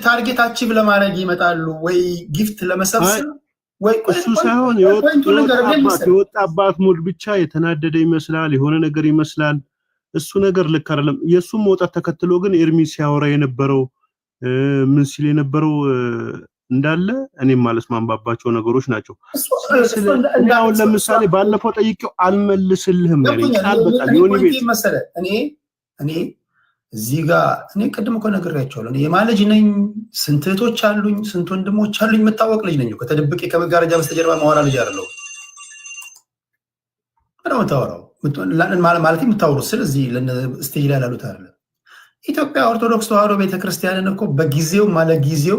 ታርጌት አቺቭ ለማድረግ ይመጣሉ ወይ ጊፍት ለመሰብሰብ ወይ እሱ ሳይሆን የወጣባት ሙድ ብቻ የተናደደ ይመስላል የሆነ ነገር ይመስላል እሱ ነገር ልክ አይደለም የሱ መውጣት ተከትሎ ግን ኤርሚስ ያወራ የነበረው ምን ሲል የነበረው እንዳለ እኔም ማለት ማንባባቸው ነገሮች ናቸው ስለዚህ ለምሳሌ ባለፈው ጠይቄው አልመልስልህም ያለኝ ቃል በቃል ዮኒ ቤት መሰለ እኔ እዚህ ጋር እኔ ቀድሞ እኮ ነግሬያቸዋለሁ እኔ የማለጅ ነኝ ስንት እህቶች አሉኝ ስንት ወንድሞች አሉኝ መታወቅ ልጅ ነኝ ከተደብቄ ከመጋረጃ በስተጀርባ ማወራ ልጅ አይደለሁ አሁን ታወራው ማለት የምታወሩት ስለዚህ ስቴጅ ላይ ያሉት አይደለም ኢትዮጵያ ኦርቶዶክስ ተዋህዶ ቤተክርስቲያንን እኮ በጊዜው ማለት ጊዜው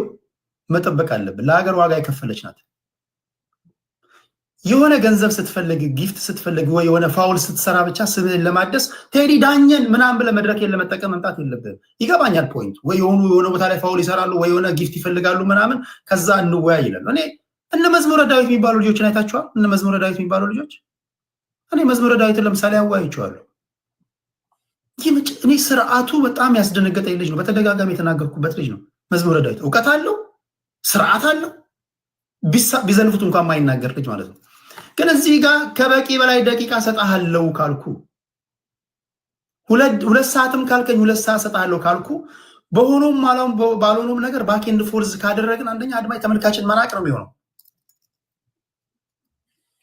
መጠበቅ አለብን ለሀገር ዋጋ የከፈለች ናት የሆነ ገንዘብ ስትፈልግ ጊፍት ስትፈልግ ወይ የሆነ ፋውል ስትሰራ ብቻ ስምን ለማደስ ቴዲ ዳኘን ምናምን ብለ መድረክ ለመጠቀም መምጣት የለብህም ይገባኛል ፖይንት ወይ የሆነ ቦታ ላይ ፋውል ይሰራሉ ወይ የሆነ ጊፍት ይፈልጋሉ ምናምን ከዛ እንወያይ ይላል እኔ እነ መዝሙረ ዳዊት የሚባሉ ልጆችን አይታችኋል እነ መዝሙረ ዳዊት የሚባሉ ልጆች እኔ መዝሙረ ዳዊትን ለምሳሌ አዋይቻለሁ እኔ ስርዓቱ በጣም ያስደነገጠኝ ልጅ ነው በተደጋጋሚ የተናገርኩበት ልጅ ነው መዝሙረ ዳዊት ዕውቀት አለው ስርዓት አለው ቢዘልፉት እንኳን ማይናገር ልጅ ማለት ነው ግን እዚህ ጋር ከበቂ በላይ ደቂቃ ሰጣሃለው ካልኩ ሁለት ሰዓትም ካልከኝ 2 ሰዓት ሰጣሃለው ካልኩ በሆኖም ማላም ባልሆኖም ነገር ባክ ኤንድ ፎርዝ ካደረግን አንደኛ አድማጭ ተመልካችን መናቅ ነው የሚሆነው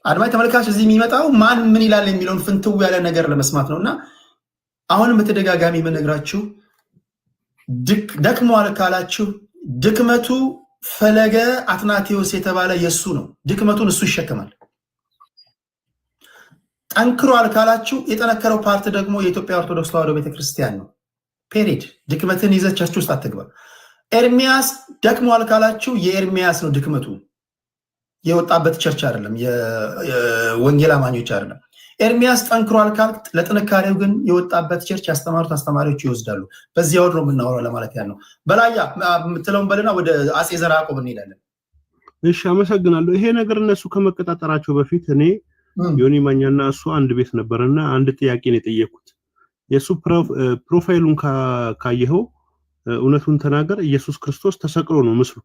አድማጭ ተመልካች እዚህ የሚመጣው ማን ምን ይላል የሚለውን ፍንትው ያለ ነገር ለመስማት ነውና አሁንም በተደጋጋሚ መነግራችሁ ደክሟል ካላችሁ ድክመቱ ፈለገ አትናቴዎስ የተባለ የሱ ነው ድክመቱን እሱ ይሸከማል ጠንክሯል ካላችሁ የጠነከረው ፓርት ደግሞ የኢትዮጵያ ኦርቶዶክስ ተዋህዶ ቤተክርስቲያን ነው ፔሪድ ድክመትን ይዘቻችሁ ውስጥ አትግባ ኤርሚያስ ደክሟል ካላችሁ የኤርሚያስ ነው ድክመቱ የወጣበት ቸርች አይደለም የወንጌል አማኞች አይደለም ኤርሚያስ ጠንክሯል ካል ለጥንካሬው ግን የወጣበት ቸርች ያስተማሩት አስተማሪዎች ይወስዳሉ በዚህ ወር ነው የምናወራው ለማለት ያለው በላያ ምትለውን በለና ወደ አጼ ዘርዓ ያዕቆብ እንሄዳለን እሺ አመሰግናለሁ ይሄ ነገር እነሱ ከመቀጣጠራቸው በፊት እኔ ዮኒ ማኛና እሱ አንድ ቤት ነበርና አንድ ጥያቄ ነው የጠየቁት የሱ ፕሮፋይሉን ካየኸው እውነቱን ተናገር ኢየሱስ ክርስቶስ ተሰቅሎ ነው ምስሉ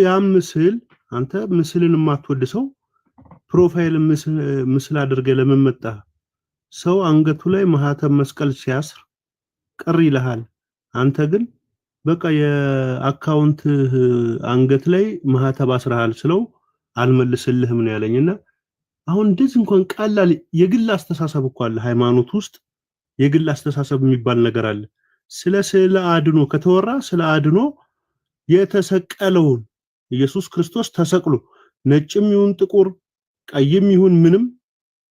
ያ ምስል አንተ ምስልን ማትወድ ሰው ፕሮፋይል ምስል አድርገህ ለመመጣ ሰው አንገቱ ላይ ማህተም መስቀል ሲያስር ቅር ይልሃል አንተ ግን በቃ የአካውንት አንገት ላይ ማህተብ አስራሃል ስለው አልመልስልህም ነው ያለኝና አሁን እንደዚህ እንኳን ቀላል የግል አስተሳሰብ እኮ አለ ሃይማኖት ውስጥ የግል አስተሳሰብ የሚባል ነገር አለ ስለ አድኖ ከተወራ ስለ አድኖ የተሰቀለውን ኢየሱስ ክርስቶስ ተሰቅሎ ነጭም ይሁን ጥቁር ቀይም ይሁን ምንም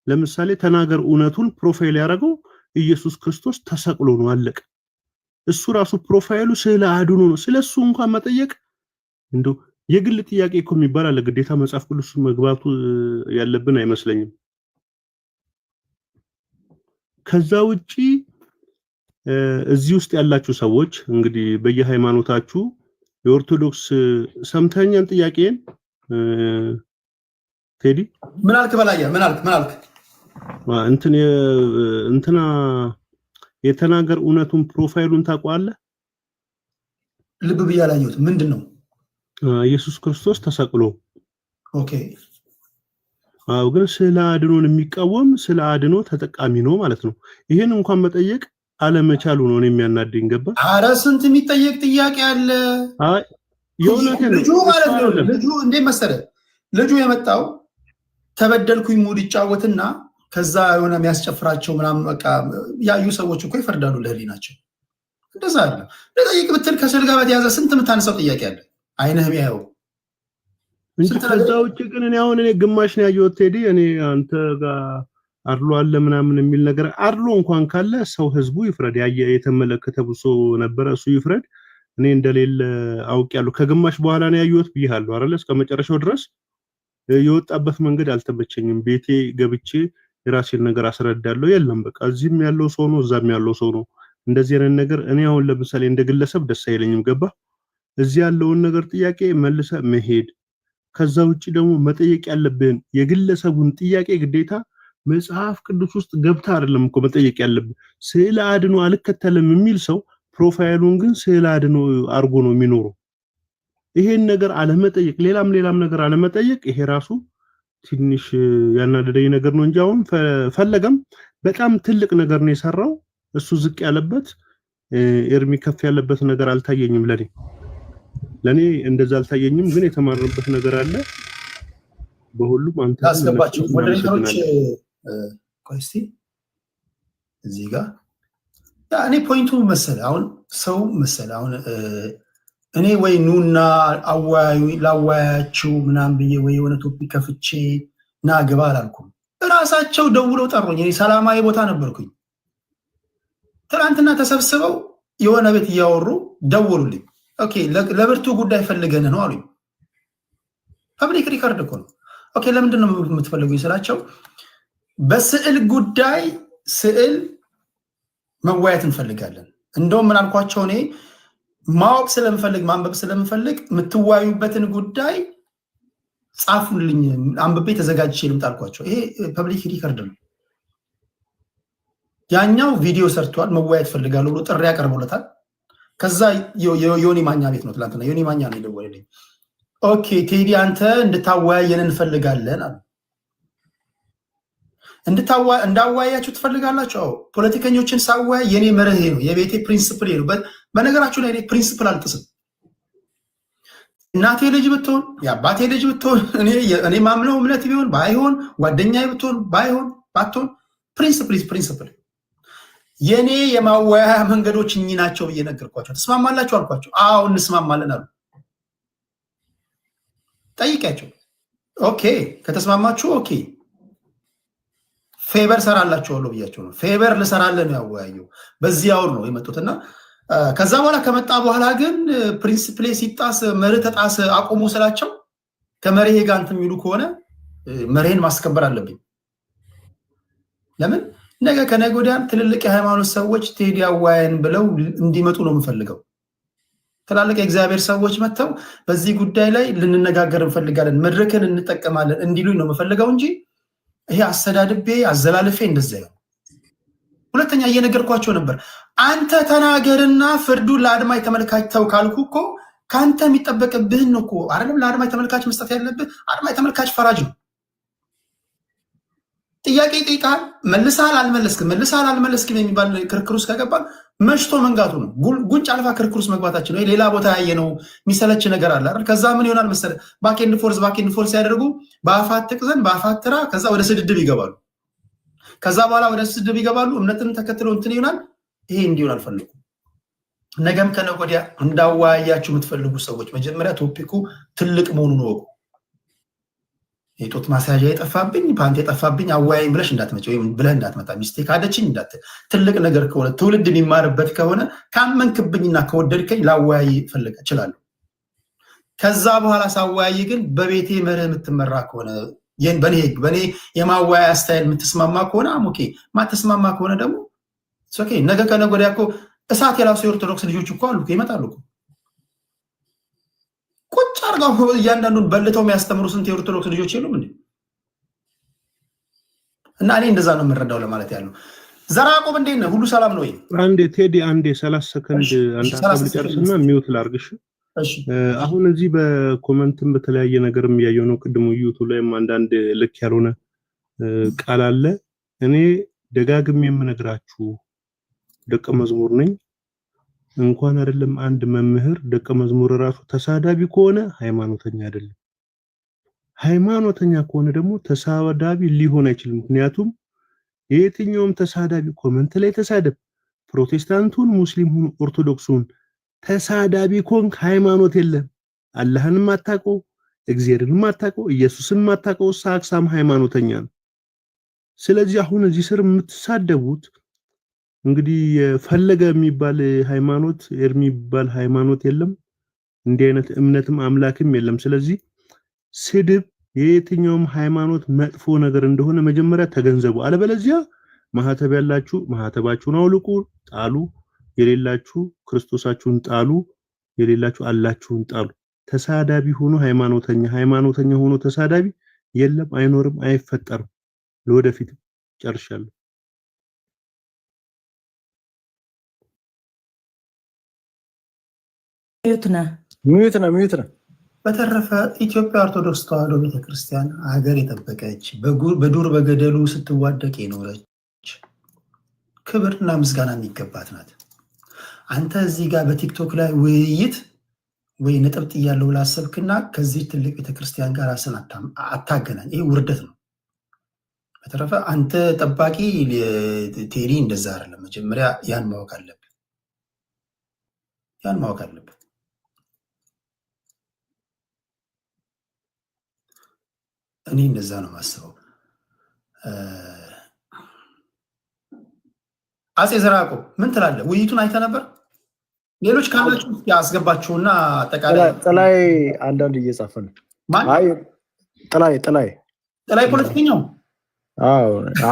ለምሳሌ ተናገር እውነቱን ፕሮፋይል ያደረገው ኢየሱስ ክርስቶስ ተሰቅሎ ነው አለቀ እሱ ራሱ ፕሮፋይሉ ስለ አድኖ ነው ስለሱ እንኳን መጠየቅ እንደው የግል ጥያቄ እኮ የሚባል አለ ግዴታ መጽሐፍ ቅዱስ መግባቱ ያለብን አይመስለኝም ከዛ ውጪ እዚህ ውስጥ ያላችሁ ሰዎች እንግዲህ በየሃይማኖታችሁ የኦርቶዶክስ ሰምተኛን ጥያቄን ቴዲ ምን አልክ በላያ ምን አልክ እንትና የተናገር እውነቱን ፕሮፋይሉን ታውቀዋለህ ልብ ብያላየሁት ምንድነው ኢየሱስ ክርስቶስ ተሰቅሎ ኦኬ አው ግን ስለ አድኖን የሚቃወም ስለ አድኖ ተጠቃሚ ነው ማለት ነው ይሄን እንኳን መጠየቅ አለመቻሉ ነው የሚያናደኝ ገባ አረ ስንት የሚጠየቅ ጥያቄ አለ አይ የሆነቴ ነው ልጁ ማለት ነው ልጁ እንዴ መሰለ ልጁ የመጣው ተበደልኩኝ ሙድ ይጫወትና ከዛ የሆነ የሚያስጨፍራቸው ምናምን በቃ ያዩ ሰዎች እኮ ይፈርዳሉ ለህሊናቸው እንደዛ አይደለም ለጠይቅ ብትል ከስል ጋር በተያዘ ስንት ምታነሳው ጥያቄ አለ አይነህም ያው እንጂ ከዛው ግን እኔ አሁን እኔ ግማሽ ነው ያየሁት ቴዲ እኔ አንተ ጋር አድሎ አለ ምናምን የሚል ነገር አድሎ እንኳን ካለ ሰው ህዝቡ ይፍረድ የተመለከተ ብሶ ነበር እሱ ይፍረድ እኔ እንደሌለ አውቂያለሁ ከግማሽ በኋላ ነው ያየሁት ብዬሃለሁ አይደል እስከ መጨረሻው ድረስ የወጣበት መንገድ አልተመቸኝም ቤቴ ገብቼ የራሴን ነገር አስረዳለሁ የለም በቃ እዚህም ያለው ሰው ነው እዛም ያለው ሰው ነው እንደዚህ አይነት ነገር እኔ አሁን ለምሳሌ እንደ ግለሰብ ደስ አይለኝም ገባ እዚህ ያለውን ነገር ጥያቄ መልሰ መሄድ ከዛ ውጪ ደግሞ መጠየቅ ያለብን የግለሰቡን ጥያቄ ግዴታ መጽሐፍ ቅዱስ ውስጥ ገብታ አይደለም እኮ መጠየቅ ያለብን ስለ አድኖ አልከተለም የሚል ሰው ፕሮፋይሉን ግን ስዕል አድኖ አርጎ ነው የሚኖረው። ይሄን ነገር አለመጠየቅ ሌላም ነገር አለመጠየቅ ይሄ ራሱ ትንሽ ያናደደኝ ነገር ነው እንጂ አሁን ፈለገም በጣም ትልቅ ነገር ነው የሰራው። እሱ ዝቅ ያለበት ኤርሚ ከፍ ያለበት ነገር አልታየኝም። ለኔ እንደዛ አልታየኝም። ግን የተማረበት ነገር አለ በሁሉም አንተ አስገባችሁ ሞዴሬተሮች ቆይስቲ እዚህ ጋር እኔ ፖይንቱ መሰለ አሁን ሰው መሰለ አሁን እኔ ወይ ኑና ላዋያችሁ ምናምን ብዬ ወይ የሆነ ቶፒክ ከፍቼ ና ግባ አላልኩም። ራሳቸው ደውለው ጠሩኝ። እኔ ሰላማዊ ቦታ ነበርኩኝ። ትናንትና ተሰብስበው የሆነ ቤት እያወሩ ደውሉልኝ። ኦኬ ለብርቱ ጉዳይ ፈልገን ነው አሉኝ። ፐብሊክ ሪከርድ እኮ ነው። ኦኬ ለምንድን ነው የምትፈልጉኝ ስላቸው በስዕል ጉዳይ ስዕል መወያየት እንፈልጋለን። እንደውም ምን አልኳቸው እኔ ማወቅ ስለምፈልግ ማንበብ ስለምፈልግ የምትወያዩበትን ጉዳይ ጻፉልኝ አንብቤ ተዘጋጅቼ ልምጣ አልኳቸው። ይሄ ፐብሊክ ሪከርድ ነው። ያኛው ቪዲዮ ሰርቷል መወያየት ፈልጋለሁ ብሎ ጥሪ ያቀርበውለታል። ከዛ ዮኒ ማኛ ቤት ነው ትላንትና ዮኒ ማኛ ነው የደወለልኝ። ኦኬ ቴዲ አንተ እንድታወያየን እንፈልጋለን አሉ። እንዳወያያችሁ ትፈልጋላችሁ? አዎ ፖለቲከኞችን ሳወያይ የኔ መርህ ነው፣ የቤቴ ፕሪንሲፕል ነው። በነገራችሁ ላይ እኔ ፕሪንሲፕል አልጥስም። እናቴ ልጅ ብትሆን የአባቴ ልጅ ብትሆን እኔ ማምነው እምነት ቢሆን ባይሆን ጓደኛዬ ብትሆን ባትሆን ፕሪንሲፕል የኔ የማወያያ መንገዶች እኚህ ናቸው ብዬ ነገርኳቸው። ተስማማላችሁ አልኳቸው። አዎ እንስማማለን አሉ። ጠይቂያቸው። ኦኬ ከተስማማችሁ ኦኬ ፌቨር ሰራላችኋለሁ ብያቸው ነው። ፌቨር ልሰራለን ነው ያወያየው። በዚህ አውር ነው የመጡትና ከዛ በኋላ ግን ፕሪንሲፕል ሲጣስ መርህ ተጣስ አቆሙ ስላቸው ከመርሄ ጋር እንትን የሚሉ ከሆነ መርሄን ማስከበር አለብኝ። ለምን ነገ ከነገ ወዲያም ትልልቅ የሃይማኖት ሰዎች ቴዲ አወያየን ብለው እንዲመጡ ነው የምፈልገው። ትላልቅ የእግዚአብሔር ሰዎች መጥተው በዚህ ጉዳይ ላይ ልንነጋገር እንፈልጋለን፣ መድረክን እንጠቀማለን እንዲሉኝ ነው የምፈልገው እንጂ ይሄ አስተዳድቤ አዘላልፌ እንደዚህ ነው። ሁለተኛ እየነገርኳቸው ነበር። አንተ ተናገርና ፍርዱን ለአድማጭ ተመልካች ተው ካልኩ እኮ ከአንተ የሚጠበቅብህን ነው እኮ አይደለም ለአድማጭ ተመልካች መስጠት ያለብህ። አድማጭ ተመልካች ፈራጅ ነው። ጥያቄ ይጠይቃል፣ መልሰሃል አልመለስክም የሚባል ክርክር ውስጥ ከገባ መሽቶ መንጋቱ ነው። ጉንጭ አልፋ ክርክር ውስጥ መግባታችን ነው። ሌላ ቦታ ያየነው የሚሰለች ነገር አለ አይደል? ከዛ ምን ይሆናል መሰለህ ባኬንድ ፎርስ ያደርጉ በአፋት ጥቅዘን በአፋት ትራ ከዛ ወደ ስድድብ ይገባሉ። ከዛ በኋላ ወደ ስድድብ ይገባሉ። እምነትን ተከትሎ እንትን ይሆናል። ይሄ እንዲሆን አልፈልጉም። ነገም ከነገ ወዲያ እንዳወያያችሁ የምትፈልጉ ሰዎች መጀመሪያ ቶፒኩ ትልቅ መሆኑን ወቁ። የጦት ማሳያዣ የጠፋብኝ ፓንት የጠፋብኝ አወያይም ብለሽ እንዳትመጪ ወይም ብለህ እንዳትመጣ። ሚስቴክ አደችኝ እንዳትል። ትልቅ ነገር ከሆነ ትውልድ የሚማርበት ከሆነ ካመንክብኝና ከወደድከኝ ላወያይ እችላለሁ። ከዛ በኋላ ሳወያይ ግን በቤቴ መርህ የምትመራ ከሆነ በኔ የማወያያ ስታይል የምትስማማ ከሆነ አሞኬ፣ ማትስማማ ከሆነ ደግሞ ኦኬ። ነገ ከነገ ወዲያ እኮ እሳት የራሱ የኦርቶዶክስ ልጆች እኮ አሉ ይመጣሉ እኮ ቁጭ አድርገው እያንዳንዱን በልተው የሚያስተምሩ ስንት የኦርቶዶክስ ልጆች የሉም እንዴ? እና እኔ እንደዛ ነው የምንረዳው ለማለት ያለው። ዘራ ያዕቆብ እንዴት ነህ? ሁሉ ሰላም ነው ወይ? አንዴ ቴዲ 30 ሰከንድ አንተ አብልጨርስና ሚውት ላርግሽ። አሁን እዚህ በኮመንትም በተለያየ ነገርም ያየው ነው። ቅድሙ ዩቱ ላይም አንዳንድ ልክ ያልሆነ ቃል አለ። እኔ ደጋግሜ የምነግራችሁ ደቀ መዝሙር ነኝ። እንኳን አይደለም አንድ መምህር ደቀ መዝሙር ራሱ ተሳዳቢ ከሆነ ሃይማኖተኛ አይደለም። ሃይማኖተኛ ከሆነ ደግሞ ተሳዳቢ ሊሆን አይችልም። ምክንያቱም የትኛውም ተሳዳቢ ኮመንት ላይ ተሳደብ፣ ፕሮቴስታንቱን፣ ሙስሊሙን፣ ኦርቶዶክሱን ተሳዳቢ ኮንክ ሃይማኖት የለም። አላህንም አታውቀው፣ እግዚአብሔርንም አታውቀው፣ ኢየሱስንም አታውቀው፣ ሳክሳም ሃይማኖተኛ ነው። ስለዚህ አሁን እዚህ ስር የምትሳደቡት እንግዲህ ፈለገ የሚባል ሃይማኖት የሚባል ሃይማኖት የለም። እንዲህ አይነት እምነትም አምላክም የለም። ስለዚህ ስድብ የየትኛውም ሃይማኖት መጥፎ ነገር እንደሆነ መጀመሪያ ተገንዘቡ። አለበለዚያ ማህተብ ያላችሁ ማህተባችሁን አውልቁ፣ ጣሉ። የሌላችሁ ክርስቶሳችሁን ጣሉ። የሌላችሁ አላችሁን ጣሉ። ተሳዳቢ ሆኖ ሃይማኖተኛ ሆኖ ተሳዳቢ የለም፣ አይኖርም፣ አይፈጠርም። ለወደፊት ጨርሻለሁ። ሚዩት ነው። በተረፈ ኢትዮጵያ ኦርቶዶክስ ተዋሕዶ ቤተክርስቲያን ሀገር የጠበቀች በዱር በገደሉ ስትዋደቅ የኖረች ክብርና ምስጋና የሚገባት ናት። አንተ እዚህ ጋር በቲክቶክ ላይ ውይይት ወይ ነጥብ ጥያለሁ ላሰብክና ከዚህ ትልቅ ቤተክርስቲያን ጋር ራስን አታገናኝ። ይሄ ውርደት ነው። በተረፈ አንተ ጠባቂ ቴሪ እንደዛ አይደለም። መጀመሪያ ያን ማወቅ አለብህ። እኔ እንደዛ ነው ማስበው። አጼ ዘርዓ ያዕቆብ ምን ትላለህ? ውይይቱን አይተህ ነበር? ሌሎች ካላችሁ ያስገባችሁና አጠቃላይ ጥላይ አንዳንድ እየጻፈ ነው። አይ ጥላይ ፖለቲከኛው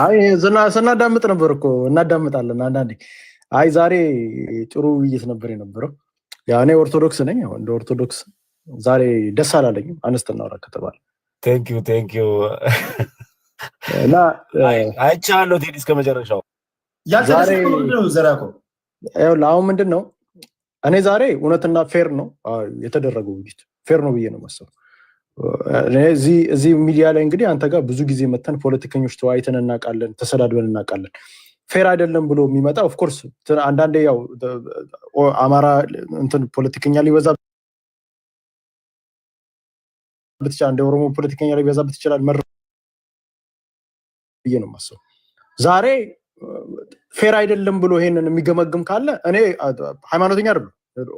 አይ ስናዳምጥ ነበር እኮ እናዳምጣለን አንዳንዴ። አይ ዛሬ ጥሩ ውይይት ነበር የነበረው። ያው እኔ ኦርቶዶክስ ነኝ። እንደ ኦርቶዶክስ ዛሬ ደስ አላለኝም። አነስተና ወራ ከተባለ ቴንክ ዩ እና አይቻለሁ ቴዲ እስከ መጨረሻው ዘራኮ አሁን ምንድን ነው እኔ ዛሬ እውነትና ፌር ነው የተደረገው ውይይት ፌር ነው ብዬ ነው የማስበው። እዚህ ሚዲያ ላይ እንግዲህ አንተ ጋር ብዙ ጊዜ መተን ፖለቲከኞች ተወያይተን እናውቃለን፣ ተሰዳድበን እናውቃለን። ፌር አይደለም ብሎ የሚመጣ ኦፍኮርስ አንዳንዴ ያው አማራ እንትን ፖለቲከኛ ሊበዛ ብትችላል፣ እንደ ኦሮሞ ፖለቲከኛ ሊበዛበት ይችላል ብዬ ነው የማስበው። ዛሬ ፌር አይደለም ብሎ ይሄንን የሚገመግም ካለ እኔ ሃይማኖተኛ አይደለም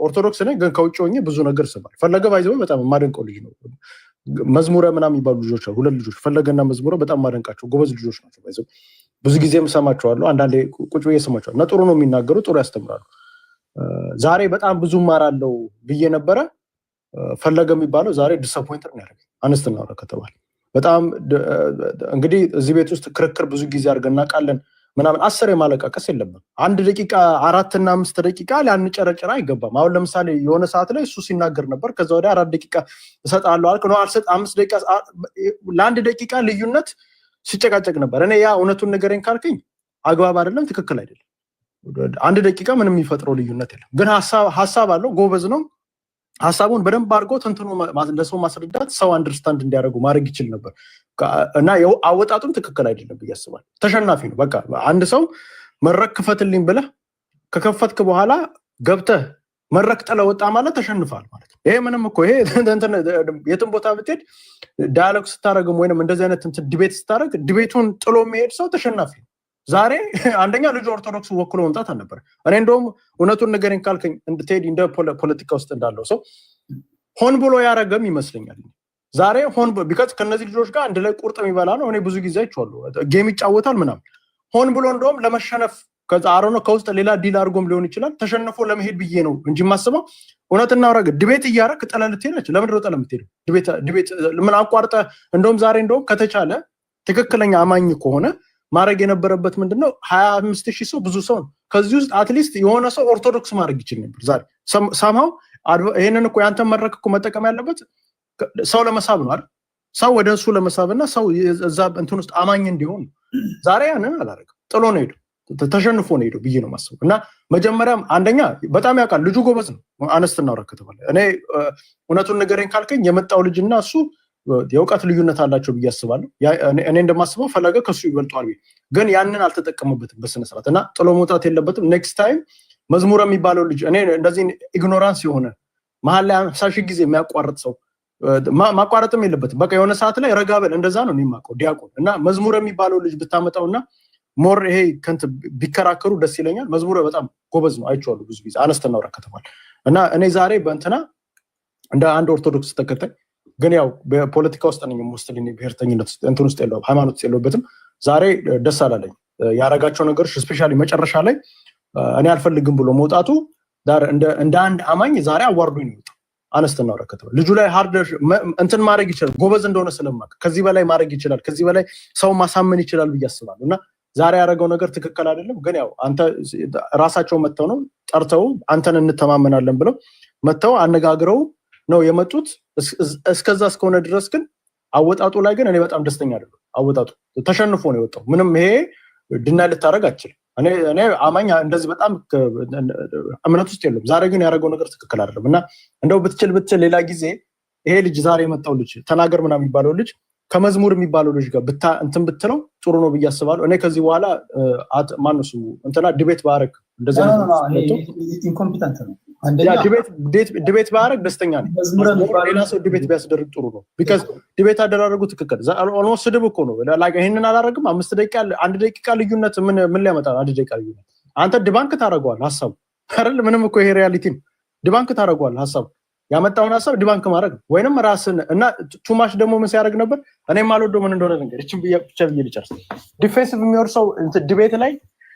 ኦርቶዶክስ ነኝ፣ ግን ከውጭ ሆኜ ብዙ ነገር ስባል ፈለገ ባይዘው በጣም የማደንቀው ልጅ ነው። መዝሙረ ምናምን የሚባሉ ልጆች አሉ፣ ሁለት ልጆች ፈለገና መዝሙረ በጣም ማደንቃቸው ጎበዝ ልጆች ናቸው። ባይዘው ብዙ ጊዜም ሰማቸዋለሁ፣ አንዳንዴ ቁጭ ብዬ ሰማቸዋለሁ እና ጥሩ ነው የሚናገሩ፣ ጥሩ ያስተምራሉ። ዛሬ በጣም ብዙ ማራለው ብዬ ነበረ። ፈለገ የሚባለው ዛሬ ዲስአፖይንትድ ነው ያደረገኝ። አነስትና ወራ ከተባለ በጣም እንግዲህ እዚህ ቤት ውስጥ ክርክር ብዙ ጊዜ አድርገን እናውቃለን ምናምን 10 የማለቃቀስ የለብም። 1 ደቂቃ 4 እና 5 ደቂቃ ሊያንጨረጭራ አይገባም። አሁን ለምሳሌ የሆነ ሰዓት ላይ እሱ ሲናገር ነበር፣ ከዛ ወዲያ 4 ደቂቃ እሰጣለሁ አልክ ነው አልሰጥ 5 ደቂቃ ለ1 ደቂቃ ልዩነት ሲጨቃጨቅ ነበር። እኔ ያ እውነቱን ንገረኝ ካልከኝ አግባብ አይደለም፣ ትክክል አይደለም። 1 ደቂቃ ምንም የሚፈጥረው ልዩነት የለም። ግን ሀሳብ አለው፣ ጎበዝ ነው። ሀሳቡን በደንብ አድርጎ ተንትኖ ለሰው ማስረዳት፣ ሰው አንደርስታንድ እንዲያደርጉ ማድረግ ይችል ነበር እና አወጣጡም ትክክል አይደለም ብዬ አስባለሁ። ተሸናፊ ነው። በቃ አንድ ሰው መድረክ ክፈትልኝ ብለህ ከከፈትክ በኋላ ገብተህ መድረክ ጥለህ ወጣ ማለት ተሸንፋል ማለት ነው። ይሄ ምንም እኮ ይሄ የትም ቦታ ብትሄድ ዳያሎግ ስታደርግም ወይንም እንደዚህ አይነት ዲቤት ስታደርግ ዲቤቱን ጥሎ የሚሄድ ሰው ተሸናፊ ነው። ዛሬ አንደኛ ልጁ ኦርቶዶክስ ወክሎ መምጣት አልነበረ። እኔ እንደውም እውነቱን ንገረኝ ካልከኝ ቴዲ እንደ ፖለቲካ ውስጥ እንዳለው ሰው ሆን ብሎ ያረገም ይመስለኛል። ዛሬ ሆን ቢካዝ ከነዚህ ልጆች ጋር አንድ ላይ ቁርጥ የሚበላ ነው። እኔ ብዙ ጊዜ አይቼዋለሁ፣ ጌም ይጫወታል ምናምን። ሆን ብሎ እንደውም ለመሸነፍ ከዛ አሮኖ ከውስጥ ሌላ ዲል አድርጎም ሊሆን ይችላል ተሸንፎ ለመሄድ ብዬ ነው እንጂ የማስበው እውነትና ወራገ ዲቤት እያደረክ ጥለህ ልትሄድ ነች። ለምንድን ነው ጥለህ የምትሄደው? ዲቤት ምን አቋርጠህ? እንደውም ዛሬ እንደውም ከተቻለ ትክክለኛ አማኝ ከሆነ ማድረግ የነበረበት ምንድነው 25,000 ሰው ብዙ ሰው ነው። ከዚህ ውስጥ አትሊስት የሆነ ሰው ኦርቶዶክስ ማድረግ ይችል ነበር። ዛሬ ሳምሃው ይሄንን እኮ ያንተ መድረክ እኮ መጠቀም ያለበት ሰው ለመሳብ ነው አይደል? ሰው ወደ እሱ ለመሳብና ሰው እዛ እንትን ውስጥ አማኝ እንዲሆን። ዛሬ ያንን አላደረገም፣ ጥሎ ነው ሄደው፣ ተሸንፎ ነው ሄደው ብዬ ነው የማስበው። እና መጀመሪያም አንደኛ በጣም ያውቃል ልጁ፣ ጎበዝ ነው። አነስትና ወራ ከተባለ እኔ እውነቱን ንገረኝ ካልከኝ የመጣው ልጅና እሱ የእውቀት ልዩነት አላቸው ብዬ አስባለሁ። እኔ እንደማስበው ፈለገ ከሱ ይበልጧል፣ ግን ያንን አልተጠቀሙበትም በስነስርዓት እና ጥሎ መውጣት የለበትም። ኔክስት ታይም መዝሙር የሚባለው ልጅ እኔ እንደዚህ ኢግኖራንስ የሆነ መሀል ላይ 50,000 ጊዜ የሚያቋርጥ ሰው ማቋረጥም የለበትም። በቃ የሆነ ሰዓት ላይ ረጋበል። እንደዛ ነው የሚማቀው ዲያቆን እና መዝሙር የሚባለው ልጅ ብታመጣውና ሞር ይሄ ከንት ቢከራከሩ ደስ ይለኛል። መዝሙር በጣም ጎበዝ ነው፣ አይቼዋለሁ ብዙ ጊዜ። አነስተና ወራ ከተባለ እና እኔ ዛሬ በእንትና እንደ አንድ ኦርቶዶክስ ተከታይ ግን ያው በፖለቲካ ውስጥ ነኝ ሙስሊም ብሔርተኝነት እንትን ውስጥ የለውም፣ ሃይማኖት ውስጥ የለውበትም። ዛሬ ደስ አላለኝ ያረጋቸው ነገሮች ስፔሻሊ መጨረሻ ላይ እኔ አልፈልግም ብሎ መውጣቱ እንደ አንድ አማኝ ዛሬ አዋርዶኝ ነው። አነስተና ወራ ከተባለ ልጁ ላይ ሃርደር እንትን ማድረግ ይችላል፣ ጎበዝ እንደሆነ ስለማውቅ ከዚህ በላይ ማድረግ ይችላል፣ ከዚህ በላይ ሰው ማሳመን ይችላል ብዬ አስባለሁ። እና ዛሬ ያደረገው ነገር ትክክል አይደለም። ግን ያው አንተ ራሳቸው መተው ነው ጠርተው አንተን እንተማመናለን ብለው መተው አነጋግረው ነው የመጡት። እስከዛ እስከሆነ ድረስ ግን አወጣጡ ላይ ግን እኔ በጣም ደስተኛ አይደለም። አወጣጡ ተሸንፎ ነው የወጣው። ምንም ይሄ ድና ልታረግ አትችልም። እኔ አማኝ እንደዚህ በጣም እምነት ውስጥ የለም። ዛሬ ግን ያደረገው ነገር ትክክል አይደለም እና እንደው ብትችል ሌላ ጊዜ ይሄ ልጅ ዛሬ የመጣው ልጅ ተናገር ምናምን የሚባለው ልጅ ከመዝሙር የሚባለው ልጅ ጋር እንትን ብትለው ጥሩ ነው ብዬ አስባለሁ። እኔ ከዚህ በኋላ ማነሱ እንትና ዲቤት ባረግ እንደዚህ ኢንኮምፒተንት ነው። ዲቤት ባረግ ደስተኛ ነኝ። ሌላ ሰው ዲቤት ቢያስደርግ ጥሩ ነው። ቢካዝ ዲቤት አደራረጉ ትክክል ኦልሞስት ስድብ እኮ ነው። ይህንን አላረግም 5 ደቂቃ 1 ደቂቃ ልዩነት ምን ሊያመጣ ነው? 1 ደቂቃ ልዩነት አንተ ዲባንክ ታደርገዋል ሀሳቡ አይደል? ምንም እኮ ይሄ ሪያሊቲ ነው። ዲባንክ ታደርገዋል ሀሳቡ ያመጣውን ሀሳብ ዲባንክ ማድረግ ወይንም ራስን እና ቱማሽ ደግሞ ምን ሲያደርግ ነበር? እኔም አልወደው ምን እንደሆነ ነገር እቺን ብቻ ብዬ ልጨርስ። ዲፌንሲቭ የሚወር ሰው ዲቤት ላይ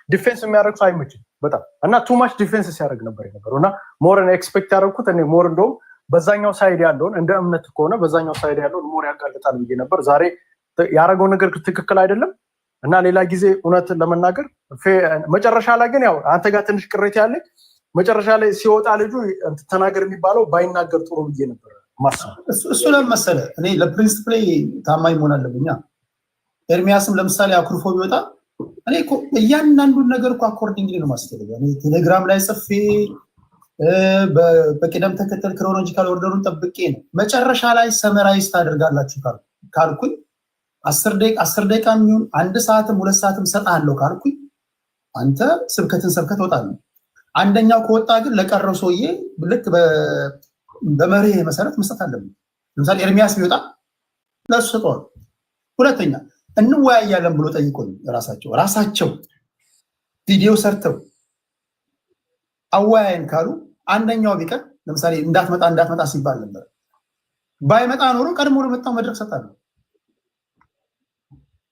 ዲፌንስ የሚያደርግ ሰው አይመችም በጣም እና ቱማሽ ዲፌንስ ሲያደርግ ነበር የነበረው እና ሞር ኤክስፔክት ያደረግኩት እኔ ሞር እንደውም በዛኛው ሳይድ ያለውን እንደ እምነት ከሆነ በዛኛው ሳይድ ያለውን ሞር ያጋልጣል ብዬ ነበር። ዛሬ ያደረገው ነገር ትክክል አይደለም እና ሌላ ጊዜ እውነትን ለመናገር መጨረሻ ላይ ግን ያው አንተ ጋር ትንሽ ቅሬታ ያለኝ መጨረሻ ላይ ሲወጣ ልጁ ተናገር የሚባለው ባይናገር ጥሩ ብዬ ነበር ማሰብ። እሱ ለምን መሰለህ እኔ ለፕሪንሲፕል ታማኝ መሆን አለብኝ። ኤርሚያስም ለምሳሌ አኩርፎ ቢወጣ እኔ እኮ እያንዳንዱን ነገር እኮ አኮርዲንግሊ ነው ማስተላለፍ። እኔ ቴሌግራም ላይ ጽፌ በቅደም ተከተል ክሮኖሎጂካል ኦርደሩን ጠብቄ ነው። መጨረሻ ላይ ሰመራይዝ ታደርጋላችሁ ካልኩኝ 10 ደቂቃ የሚሆን 1 ሰዓትም 2 ሰዓትም ሰጣለሁ ካልኩኝ አንተ ስብከትን ሰብከት ወጣለህ። አንደኛው ከወጣ ግን ለቀረው ሰውዬ ልክ በመርህ መሰረት መስጠት አለብን። ለምሳሌ ኤርሚያስ ቢወጣ ለሱ ሰጠዋል። ሁለተኛ እንወያያለን ብሎ ጠይቆኝ ራሳቸው ቪዲዮ ሰርተው አወያየን ካሉ አንደኛው ቢቀር ለምሳሌ እንዳትመጣ ሲባል ነበር። ባይመጣ ኖሮ ቀድሞ ለመጣው መድረክ ሰጣለሁ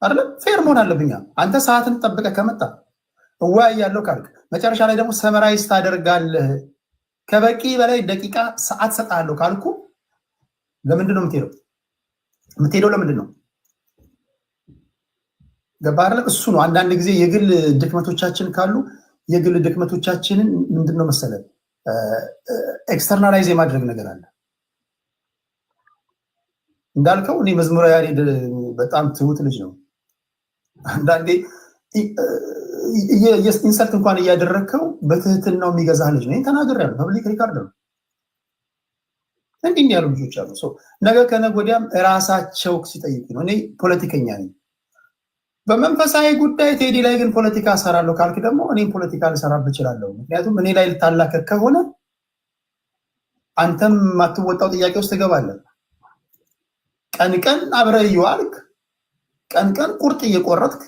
አይደል? ፌር መሆን አለብኛ። አንተ ሰዓትን ጠብቀህ ከመጣ እወያያለሁ ካልክ መጨረሻ ላይ ደግሞ ሰመራይዝ ታደርጋለህ። ከበቂ በላይ ደቂቃ ሰዓት ሰጣለሁ ካልኩ ለምንድን ነው የምትሄደው? ለምንድን ነው ገባህ አይደል? እሱ ነው። አንዳንድ ጊዜ የግል ድክመቶቻችን ካሉ የግል ድክመቶቻችንን ምንድነው መሰለህ ኤክስተርናላይዝ የማድረግ ነገር አለ። እንዳልከው እኔ መዝሙረ ያሬድ በጣም ትሁት ልጅ ነው። አንዳንዴ ኢንሰርት እንኳን እያደረግከው በትህትናው የሚገዛ ልጅ ነው። ተናግሬያለሁ። ፐብሊክ ሪካርድ ነው። እንዲህ ያሉ ልጆች አሉ። ነገ ከነገ ወዲያም እራሳቸው ሲጠይቁ ነው። እኔ ፖለቲከኛ ነኝ። በመንፈሳዊ ጉዳይ ቴዲ ላይ ግን ፖለቲካ እሰራለሁ ካልክ ደግሞ እኔም ፖለቲካ ልሰራብህ እችላለሁ። ምክንያቱም እኔ ላይ ልታላከክ ከሆነ አንተም የማትወጣው ጥያቄ ውስጥ ትገባለህ። ቀን ቀን አብረህ እየዋልክ ቀን ቀን ቁርጥ እየቆረጥክ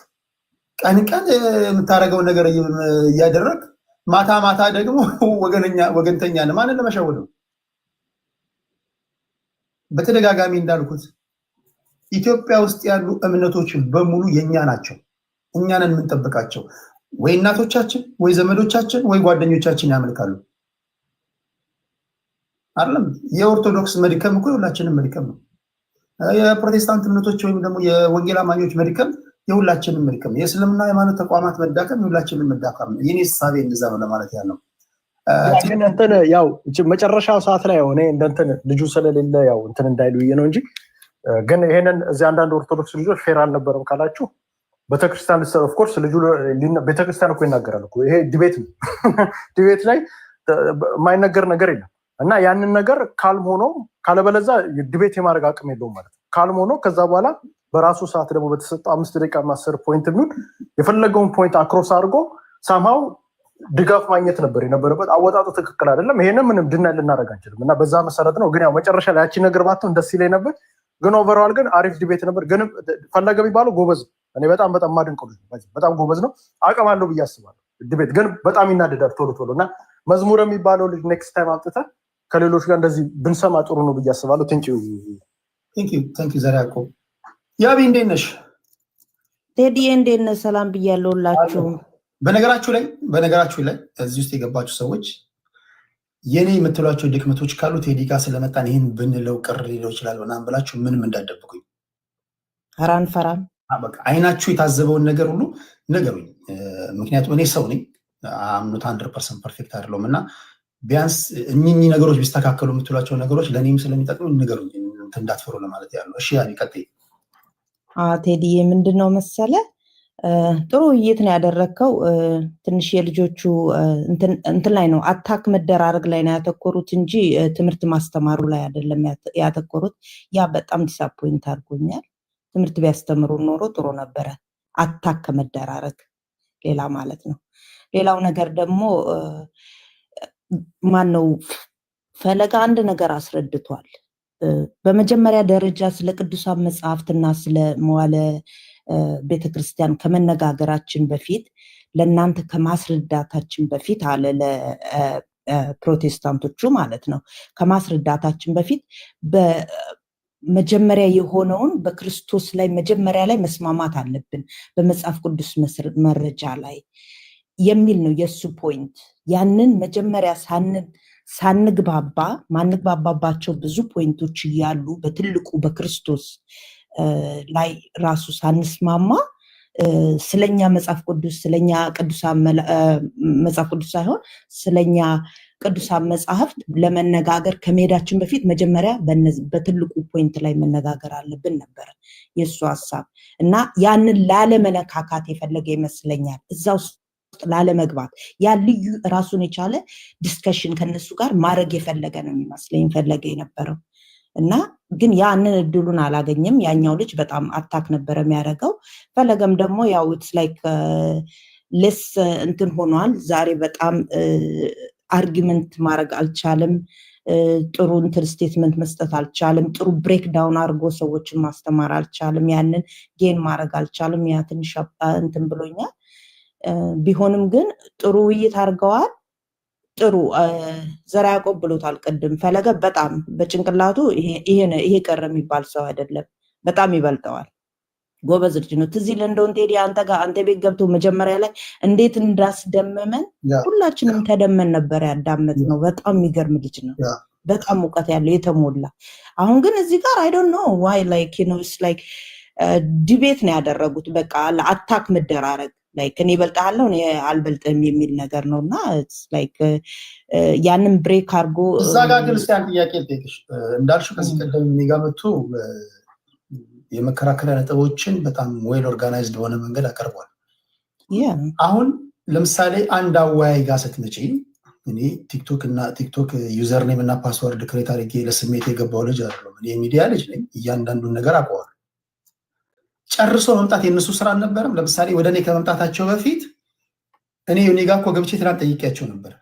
ቀን ቀን የምታደርገውን ነገር እያደረግ ማታ ማታ ደግሞ ወገንተኛ ነህ። ማንን ለመሸወድ ነው? በተደጋጋሚ እንዳልኩት ኢትዮጵያ ውስጥ ያሉ እምነቶች በሙሉ የኛ ናቸው። እኛንን የምንጠብቃቸው ወይ እናቶቻችን ወይ ዘመዶቻችን ወይ ጓደኞቻችን ያመልካሉ አይደለም። የኦርቶዶክስ መድከም እኮ የሁላችንም መድከም ነው። የፕሮቴስታንት እምነቶች ወይም ደግሞ የወንጌል አማኞች መድከም የሁላችንም መድከም፣ የእስልምና ሃይማኖት ተቋማት መዳከም የሁላችንም መዳከም ነው። የኔ ሐሳቤ እንደዛ ነው ለማለት ያለው። ግን እንትን ያው መጨረሻው ሰዓት ላይ ሆነ እንትን ልጁ ስለሌለ ያው እንትን እንዳይሉ ነው እንጂ ግን ይሄንን እዚህ አንዳንድ ኦርቶዶክስ ልጆች ፌር አልነበረም ካላችሁ ቤተክርስቲያን ኦፍ ኮርስ ልጁ ቤተክርስቲያን እኮ ይናገራል እኮ ይሄ ዲቤት ነው። ዲቤት ላይ የማይነገር ነገር የለም እና ያንን ነገር ካልም ሆኖ ካለበለዛ ዲቤት የማድረግ አቅም የለውም ማለት ነው። ካልም ሆኖ ከዛ በኋላ በራሱ ሰዓት ደግሞ በተሰጠው 5 ደቂቃ 10 ፖይንት የሚሆን የፈለገውን ፖይንት አክሮስ አድርጎ ሳምሃው ድጋፍ ማግኘት ነበር የነበረበት። አወጣጡ ትክክል አይደለም። ይሄንን ምንም ድና ልናደርግ አንችልም እና በዛ መሰረት ነው። ግን ያው መጨረሻ ላይ ያቺ ነገር ባትሆን ደስ ይለኝ ነበር። ግን ኦቨርኦል ግን አሪፍ ዲቤት ነበር። ግን ፈለገ የሚባለው ጎበዝ፣ እኔ በጣም ማድንቀው ልጅ በጣም ጎበዝ ነው። አቅም አለው ብዬ አስባለሁ። ዲቤት ግን በጣም ይናደዳል ቶሎ እና መዝሙር የሚባለው ልጅ ኔክስት ታይም አምጥተህ ከሌሎች ጋር እንደዚህ ብንሰማ ጥሩ ነው ብዬ አስባለሁ። ቴንኪው ዘሪያቆ። ያቢ እንዴት ነሽ? ቴዲዬ እንዴት ነህ? ሰላም ብያለሁላችሁ። በነገራችሁ ላይ እዚህ ውስጥ የገባችሁ ሰዎች የኔ የምትሏቸው ድክመቶች ካሉ ቴዲ ጋር ስለመጣን ይህን ብንለው ቅር ሊለው ይችላል ምናምን ብላችሁ ምንም እንዳደብቁኝ። ኧረ አንፈራም። በቃ አይናችሁ የታዘበውን ነገር ሁሉ ነገሩኝ። ምክንያቱም እኔ ሰው ነኝ፣ አምኖት 100% ፐርፌክት አይደለሁም እና ቢያንስ እኚህ ነገሮች ቢስተካከሉ የምትሏቸው ነገሮች ለእኔም ስለሚጠቅሙ ነገሩኝ፣ እንዳትፈሩ ለማለት ያለው። እሺ ያኔ ቀጥይ። ቴዲዬ ምንድን ነው መሰለ ጥሩ ውይይት ነው ያደረግከው። ትንሽ የልጆቹ እንትን ላይ ነው አታክ መደራረግ ላይ ነው ያተኮሩት እንጂ ትምህርት ማስተማሩ ላይ አይደለም ያተኮሩት። ያ በጣም ዲስአፖይንት አድርጎኛል። ትምህርት ቢያስተምሩ ኖሮ ጥሩ ነበረ። አታክ ከመደራረግ ሌላ ማለት ነው። ሌላው ነገር ደግሞ ማነው ፈለገ አንድ ነገር አስረድቷል። በመጀመሪያ ደረጃ ስለ ቅዱሳን መጽሐፍትና ስለ መዋለ ቤተክርስቲያን ከመነጋገራችን በፊት ለእናንተ ከማስረዳታችን በፊት አለ ለፕሮቴስታንቶቹ ማለት ነው ከማስረዳታችን በፊት በመጀመሪያ የሆነውን በክርስቶስ ላይ መጀመሪያ ላይ መስማማት አለብን በመጽሐፍ ቅዱስ መረጃ ላይ የሚል ነው የሱ ፖይንት። ያንን መጀመሪያ ሳንግባባ ማንግባባባቸው ብዙ ፖይንቶች እያሉ በትልቁ በክርስቶስ ላይ ራሱ ሳንስማማ ስለኛ መጽሐፍ ቅዱስ ስለኛ ቅዱሳን መጽሐፍ ቅዱስ ሳይሆን ስለኛ ቅዱሳን መጽሐፍት ለመነጋገር ከመሄዳችን በፊት መጀመሪያ በትልቁ ፖይንት ላይ መነጋገር አለብን ነበር የሱ ሐሳብ እና ያንን ላለመነካካት የፈለገ ይመስለኛል እዛ ውስጥ ላለመግባት ያ ልዩ ራሱን የቻለ ዲስከሽን ከነሱ ጋር ማድረግ የፈለገ ነው የሚመስለኝ ፈለገ የነበረው እና ግን ያንን እድሉን አላገኘም። ያኛው ልጅ በጣም አታክ ነበር የሚያደርገው። ፈለገም ደግሞ ያው ኢትስ ላይክ ለስ እንትን ሆኗል። ዛሬ በጣም አርጊመንት ማድረግ አልቻለም። ጥሩ እንትን ስቴትመንት መስጠት አልቻለም። ጥሩ ብሬክ ዳውን አድርጎ ሰዎችን ማስተማር አልቻለም። ያንን ጌን ማድረግ አልቻለም። ያ ትንሽ እንትን ብሎኛል። ቢሆንም ግን ጥሩ ውይይት አድርገዋል። ጥሩ ዘራ ያዕቆብ ብሎታል ቅድም። ፈለገ በጣም በጭንቅላቱ ይሄ ቀረ የሚባል ሰው አይደለም። በጣም ይበልጠዋል። ጎበዝ ልጅ ነው። ትዝ ይልህ እንደው ቴዲ አንተ ቤት ገብቶ መጀመሪያ ላይ እንዴት እንዳስደመመን ሁላችንም ተደመን ነበር ያዳመጥነው። በጣም የሚገርም ልጅ ነው። በጣም እውቀት ያለው የተሞላ። አሁን ግን እዚህ ጋር አይ ዶንት ኖ ዋይ ላይክ ዩ ኖ ኢትስ ላይክ ዲቤት ነው ያደረጉት። በቃ ለአታክ መደራረግ ላይክ እኔ እበልጥሃለሁ እኔ አልበልጥም የሚል ነገር ነውና ላይክ ያንን ብሬክ አድርጎ እዛ ጋር ግን እስኪ አንድ ጥያቄ ልጠይቅሽ። እንዳልሽው ከዚህ ቀደም እኔ ጋር መጥቶ የመከራከሪያ ነጥቦችን በጣም ዌል ኦርጋናይዝድ በሆነ መንገድ አቀርቧል። አሁን ለምሳሌ አንድ አወያይ ጋር ስትመጪ እኔ ቲክቶክ ዩዘር ኔም እና ፓስወርድ ክሬት አድርጌ ለስሜት የገባው ልጅ አይደለም። እኔ የሚዲያ ልጅ ነኝ። እያንዳንዱን ነገር አውቀዋለሁ። ጨርሶ መምጣት የነሱ ስራ አልነበረም። ለምሳሌ ወደ እኔ ከመምጣታቸው በፊት እኔ ጋር እኮ ገብቼ ትናንት ጠይቄያቸው ነበር።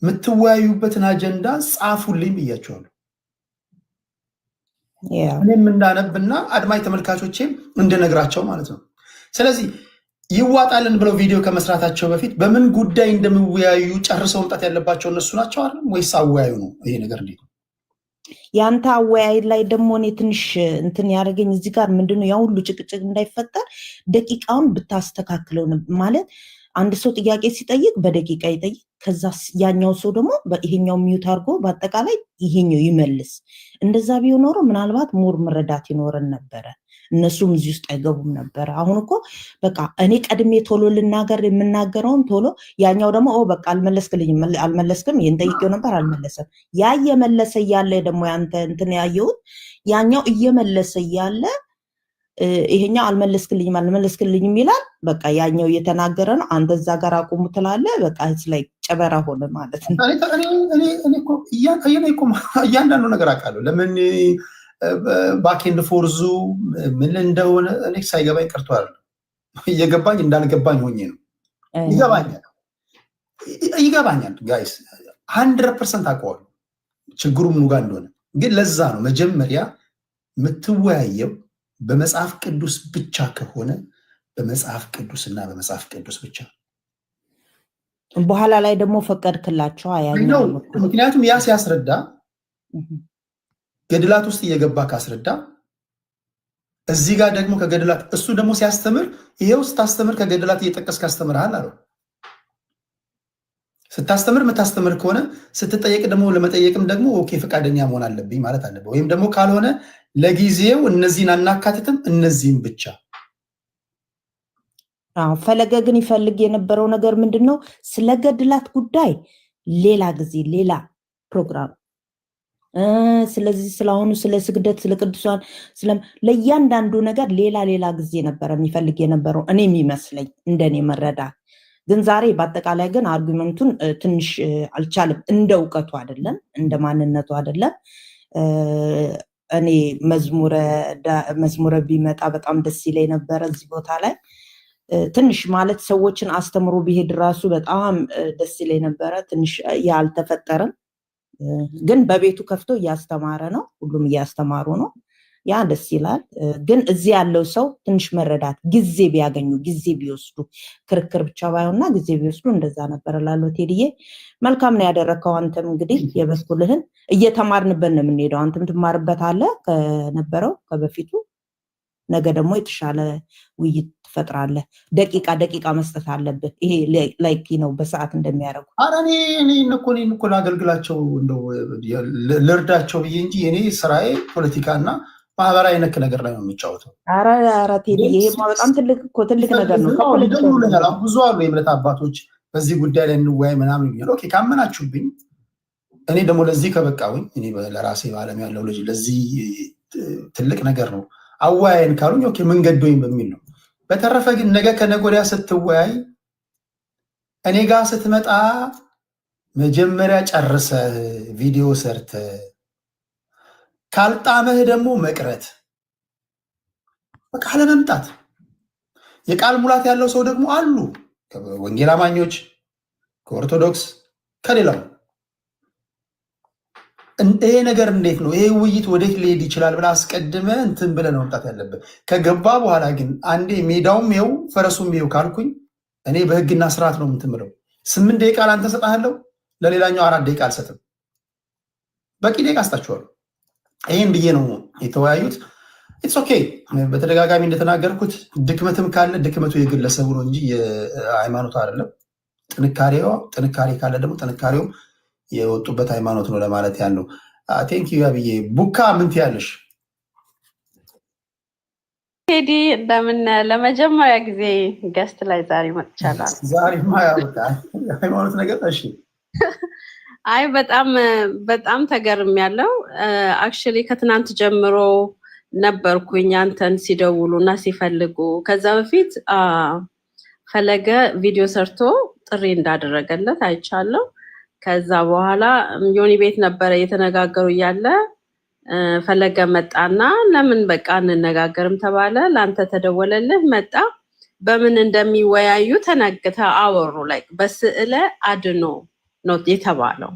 የምትወያዩበትን አጀንዳ ጻፉልኝ ብያቸዋለሁ። እኔም እንዳነብና አድማጭ ተመልካቾቼም እንድነግራቸው ማለት ነው። ስለዚህ ይዋጣልን ብለው ቪዲዮ ከመስራታቸው በፊት በምን ጉዳይ እንደሚወያዩ ጨርሰው መምጣት ያለባቸው እነሱ ናቸው አይደል ወይስ አወያዩ ነው? ይሄ ነገር እንዴት ነው? ያንተ አወያይ ላይ ደግሞ እኔ ትንሽ እንትን ያደረገኝ እዚህ ጋር ምንድነው ያ ሁሉ ጭቅጭቅ እንዳይፈጠር ደቂቃውን ብታስተካክለው ማለት አንድ ሰው ጥያቄ ሲጠይቅ በደቂቃ ይጠይቅ፣ ከዛ ያኛው ሰው ደግሞ ይሄኛው ሚዩት አድርጎ በአጠቃላይ ይሄኛው ይመልስ። እንደዛ ቢሆን ኖሮ ምናልባት ሞር መረዳት ይኖረን ነበረ። እነሱም እዚህ ውስጥ አይገቡም ነበረ። አሁን እኮ በቃ እኔ ቀድሜ ቶሎ ልናገር የምናገረውን ቶሎ ያኛው ደግሞ በቃ አልመለስክም ይህን ጠይቄው ነበር አልመለሰም። ያ እየመለሰ እያለ ደግሞ ያንተ እንትን ያየሁት ያኛው እየመለሰ እያለ ይሄኛው አልመለስክልኝም ይላል። በቃ ያኛው እየተናገረ ነው፣ አንተ እዛ ጋር አቁሙ ትላለህ። በቃ ላይ ጨበራ ሆነ ማለት ነው። እያንዳንዱ ነገር አውቃለሁ። ለምን ባኬንድ ፎርዙ ምን እንደሆነ እኔ ሳይገባኝ ቀርቶ አይደለም፣ እየገባኝ እንዳልገባኝ ሆኜ ነው። ይገባኛል ጋይስ 100% አውቀዋለሁ ችግሩ ምኑ ጋር እንደሆነ። ግን ለዛ ነው መጀመሪያ የምትወያየው በመጽሐፍ ቅዱስ ብቻ ከሆነ በመጽሐፍ ቅዱስና በመጽሐፍ ቅዱስ ብቻ። በኋላ ላይ ደግሞ ፈቀድክላቸው ያኛው። ምክንያቱም ያ ሲያስረዳ ገድላት ውስጥ እየገባ ካስረዳ እዚህ ጋር ደግሞ ከገድላት እሱ ደግሞ ሲያስተምር ይሄው ስታስተምር ከገድላት እየጠቀስ ካስተምርሃል አለው። ስታስተምር የምታስተምር ከሆነ ስትጠየቅ ደግሞ ለመጠየቅም ደግሞ ኦኬ ፈቃደኛ መሆን አለብኝ ማለት አለብህ። ወይም ደግሞ ካልሆነ ለጊዜው እነዚህን አናካትትም እነዚህን ብቻ። ፈለገ ግን ይፈልግ የነበረው ነገር ምንድን ነው? ስለ ገድላት ጉዳይ ሌላ ጊዜ ሌላ ፕሮግራም ስለዚህ ስለአሁኑ ስለ ስግደት ስለ ቅዱሳን ለእያንዳንዱ ነገር ሌላ ጊዜ ነበረ የሚፈልግ የነበረው እኔ የሚመስለኝ እንደኔ መረዳት። ግን ዛሬ በአጠቃላይ ግን አርጉመንቱን ትንሽ አልቻለም። እንደ እውቀቱ አይደለም፣ እንደ ማንነቱ አይደለም። እኔ መዝሙረ ቢመጣ በጣም ደስ ይለኝ ነበረ እዚህ ቦታ ላይ ትንሽ ማለት ሰዎችን አስተምሮ ቢሄድ ራሱ በጣም ደስ ይለኝ ነበረ። ትንሽ ያልተፈጠረም ግን በቤቱ ከፍቶ እያስተማረ ነው። ሁሉም እያስተማሩ ነው። ያ ደስ ይላል። ግን እዚህ ያለው ሰው ትንሽ መረዳት ጊዜ ቢያገኙ ጊዜ ቢወስዱ ክርክር ብቻ ባይሆንና ጊዜ ቢወስዱ እንደዛ ነበር እላለሁ። ቴዲዬ መልካም ነው ያደረከው። አንተም እንግዲህ የበኩልህን እየተማርንበት ነው የምንሄደው። አንተም ትማርበታለህ ከነበረው ከበፊቱ። ነገ ደግሞ የተሻለ ውይይት ትፈጥራለህ። ደቂቃ መስጠት አለብህ። ይሄ ላይክ ነው በሰዓት እንደሚያደርጉ። ኧረ እኔ እኮ ላገልግላቸው እንደው ልርዳቸው ብዬ እንጂ እኔ ስራዬ ፖለቲካና ማህበራዊ ነክ ነገር ላይ ነው የሚጫወተው። ኧረ ቴዲ ይሄማ በጣም ትልቅ ነገር ነው። ይደውሉልኛል ብዙ አሉ የእምነት አባቶች በዚህ ጉዳይ ላይ እንወያይ ምናምን ይሉኛል። ኦኬ ካመናችሁብኝ፣ እኔ ደግሞ ለዚህ ከበቃሁኝ፣ እኔ ለራሴ በዓለም ያለው ልጅ ለዚህ ትልቅ ነገር ነው አወያይን ካሉኝ ኦኬ ምን ገዶኝ በሚል ነው። በተረፈ ግን ነገ ከነገ ወዲያ ስትወያይ እኔ ጋር ስትመጣ መጀመሪያ ጨርሰህ ቪዲዮ ሰርተህ ካልጣመህ ደግሞ መቅረት፣ በቃ ለመምጣት የቃል ሙላት ያለው ሰው ደግሞ አሉ ከወንጌል አማኞች ከኦርቶዶክስ ከሌላው። ይሄ ነገር እንዴት ነው ይሄ ውይይት ወዴት ሊሄድ ይችላል ብለህ አስቀድመህ እንትን ብለህ ነው መምጣት ያለብህ። ከገባ በኋላ ግን አንዴ ሜዳውም ይኸው ፈረሱም ይኸው ካልኩኝ እኔ በህግና ስርዓት ነው የምትምለው። 8 ደቂቃ ለአንተ ሰጣለሁ፣ ለሌላኛው 4 ደቂቃ አልሰጥም። በቂ ደቂቃ አስጣችኋለሁ። ይህን ብዬ ነው የተወያዩት። ኢትስ ኦኬ። በተደጋጋሚ እንደተናገርኩት ድክመትም ካለ ድክመቱ የግለሰቡ ነው እንጂ የሃይማኖቱ አይደለም። ጥንካሬ ካለ ደግሞ ጥንካሬው የወጡበት ሃይማኖት ነው ለማለት ያለው። ቴንኪዩ ያብዬ። ቡካ ምን ትያለሽ? ቴዲ እንደምን ለመጀመሪያ ጊዜ ገስት ላይ ዛሬ መጥቻለሁ። ዛሬማ ያውቃ ሃይማኖት ነገር እሺ። አይ በጣም ተገርሜያለሁ። አክቹሊ ከትናንት ጀምሮ ነበርኩኝ አንተን ሲደውሉ እና ሲፈልጉ። ከዛ በፊት ፈለገ ቪዲዮ ሰርቶ ጥሪ እንዳደረገለት አይቻለሁ። ከዛ በኋላ ዮኒ ቤት ነበረ እየተነጋገሩ እያለ ፈለገ መጣና ለምን በቃ እንነጋገርም ተባለ። ለአንተ ተደወለልህ፣ መጣ። በምን እንደሚወያዩ ተነግተ አወሩ። ላይ በስዕለ አድኖ ነው የተባለው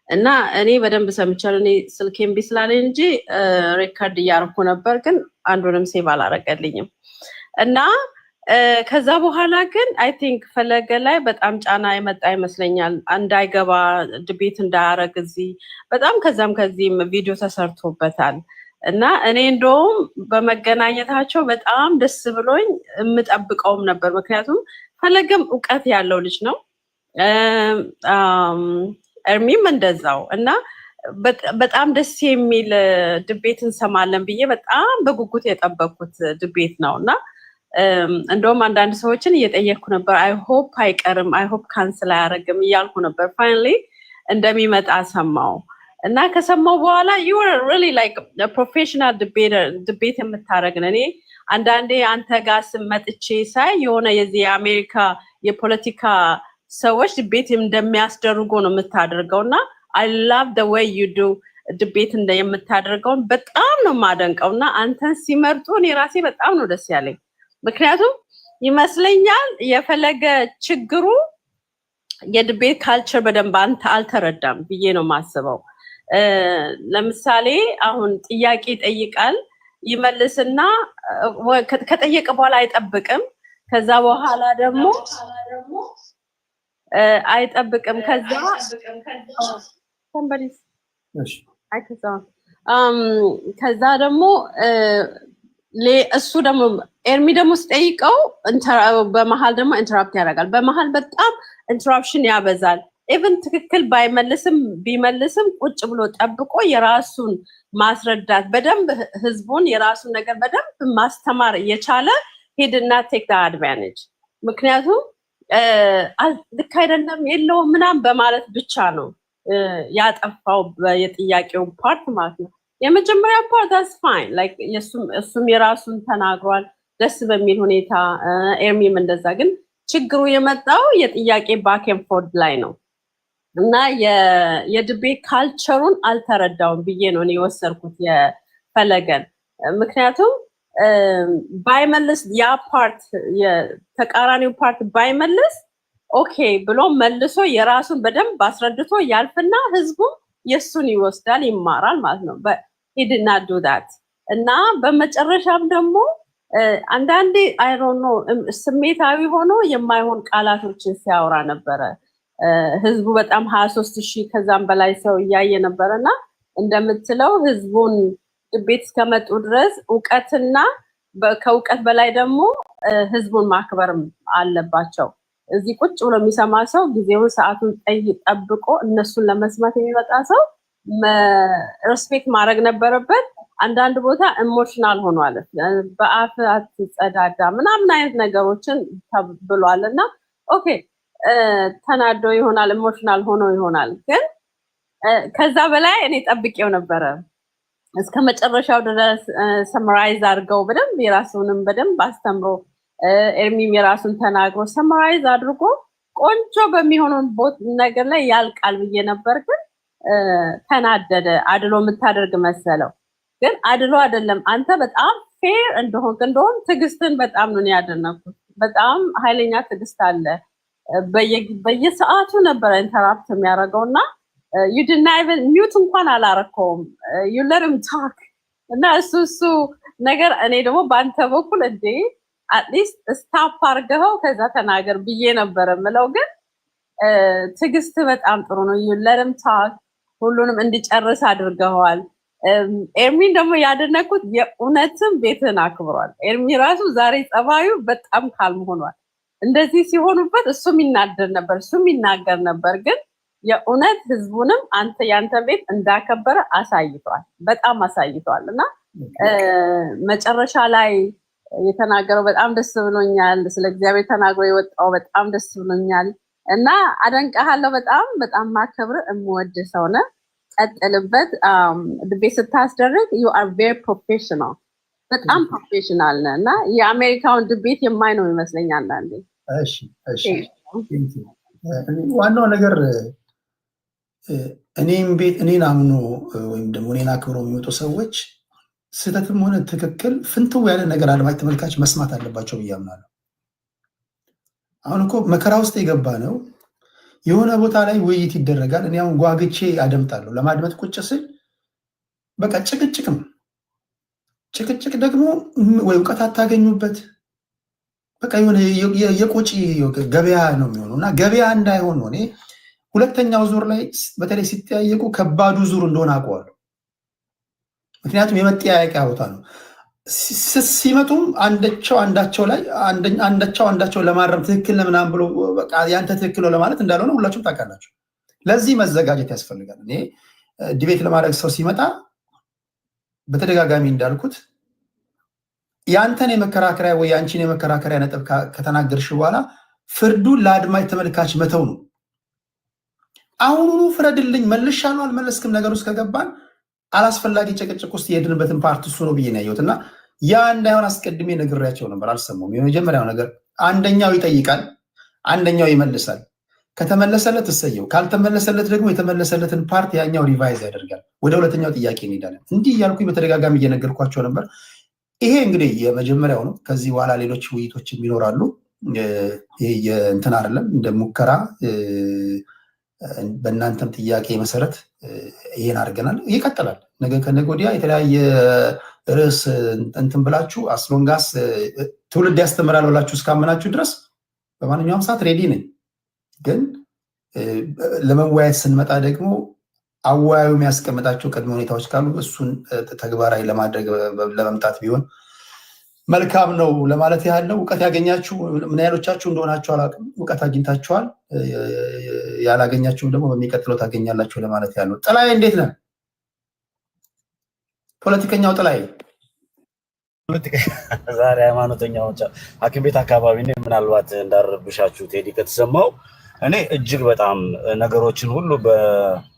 እና እኔ በደንብ ሰምቻለሁ። እኔ ስልኬን ቢስላለኝ እንጂ ሪከርድ እያደረኩ ነበር፣ ግን አንዱንም ሴቭ አላረገልኝም እና ከዛ በኋላ ግን አይ ቲንክ ፈለገ ላይ በጣም ጫና የመጣ ይመስለኛል። እንዳይገባ ድቤት እንዳያረግ እዚህ በጣም ከዛም ከዚህም ቪዲዮ ተሰርቶበታል እና እኔ እንደውም በመገናኘታቸው በጣም ደስ ብሎኝ የምጠብቀውም ነበር። ምክንያቱም ፈለገም እውቀት ያለው ልጅ ነው፣ እርሚም እንደዛው እና በጣም ደስ የሚል ድቤት እንሰማለን ብዬ በጣም በጉጉት የጠበቅኩት ድቤት ነው እና እንደውም አንዳንድ ሰዎችን እየጠየቅኩ ነበር። አይ ሆፕ አይቀርም፣ አይ ሆፕ ካንስል አያደርግም እያልኩ ነበር። ፋይናሊ እንደሚመጣ ሰማው እና ከሰማው በኋላ you were really like a professional debate የምታደርግ ነው። እኔ አንዳንዴ አንተ ጋር ስመጥቼ ሳይ የሆነ የዚህ የአሜሪካ የፖለቲካ ሰዎች ዲቤት እንደሚያስደርጉ ነው የምታደርገው እና I love the way you do debate የምታደርገውን በጣም ነው የማደንቀው እና አንተን ሲመርጡ እኔ ራሴ በጣም ነው ደስ ያለኝ። ምክንያቱም ይመስለኛል የፈለገ ችግሩ የዲቤት ካልቸር በደንብ አንተ አልተረዳም ብዬ ነው የማስበው። ለምሳሌ አሁን ጥያቄ ይጠይቃል፣ ይመልስና ከጠየቀ በኋላ አይጠብቅም። ከዛ በኋላ ደግሞ አይጠብቅም። ከዛ ደግሞ እሱ ደግሞ ኤርሚ ደግሞ ስጠይቀው በመሃል ደግሞ ኢንተራፕት ያደርጋል። በመሃል በጣም ኢንተራፕሽን ያበዛል። ኢቭን ትክክል ቢመልስም ቁጭ ብሎ ጠብቆ የራሱን ማስረዳት በደንብ ህዝቡን የራሱን ነገር በደንብ ማስተማር የቻለ ሄድና ቴክ አድቫንቴጅ። ምክንያቱም ልክ አይደለም የለውም ምናምን በማለት ብቻ ነው ያጠፋው የጥያቄው ፓርት ማለት ነው። የመጀመሪያ ፓርት that's fine like እሱም የራሱን ተናግሯል ደስ በሚል ሁኔታ ኤርሚም እንደዛ። ግን ችግሩ የመጣው የጥያቄ ባክ ኤንድ ፎርድ ላይ ነው እና የዲቤት ካልቸሩን አልተረዳውም ብዬ ነው እኔ የወሰድኩት የፈለገን። ምክንያቱም ባይመልስ ያ ፓርት የተቃራኒው ፓርት ባይመልስ ኦኬ ብሎ መልሶ የራሱን በደንብ አስረድቶ ያልፍና ህዝቡ የሱን ይወስዳል ይማራል ማለት ነው። but he did not do that እና በመጨረሻም ደግሞ አንዳንዴ I don't know ስሜታዊ ሆኖ የማይሆን ቃላቶችን ሲያወራ ነበረ። ህዝቡ በጣም 23,000 ከዛም በላይ ሰው እያየ ነበርና እንደምትለው ህዝቡን ቤት እስከመጡ ድረስ ዕውቀትና ከዕውቀት በላይ ደግሞ ህዝቡን ማክበርም አለባቸው። እዚህ ቁጭ ብሎ የሚሰማ ሰው ጊዜውን ሰዓቱን ጠብቆ እነሱን ለመስማት የሚመጣ ሰው ሪስፔክት ማድረግ ነበረበት። አንዳንድ ቦታ ኢሞሽናል ሆኗል። በአፍ አትጸዳዳ ምናምን አይነት ነገሮችን ተብሏልና ኦኬ ተናዶ ይሆናል ኢሞሽናል ሆኖ ይሆናል። ግን ከዛ በላይ እኔ ጠብቄው ነበረ እስከ መጨረሻው ድረስ ሰመራይዝ አድርገው በደንብ የራሱንም በደንብ አስተምሮ ኤርሚም የራሱን ተናግሮ ሰመራይዝ አድርጎ ቆንጆ በሚሆነው ነገር ላይ ያልቃል ብዬ ነበር። ግን ተናደደ። አድሎ የምታደርግ መሰለው። ግን አድሎ አይደለም። አንተ በጣም ፌር እንደሆን ትዕግስትን በጣም ነው ያደነኩት። በጣም ኃይለኛ ትዕግስት አለ። በየሰዓቱ ነበር ኢንተራፕት የሚያደርገውና you didn't even mute እንኳን አላረከውም። you let him talk እና እሱ ነገር እኔ ደግሞ ባንተ በኩል እንዴ at least stop አድርገው ከዛ ተናገር ብዬ ነበር የምለው። ግን ትዕግስት በጣም ጥሩ ነው። you let him talk ሁሉንም እንዲጨርስ አድርገዋል። ኤርሚን ደግሞ ያደነኩት የእውነትም ቤትን አክብሯል። ኤርሚ ራሱ ዛሬ ጸባዩ በጣም ካልም ሆኗል። እንደዚህ ሲሆኑበት እሱም ይናደር ነበር፣ እሱም ይናገር ነበር። ግን የእውነት ህዝቡንም አንተ ያንተ ቤት እንዳከበረ አሳይቷል፣ በጣም አሳይቷል። እና መጨረሻ ላይ የተናገረው በጣም ደስ ብሎኛል። ስለ እግዚአብሔር ተናግሮ የወጣው በጣም ደስ ብሎኛል እና አደንቀሃለሁ። በጣም ማከብር እምወድ ሰው ነህ። ቀጥልበት። ድቤት ስታስደርግ you are very professional በጣም ፕሮፌሽናል ነህ እና የአሜሪካውን ድቤት የማይ ነው ይመስለኛል አንዳንዴ። እሺ ዋናው ነገር እኔን አምኖ ወይም ደግሞ እኔን አክብሮ የሚወጡ ሰዎች ስህተትም ሆነ ትክክል ፍንትው ያለ ነገር አድማጭ ተመልካች መስማት አለባቸው ብዬ አምናለሁ። አሁን እኮ መከራ ውስጥ የገባ ነው። የሆነ ቦታ ላይ ውይይት ይደረጋል። እኔ አሁን ጓግቼ አደምጣለሁ። ለማድመጥ ቁጭ ስል በቃ ጭቅጭቅ ደግሞ ወይ እውቀት አታገኙበት። በቃ የሆነ የቆጪ ገበያ ነው የሚሆነው እና ገበያ እንዳይሆን ነው። እኔ ሁለተኛው ዙር ላይ በተለይ ሲጠያየቁ ከባዱ ዙር እንደሆነ አውቀዋለሁ። ምክንያቱም የመጠያየቂያ ቦታ ነው። ሲመጡም አንዳቸው ለማረም ትክክል ለምናምን ብሎ በቃ ያንተ ትክክል ነው ለማለት እንዳልሆነ ሁላችሁም ታውቃላችሁ። ለዚህ መዘጋጀት ያስፈልጋል። እኔ ዲቤት ለማድረግ ሰው ሲመጣ በተደጋጋሚ እንዳልኩት ያንተን የመከራከሪያ ወይ ያንቺን የመከራከሪያ ነጥብ ከተናገርሽ በኋላ ፍርዱን ለአድማጭ ተመልካች መተው ነው። አሁኑኑ ፍረድልኝ መልሻለሁ አልመለስክም ነገር ውስጥ ከገባን አላስፈላጊ ጭቅጭቅ ውስጥ የሄድንበትን ፓርት እሱ ነው ብዬ ነው ያየሁት። እና ያ እንዳይሆን አስቀድሜ ነግሬያቸው ነበር፣ አልሰሙም። የመጀመሪያው ነገር አንደኛው ይጠይቃል፣ አንደኛው ይመልሳል። ከተመለሰለት እሰየው፣ ካልተመለሰለት ደግሞ የተመለሰለትን ፓርት ያኛው ሪቫይዝ ያደርጋል። ወደ ሁለተኛው ጥያቄ እንሄዳለን። እንዲህ እያልኩኝ በተደጋጋሚ እየነገርኳቸው ነበር። ይሄ እንግዲህ የመጀመሪያው ነው። ከዚህ በኋላ ሌሎች ውይይቶችም ይኖራሉ። ይሄ እንትን አይደለም፣ እንደ ሙከራ በእናንተም ጥያቄ መሰረት ይሄን አድርገናል። ይቀጥላል። ነገ ከነገ ወዲያ የተለያየ ርዕስ እንትን ብላችሁ አስሎንጋስ ትውልድ ያስተምራል ብላችሁ እስካመናችሁ ድረስ በማንኛውም ሰዓት ሬዲ ነኝ። ግን ለመወያየት ስንመጣ ደግሞ አወያዩ የሚያስቀምጣቸው ቅድመ ሁኔታዎች ካሉ እሱን ተግባራዊ ለማድረግ ለመምጣት ቢሆን መልካም ነው ለማለት ያህል ነው። እውቀት ያገኛችሁ ምን ያህሎቻችሁ እንደሆናችሁ አላውቅም። እውቀት አግኝታችኋል። ያላገኛችሁም ደግሞ በሚቀጥለው ታገኛላችሁ ለማለት ያህል ነው። ጥላዬ እንዴት ነህ? ፖለቲከኛው ጥላዬ ዛሬ ሃይማኖተኛው ሐኪም ቤት አካባቢ ነኝ። ምናልባት እንዳረብሻችሁ ቴዲ ከተሰማው እኔ እጅግ በጣም ነገሮችን ሁሉ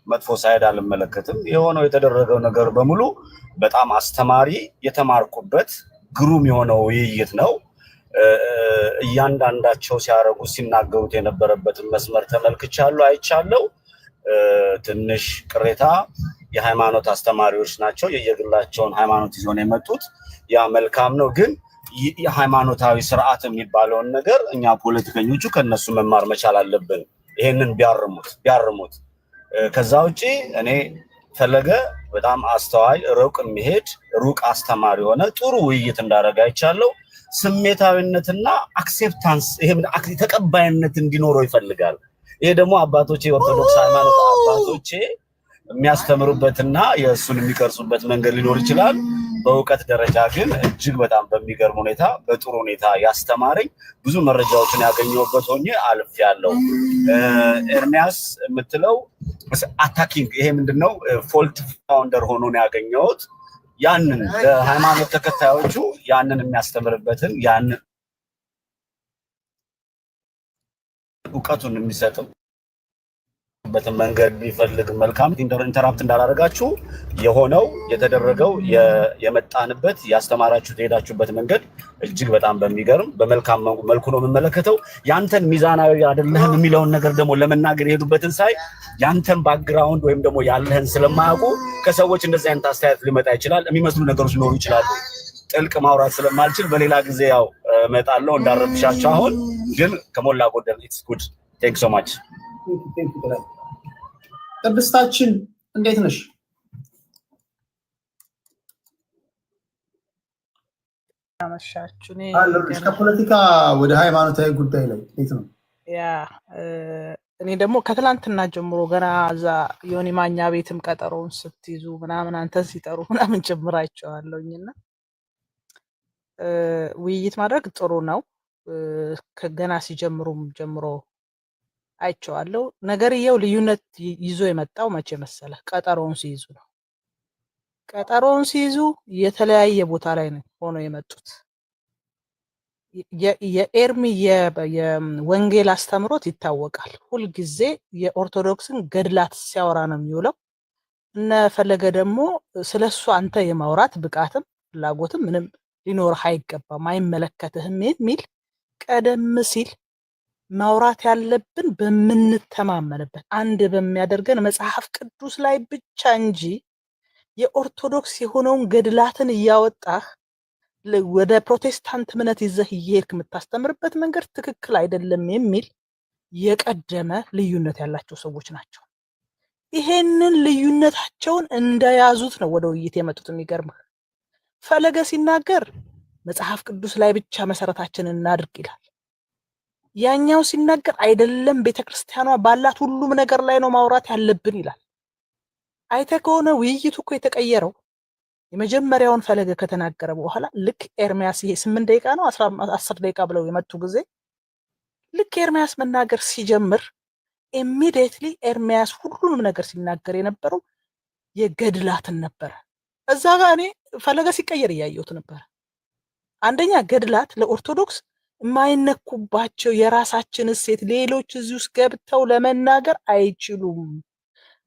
መጥፎ ሳይድ አልመለከትም። የሆነው የተደረገው ነገር በሙሉ በጣም አስተማሪ የተማርኩበት ግሩም የሆነው ውይይት ነው። እያንዳንዳቸው ሲያረጉ ሲናገሩት የነበረበትን መስመር ተመልክቻለሁ፣ አይቻለሁ። ትንሽ ቅሬታ የሃይማኖት አስተማሪዎች ናቸው፣ የየግላቸውን ሃይማኖት ይዘው ነው የመጡት። ያ መልካም ነው፣ ግን የሃይማኖታዊ ስርዓት የሚባለውን ነገር እኛ ፖለቲከኞቹ ከነሱ መማር መቻል አለብን። ይሄንን ቢያርሙት። ከዛ ውጪ እኔ ፈለገ በጣም አስተዋይ፣ ሩቅ የሚሄድ ሩቅ አስተማሪ የሆነ ጥሩ ውይይት እንዳደረገ አይቻለሁ። ስሜታዊነትና አክሴፕታንስ ይሄም ተቀባይነት እንዲኖረው ይፈልጋል። ይሄ ደግሞ አባቶቼ የኦርቶዶክስ ሃይማኖት አባቶቼ የሚያስተምሩበትና የእሱን የሚቀርጹበት መንገድ ሊኖር ይችላል። በእውቀት ደረጃ ግን እጅግ በጣም በሚገርም ሁኔታ በጥሩ ሁኔታ ያስተማረኝ ብዙ መረጃዎችን ያገኘሁበት ሆኜ አልፌያለሁ። ኤርሚያስ የምትለው አታኪንግ ይሄ ምንድነው ፎልት ፋውንደር ሆኖ ነው ያገኘሁት። ያንን ለሃይማኖት ተከታዮቹ ያንን የሚያስተምርበትን ያንን እውቀቱን የሚሰጥበትን መንገድ ቢፈልግ መልካም። ኢንተራፕት እንዳላደረጋችሁ የሆነው የተደረገው የመጣንበት ያስተማራችሁት የሄዳችሁበት መንገድ እጅግ በጣም በሚገርም በመልካም መልኩ ነው የምመለከተው። ያንተን ሚዛናዊ አይደለህም የሚለውን ነገር ደግሞ ለመናገር የሄዱበትን ሳይ ያንተን ባክግራውንድ ወይም ደግሞ ያለህን ስለማያውቁ ከሰዎች እንደዚህ አይነት አስተያየት ሊመጣ ይችላል። የሚመስሉ ነገሮች ሊኖሩ ይችላሉ። ጥልቅ ማውራት ስለማልችል በሌላ ጊዜ ያው እመጣለሁ እንዳረብሻቸው። አሁን ግን ከሞላ ጎደል ኢትስ ጉድ። ቴንክ ሶ ማች። ቅድስታችን እንዴት ነሽ? አመሻችሁ። ከፖለቲካ ወደ ሃይማኖታዊ ጉዳይ ላይ እንዴት ነው? እኔ ደግሞ ከትላንትና ጀምሮ ገና እዛ ዮኒ ማኛ ቤትም ቀጠሮውን ስትይዙ ምናምን አንተን ሲጠሩ ምናምን ጀምራቸዋለሁኝና ውይይት ማድረግ ጥሩ ነው። ከገና ሲጀምሩም ጀምሮ አይቼዋለሁ። ነገርየው ልዩነት ይዞ የመጣው መቼ መሰለ? ቀጠሮውን ሲይዙ ነው። ቀጠሮውን ሲይዙ የተለያየ ቦታ ላይ ነው ሆኖ የመጡት። የኤርሚ የወንጌል አስተምሮት ይታወቃል። ሁልጊዜ የኦርቶዶክስን ገድላት ሲያወራ ነው የሚውለው። እነ ፈለገ ደግሞ ስለሱ አንተ የማውራት ብቃትም ፍላጎትም ምንም ሊኖርህ አይገባም፣ አይመለከትህም የሚል ቀደም ሲል ማውራት ያለብን በምንተማመንበት አንድ በሚያደርገን መጽሐፍ ቅዱስ ላይ ብቻ እንጂ የኦርቶዶክስ የሆነውን ገድላትን እያወጣህ ወደ ፕሮቴስታንት እምነት ይዘህ እየሄድክ የምታስተምርበት መንገድ ትክክል አይደለም የሚል የቀደመ ልዩነት ያላቸው ሰዎች ናቸው። ይሄንን ልዩነታቸውን እንደያዙት ነው ወደ ውይይት የመጡት። የሚገርምህ ፈለገ ሲናገር መጽሐፍ ቅዱስ ላይ ብቻ መሰረታችንን እናድርግ ይላል። ያኛው ሲናገር አይደለም ቤተክርስቲያኗ ባላት ሁሉም ነገር ላይ ነው ማውራት ያለብን ይላል። አይተህ ከሆነ ውይይቱ እኮ የተቀየረው የመጀመሪያውን ፈለገ ከተናገረ በኋላ ልክ ኤርሚያስ ይሄ 8 ደቂቃ ነው 10 ደቂቃ ብለው የመጡ ጊዜ ልክ ኤርሚያስ መናገር ሲጀምር ኢሚዲየትሊ ኤርሚያስ ሁሉንም ነገር ሲናገር የነበረው የገድላትን ነበር። እዛ ጋር እኔ ፈለገ ሲቀየር እያየሁት ነበር። አንደኛ ገድላት ለኦርቶዶክስ የማይነኩባቸው የራሳችን እሴት ሌሎች እዚህ ውስጥ ገብተው ለመናገር አይችሉም።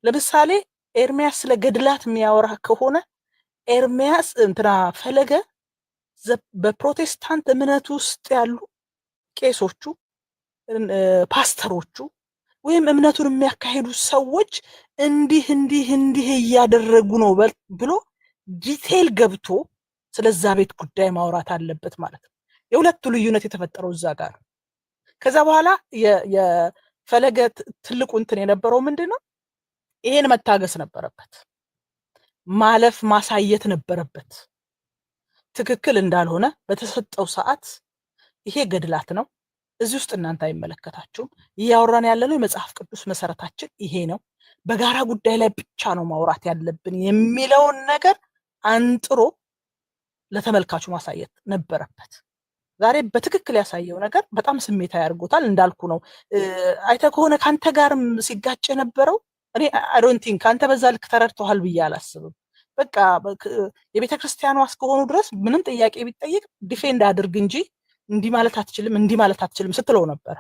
ለምሳሌ ኤርሚያስ ስለ ገድላት የሚያወራ ከሆነ ኤርሚያስ ፈለገ በፕሮቴስታንት እምነት ውስጥ ያሉ ቄሶቹ፣ ፓስተሮቹ ወይም እምነቱን የሚያካሂዱ ሰዎች እንዲህ እያደረጉ ነው ብሎ ዲቴል ገብቶ ስለዛ ቤት ጉዳይ ማውራት አለበት ማለት ነው። የሁለቱ ልዩነት የተፈጠረው እዛ ጋር። ከዛ በኋላ የፈለገ ትልቁ እንትን የነበረው ምንድነው? ይሄን መታገስ ነበረበት፣ ማለፍ ማሳየት ነበረበት። ትክክል እንዳልሆነ በተሰጠው ሰዓት ይሄ ገድላት ነው፣ እዚህ ውስጥ እናንተ አይመለከታችሁም፣ እያወራን ያለነው የመጽሐፍ ቅዱስ መሰረታችን ይሄ ነው፣ በጋራ ጉዳይ ላይ ብቻ ነው ማውራት ያለብን የሚለውን ነገር አንጥሮ ለተመልካቹ ማሳየት ነበረበት። ዛሬ በትክክል ያሳየው ነገር በጣም ስሜታዊ ያርጎታል። እንዳልኩ ነው። አይተህ ከሆነ ካንተ ጋርም ሲጋጭ የነበረው እኔ አይ ዶንት ቲንክ ካንተ በዛ ልክ ተረድተዋል ብዬ አላስብም። በቃ የቤተ ክርስቲያኗ እስከሆኑ ድረስ ምንም ጥያቄ ቢጠይቅ ዲፌንድ አድርግ እንጂ እንዲህ ማለት አትችልም ስትለው ነበር።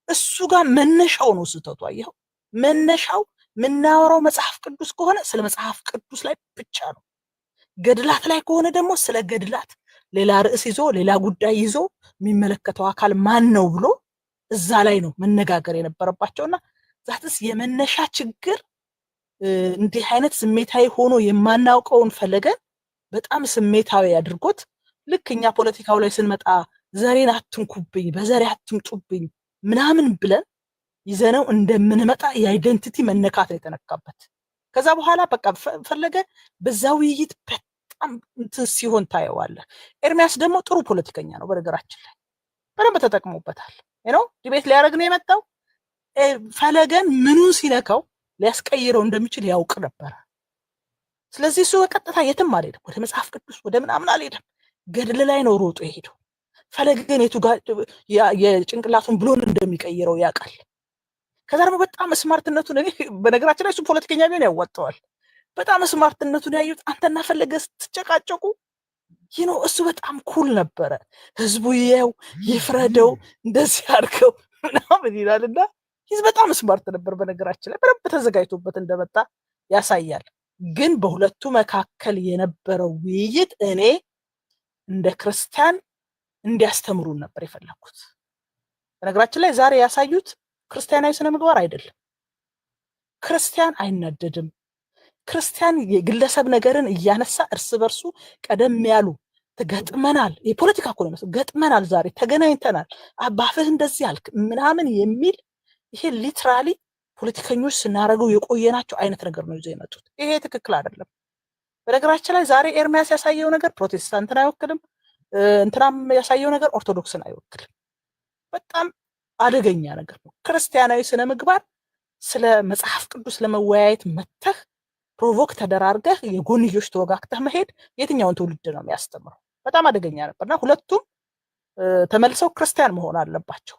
እሱ ጋር መነሻው ነው ስህተቱ። አየኸው፣ መነሻው ምናወራው መጽሐፍ ቅዱስ ከሆነ ስለ መጽሐፍ ቅዱስ ላይ ብቻ ነው። ገድላት ላይ ከሆነ ደግሞ ስለ ገድላት ሌላ ርዕስ ይዞ ሌላ ጉዳይ ይዞ የሚመለከተው አካል ማን ነው ብሎ እዛ ላይ ነው መነጋገር የነበረባቸውና ዛትስ የመነሻ ችግር እንዲህ አይነት ስሜታዊ ሆኖ የማናውቀውን ፈለገን በጣም ስሜታዊ አድርጎት ልክኛ ፖለቲካው ላይ ስንመጣ ዘሬን አትንኩብኝ በዘሬ አትምጡብኝ ምናምን ብለን ይዘነው እንደምንመጣ የአይደንቲቲ መነካት የተነካበት ከዛ በኋላ በቃ ፈለገ በዛ ውይይት በጣም እንትን ሲሆን ታየዋለህ። ኤርሚያስ ደግሞ ጥሩ ፖለቲከኛ ነው በነገራችን ላይ በደንብ ተጠቅሞበታል። ዲቤት ሊያደርግ ነው የመጣው። ፈለገን ምኑን ሲነካው ሊያስቀይረው እንደሚችል ያውቅ ነበር። ስለዚህ እሱ በቀጥታ የትም አልሄደም፣ ወደ መጽሐፍ ቅዱስ ወደ ምናምን አልሄደም። ገድል ላይ ነው ሮጦ የሄደው። ፈለገን የቱ ጋር የጭንቅላቱን ብሎን እንደሚቀይረው ያውቃል። ከዛ ደግሞ በጣም ስማርትነቱን በነገራችን ላይ እሱ ፖለቲከኛ ቢሆን ያዋጣዋል። በጣም ስማርትነቱን ያዩት አንተና ፈለገ ስትጨቃጨቁ እሱ በጣም ኩል ነበረ። ህዝቡ ይየው ይፍረደው እንደዚህ አድርገው ምናምን ይላልና በጣም ስማርት ነበር። በነገራችን ላይ በደንብ ተዘጋጅቶበት እንደመጣ ያሳያል። ግን በሁለቱ መካከል የነበረው ውይይት እኔ እንደ ክርስቲያን እንዲያስተምሩን ነበር የፈለኩት። በነገራችን ላይ ዛሬ ያሳዩት ክርስቲያናዊ ስነ ምግባር አይደለም። ክርስቲያን አይናደድም። ክርስቲያን የግለሰብ ነገርን እያነሳ እርስ በርሱ ቀደም ያሉ ተገጥመናል፣ የፖለቲካ እኮ ነው ገጥመናል፣ ዛሬ ተገናኝተናል፣ አባፍህ እንደዚህ አልክ ምናምን የሚል ይሄ ሊትራሊ ፖለቲከኞች ስናደርገው የቆየናቸው አይነት ነገር ነው ይዘው የመጡት። ይሄ ትክክል አይደለም። በነገራችን ላይ ዛሬ ኤርሚያስ ያሳየው ነገር ፕሮቴስታንትን አይወክልም፣ እንትናም ያሳየው ነገር ኦርቶዶክስን አይወክልም። በጣም አደገኛ ነገር ነው። ክርስቲያናዊ ስነ ምግባር ስለ መጽሐፍ ቅዱስ ለመወያየት መተህ ፕሮቮክ ተደራርገህ የጎንዮሽ ተወጋግተህ መሄድ የትኛውን ትውልድ ነው የሚያስተምረው? በጣም አደገኛ ነበርና ሁለቱም ተመልሰው ክርስቲያን መሆን አለባቸው።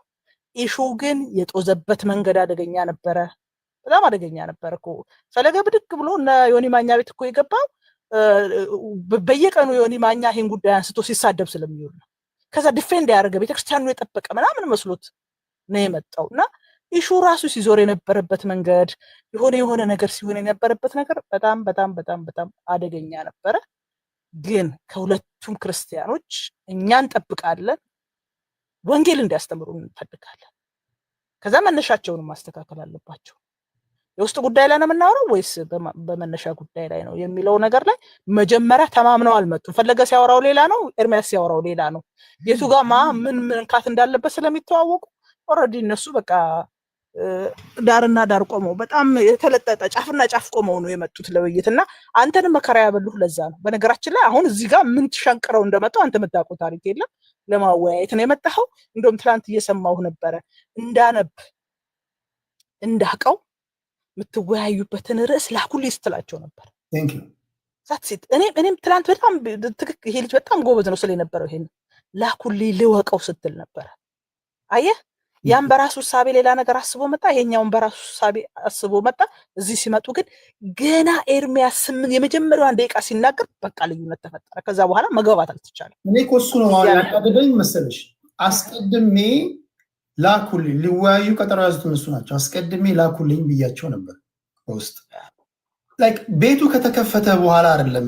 ኢሹ ግን የጦዘበት መንገድ አደገኛ ነበረ። በጣም አደገኛ ነበር እኮ። ፈለገ ብድግ ብሎ እና ዮኒ ማኛ ቤት እኮ የገባው በየቀኑ ዮኒ ማኛ ይሄን ጉዳይ አንስቶ ሲሳደብ ስለሚውል ነው። ከዛ ዲፌንድ ያደረገ ቤተክርስቲያኑ የጠበቀ ምናምን መስሎት ነው የመጣው እና ኢሹ ራሱ ሲዞር የነበረበት መንገድ የሆነ ነገር ሲሆን የነበረበት ነገር በጣም በጣም በጣም በጣም አደገኛ ነበረ። ግን ከሁለቱም ክርስቲያኖች እኛ እንጠብቃለን፣ ወንጌል እንዲያስተምሩ እንፈልጋለን። ከዛ መነሻቸውን ማስተካከል አለባቸው። የውስጥ ጉዳይ ላይ ነው የምናወራው ወይስ በመነሻ ጉዳይ ላይ ነው የሚለው ነገር ላይ መጀመሪያ ተማምነው አልመጡም። ፈለገ ሲያወራው ሌላ ነው፣ ኤርሚያስ ሲያወራው ሌላ ነው። የቱ ጋር ምን መንካት እንዳለበት ስለሚተዋወቁ ኦልሬዲ እነሱ በቃ ዳርና ዳር ቆመው በጣም የተለጠጠ ጫፍና ጫፍ ቆመው ነው የመጡት ለውይይት እና አንተንም መከራ ያበሉህ ለዛ ነው። በነገራችን ላይ አሁን እዚህ ጋር ምን ትሻንቅረው እንደመጣው አንተ የምታውቀው ታሪክ የለም። ለማወያየት ነው የመጣኸው። እንደውም ትላንት እየሰማሁ ነበረ እንዳነብ እንዳቀው የምትወያዩበትን ርዕስ ላኩልኝ ስትላቸው ነበር። እኔም ትላንት በጣም ትክክል ይሄ ልጅ በጣም ጎበዝ ነው ስለነበረው ይሄን ላኩልኝ ልወቀው ስትል ነበረ። አየህ ያን በራሱ ሳቤ ሌላ ነገር አስቦ መጣ፣ ይሄኛውን በራሱ ሳቤ አስቦ መጣ። እዚህ ሲመጡ ግን ገና ኤርሚያስ የመጀመሪያዋን ደቂቃ ሲናገር በቃ ልዩነት ተፈጠረ። ከዛ በኋላ መግባባት አልተቻለም። እኔ እኮ እሱ ነው ያቀደደኝ መሰለሽ። አስቀድሜ ላኩልኝ ሊወያዩ ቀጠሮ ያዙት እነሱ ናቸው። አስቀድሜ ላኩልኝ ብያቸው ነበር በውስጥ ላይክ ቤቱ ከተከፈተ በኋላ አይደለም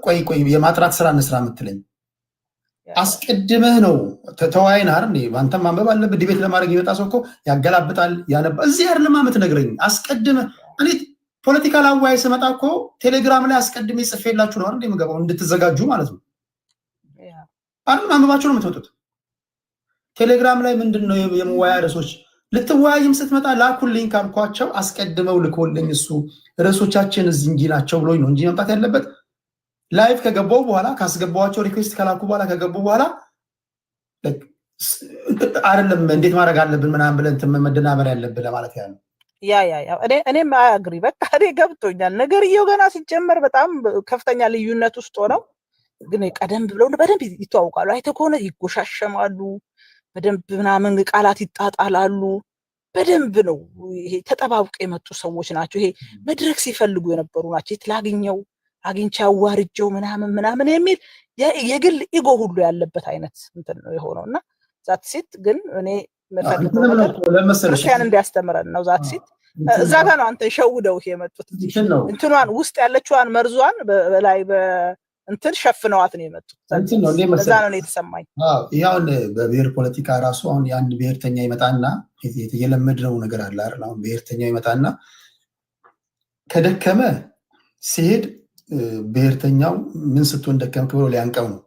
ቆይ የማጥራት ስራ እንስራ የምትለኝ አስቀድመህ ነው ተተዋይን አይደል? አንተም ማንበብ አለብህ። ዲቤት ለማድረግ ይመጣ ሰው እኮ ያገላብጣል ያነባ። እዚህ አይደለም የምትነግረኝ። አስቀድመህ እኔ ፖለቲካል አዋይ ስመጣ እኮ ቴሌግራም ላይ አስቀድሜ ጽፌላችሁ ነው አይደል የምገባው እንድትዘጋጁ ማለት ነው። አይደል አንብባችሁ ነው የምትወጡት። ቴሌግራም ላይ ምንድነው የመወያያ ርዕሶች ልትወያይም ስትመጣ ላኩልኝ ካልኳቸው አስቀድመው ልኮልኝ እሱ ርዕሶቻችን እዚህ እንጂ ናቸው ብሎኝ ነው እንጂ መምጣት ያለበት ላይቭ ከገባው በኋላ ካስገባዋቸው ሪኩዌስት ከላኩ በኋላ ከገቡ በኋላ አይደለም እንዴት ማድረግ አለብን ምናምን ብለን መደናበር ያለብን ለማለት ያለው እኔም አግሪ በቃ እኔ ገብቶኛል። ነገርየው ገና ሲጀመር በጣም ከፍተኛ ልዩነት ውስጥ ሆነው ግን ቀደም ብለው በደንብ ይተዋወቃሉ። አይተህ ከሆነ ይጎሻሸማሉ፣ በደንብ ምናምን ቃላት ይጣጣላሉ። በደንብ ነው ይሄ ተጠባብቀ የመጡ ሰዎች ናቸው። ይሄ መድረክ ሲፈልጉ የነበሩ ናቸው። የተላገኘው አግኝቻ አዋርጀው ምናምን የሚል የግል ኢጎ ሁሉ ያለበት አይነት እንትን ነው የሆነው እና ዛት ሲት ግን እኔ መፈልገው ክርስቲያን እንዲያስተምረን ነው። ዛት ሲት እዛ ጋር ነው አንተ ሸውደው የመጡት። እንትኗን ውስጥ ያለችዋን መርዟን በላይ እንትን ሸፍነዋት ነው የመጡት። እዛ ነው የተሰማኝ። ያውን በብሔር ፖለቲካ ራሱ አሁን የአንድ ብሔርተኛ ይመጣና የለመድነው ነገር አለ አይደል? አሁን ብሔርተኛ ይመጣና ከደከመ ሲሄድ ብሔርተኛው ምን ስትሆን ደከምክ ብሎ ሊያንቀው ነው።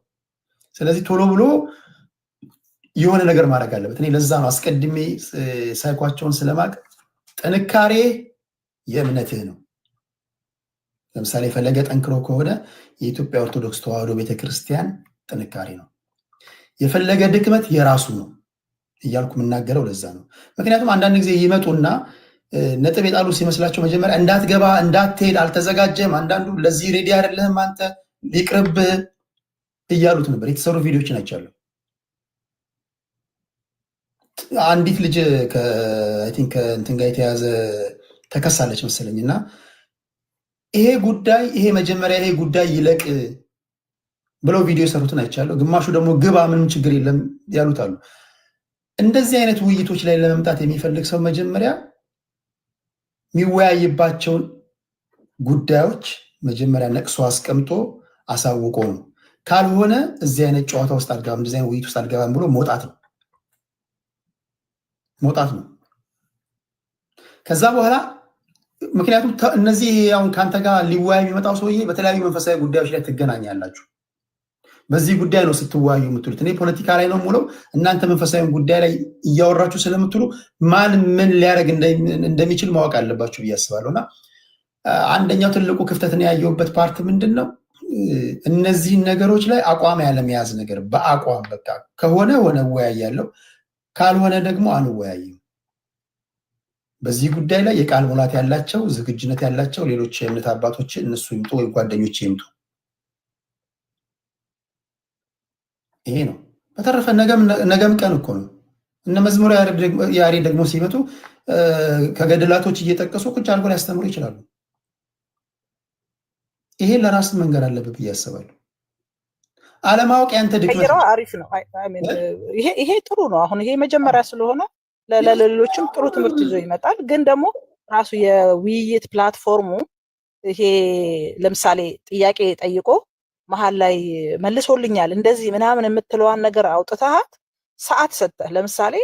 ስለዚህ ቶሎ ብሎ የሆነ ነገር ማድረግ አለበት። እኔ ለዛ ነው አስቀድሜ ሳይኳቸውን ስለማቅ ጥንካሬ የእምነትህ ነው። ለምሳሌ ፈለገ ጠንክሮ ከሆነ የኢትዮጵያ ኦርቶዶክስ ተዋሕዶ ቤተክርስቲያን ጥንካሬ ነው። የፈለገ ድክመት የራሱ ነው እያልኩ የምናገረው ለዛ ነው። ምክንያቱም አንዳንድ ጊዜ ይመጡና ነጥብ የጣሉ ሲመስላቸው መጀመሪያ እንዳትገባ እንዳትሄድ አልተዘጋጀም፣ አንዳንዱ ለዚህ ሬዲ አይደለህም አንተ ሊቅርብህ እያሉት ነበር። የተሰሩ ቪዲዮዎችን አይቻለሁ። አንዲት ልጅ ከእንትን ጋር የተያዘ ተከሳለች መሰለኝ እና ይሄ መጀመሪያ ይሄ ጉዳይ ይለቅ ብለው ቪዲዮ የሰሩትን አይቻለሁ። ግማሹ ደግሞ ግባ ምንም ችግር የለም ያሉት አሉ። እንደዚህ አይነት ውይይቶች ላይ ለመምጣት የሚፈልግ ሰው መጀመሪያ የሚወያይባቸውን ጉዳዮች መጀመሪያ ነቅሶ አስቀምጦ አሳውቆ ነው። ካልሆነ እዚህ አይነት ጨዋታ ውስጥ አልገባም፣ እንደዚህ አይነት ውይይት ውስጥ አልገባም ብሎ መውጣት ነው። ከዛ በኋላ ምክንያቱም እነዚህ አሁን ከአንተ ጋር ሊወያይ የሚመጣው ሰውዬ በተለያዩ መንፈሳዊ ጉዳዮች ላይ ትገናኛላችሁ። በዚህ ጉዳይ ነው ስትወያዩ የምትሉት። እኔ ፖለቲካ ላይ ነው የምውለው፣ እናንተ መንፈሳዊ ጉዳይ ላይ እያወራችሁ ስለምትሉ ማን ምን ሊያደርግ እንደሚችል ማወቅ አለባችሁ ብዬ አስባለሁ። እና አንደኛው ትልቁ ክፍተትን ያየሁበት ፓርት ምንድን ነው? እነዚህን ነገሮች ላይ አቋም ያለመያዝ ነገር። በአቋም በቃ ከሆነ ሆነ እወያያለሁ፣ ካልሆነ ደግሞ አንወያይም። በዚህ ጉዳይ ላይ የቃል ሙላት ያላቸው ዝግጁነት ያላቸው ሌሎች የእምነት አባቶች እነሱ ይምጡ ወይ ጓደኞች ይምጡ። ይሄ ነው። በተረፈ ነገም ቀን እኮ ነው። እነ መዝሙር ያሬድ ደግሞ ሲመጡ ከገድላቶች እየጠቀሱ ቁጭ አድርጎ ሊያስተምሩ ይችላሉ። ይሄ ለራስ መንገድ አለበት ብዬ አስባለሁ። አለማወቅ ያንተ ድክመት አሪፍ ነው። ይሄ ጥሩ ነው። አሁን ይሄ መጀመሪያ ስለሆነ ለሌሎችም ጥሩ ትምህርት ይዞ ይመጣል። ግን ደግሞ ራሱ የውይይት ፕላትፎርሙ ይሄ ለምሳሌ ጥያቄ ጠይቆ መሀል ላይ መልሶልኛል እንደዚህ ምናምን የምትለዋን ነገር አውጥተሃት ሰዓት ሰጠህ። ለምሳሌ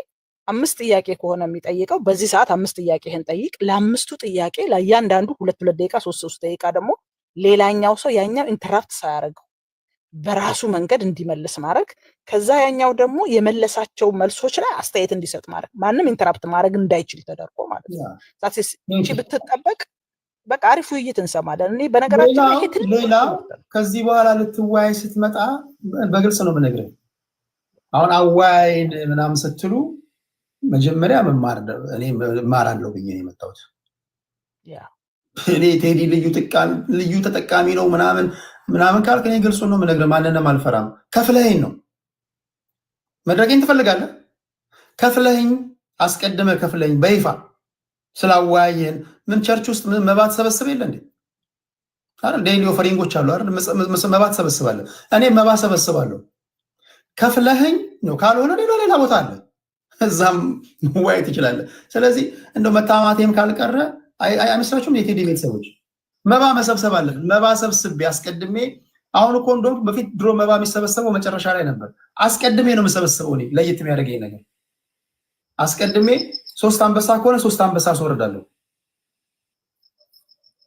5 ጥያቄ ከሆነ የሚጠይቀው በዚህ ሰዓት 5 ጥያቄህን ጠይቅ። ለ5ቱ ጥያቄ ለእያንዳንዱ 2 ደቂቃ 3 ደቂቃ ደግሞ ሌላኛው ሰው ያኛው ኢንተራፕት ሳያደርገው በራሱ መንገድ እንዲመልስ ማድረግ። ከዛ ያኛው ደግሞ የመለሳቸው መልሶች ላይ አስተያየት እንዲሰጥ ማድረግ፣ ማንም ኢንተራፕት ማድረግ እንዳይችል ተደርጎ ማለት ነው። እቺ ብትጠበቅ በቃ አሪፍ ውይይት እንሰማለን። እኔ በነገራችን ላይ ሌላ ከዚህ በኋላ ልትወያይ ስትመጣ በግልጽ ነው የምነግርህ። አሁን አወያይን ምናምን ስትሉ መጀመሪያ እኔ እማራለሁ ብዬ ነው የመጣሁት። እኔ ቴዲ ልዩ ተጠቃሚ ነው ምናምን ካልክ እኔ ግልጹ ነው የምነግርህ። ማንንም አልፈራም። ከፍለኸኝ ነው መድረኬን ትፈልጋለህ? ከፍለኸኝ አስቀድመህ ከፍለኸኝ በይፋ ስላወያየን ምን ቸርች ውስጥ መባት ሰበስብ የለ እንዴ? አይደል? ዴይሊ ኦፈሪንጎች አሉ አይደል? መባት ሰበስባለሁ። እኔ መባት ሰበስባለሁ። ከፍለኸኝ ነው። ካልሆነ ሌላ ቦታ አለ፣ እዛም መወያየት ትችላለህ። ስለዚህ እንደው መታማቴም ካልቀረ አይመስላችሁም? የቴዲ ቤተሰቦች መባ መሰብሰብ አለብን። መባ ሰብስቤ አስቀድሜ አሁን እኮ እንደውም በፊት ድሮ መባ የሚሰበሰበው መጨረሻ ላይ ነበር። አስቀድሜ ነው የምሰበስበው። እኔ ለየት የሚያደርገኝ ነገር አስቀድሜ 3 አንበሳ ከሆነ 3 አንበሳ አስወርዳለሁ።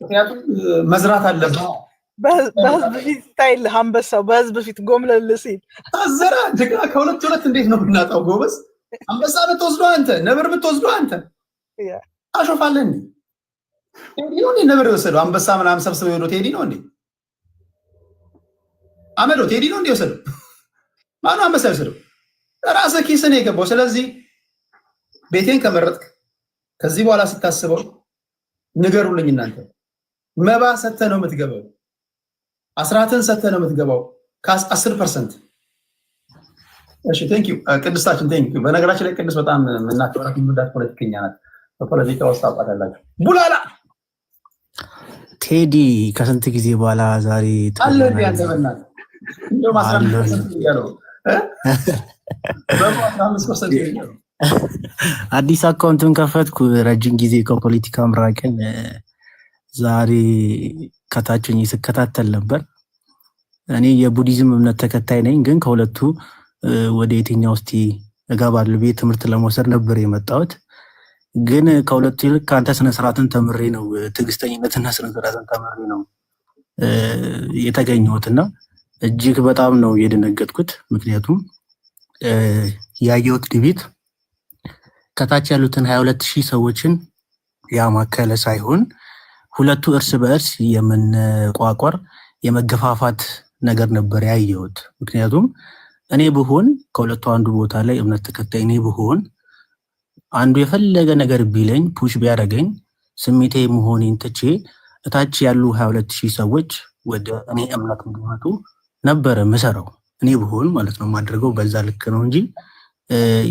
ምክንያቱም መዝራት አለብህ። በህዝብ ፊት ስታይል አንበሳው በህዝብ ፊት ጎምለል ሲል አዘራ ጀግና ከሁለት እንዴት ነው የምናጣው? ጎበዝ አንበሳ ብትወስዶ አንተ፣ ነብር ብትወስዶ አንተ አሾፋለህ እንዴ? ቴዲ ነው እንዴ ነብር የወሰደው? አንበሳ ምናምን ሰብስበው ሄዶ ቴዲ ነው እንዴ? አመዶ ቴዲ ነው እንዴ የወሰደው? ማነው አንበሳ የወሰደው? ራስህ ኪስ ነው የገባው። ስለዚህ ቤቴን ከመረጥክ ከዚህ በኋላ ስታስበው ንገሩልኝ እናንተ። መባ ሰተህ ነው የምትገባው፣ አስራትን ሰተህ ነው የምትገባው ከ10%። እሺ ቴንክ ዩ ቅድስታችን፣ ቴንክ ዩ። በነገራችን ላይ ቅድስት በጣም የምናከብራት የምንወዳት ፖለቲከኛ ናት። በፖለቲካ ውስጥ አውቃታላችሁ። ቡላላ ቴዲ ከስንት ጊዜ በኋላ ዛሬ አለ ያንተበናል እንደው 15% ያለው በ15% ያለው አዲስ አካውንትን ከፈትኩ። ረጅም ጊዜ ከፖለቲካ ምራቅን ዛሬ ከታችኝ ስከታተል ነበር። እኔ የቡዲዝም እምነት ተከታይ ነኝ፣ ግን ከሁለቱ ወደ የትኛው እስቲ እገባለሁ ብዬ ትምህርት ለመውሰድ ነበር የመጣሁት። ግን ከሁለቱ ይልቅ ከአንተ ስነስርዓትን ተምሬ ነው ትዕግስተኝነትና ስነስርዓትን ተምሬ ነው የተገኘሁትና እጅግ በጣም ነው የደነገጥኩት። ምክንያቱም ያየሁት ዲቤት ከታች ያሉትን 22,000 ሰዎችን ያማከለ ሳይሆን ሁለቱ እርስ በእርስ የምንቋቋር የመገፋፋት ነገር ነበር ያየሁት። ምክንያቱም እኔ ብሆን ከሁለቱ አንዱ ቦታ ላይ እምነት ተከታይ እኔ ብሆን አንዱ የፈለገ ነገር ቢለኝ ፑሽ ቢያደርገኝ ስሜቴ መሆኔን ትቼ እታች ያሉ 22,000 ሰዎች ወደ እኔ እምነት እንዲመጡ ነበረ ምሰራው። እኔ ብሆን ማለት ነው ማድረገው በዛ ልክ ነው እንጂ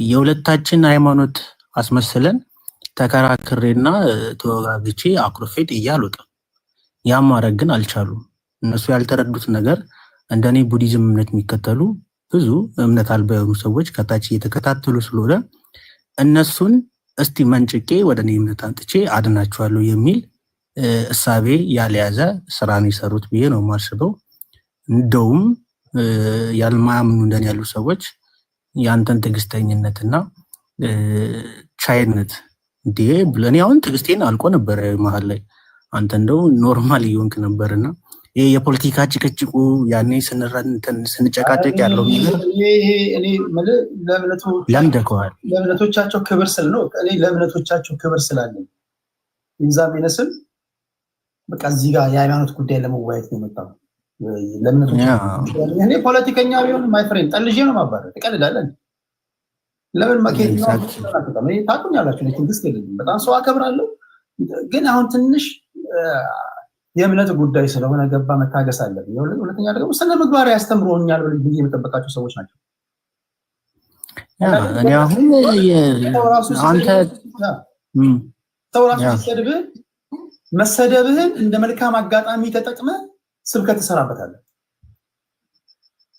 የሁለታችን ሃይማኖት አስመስለን ተከራክሬና ተወጋግቼ አኩርፌ እያልወጣ ያም ማድረግ ግን አልቻሉም። እነሱ ያልተረዱት ነገር እንደኔ ቡዲዝም እምነት የሚከተሉ ብዙ እምነት አልባ የሆኑ ሰዎች ከታች እየተከታተሉ ስለሆነ እነሱን እስቲ መንጭቄ ወደ እኔ እምነት አንጥቼ አድናቸዋለሁ የሚል እሳቤ ያልያዘ ስራን የሰሩት ብዬ ነው የማስበው። እንደውም ያልማያምኑ እንደኔ ያሉ ሰዎች ያንተን ትዕግስተኝነትና ቻይነት እንዴ ብለኔ አሁን ትዕግስቴን አልቆ ነበር መሀል ላይ አንተ እንደው ኖርማል እየሆንክ ነበርና ይሄ የፖለቲካ ጭቅጭቁ ያኔ ስንጨቃጨቅ ያለው ነገር እኔ ለእምነቶቻቸው ክብር ስል ነው። እኔ ለእምነቶቻቸው ክብር ስላለኝ ኢንዛም ይነስም በቃ እዚህ ጋር የሃይማኖት ጉዳይ ለመወያየት ነው የመጣው። እኔ ፖለቲከኛ ቢሆን ማይ ፍሬንድ ጠልዤ ነው ማባረር። ትቀልዳለህ? ለምን ማኬት ነው ታቁኛላችሁ። ትዕግስት የለኝም። በጣም ሰው አከብራለሁ፣ ግን አሁን ትንሽ የእምነት ጉዳይ ስለሆነ ገባ መታገስ አለብኝ። ሁለተኛ ደግሞ ስነ ምግባር ያስተምሩኛል ብዬ የምጠበቃቸው ሰዎች ናቸው። እኔ አሁን አንተ ሰው ራሱ ሲሰድብህ መሰደብህን እንደ መልካም አጋጣሚ ተጠቅመህ ስብከት ትሰራበታለህ።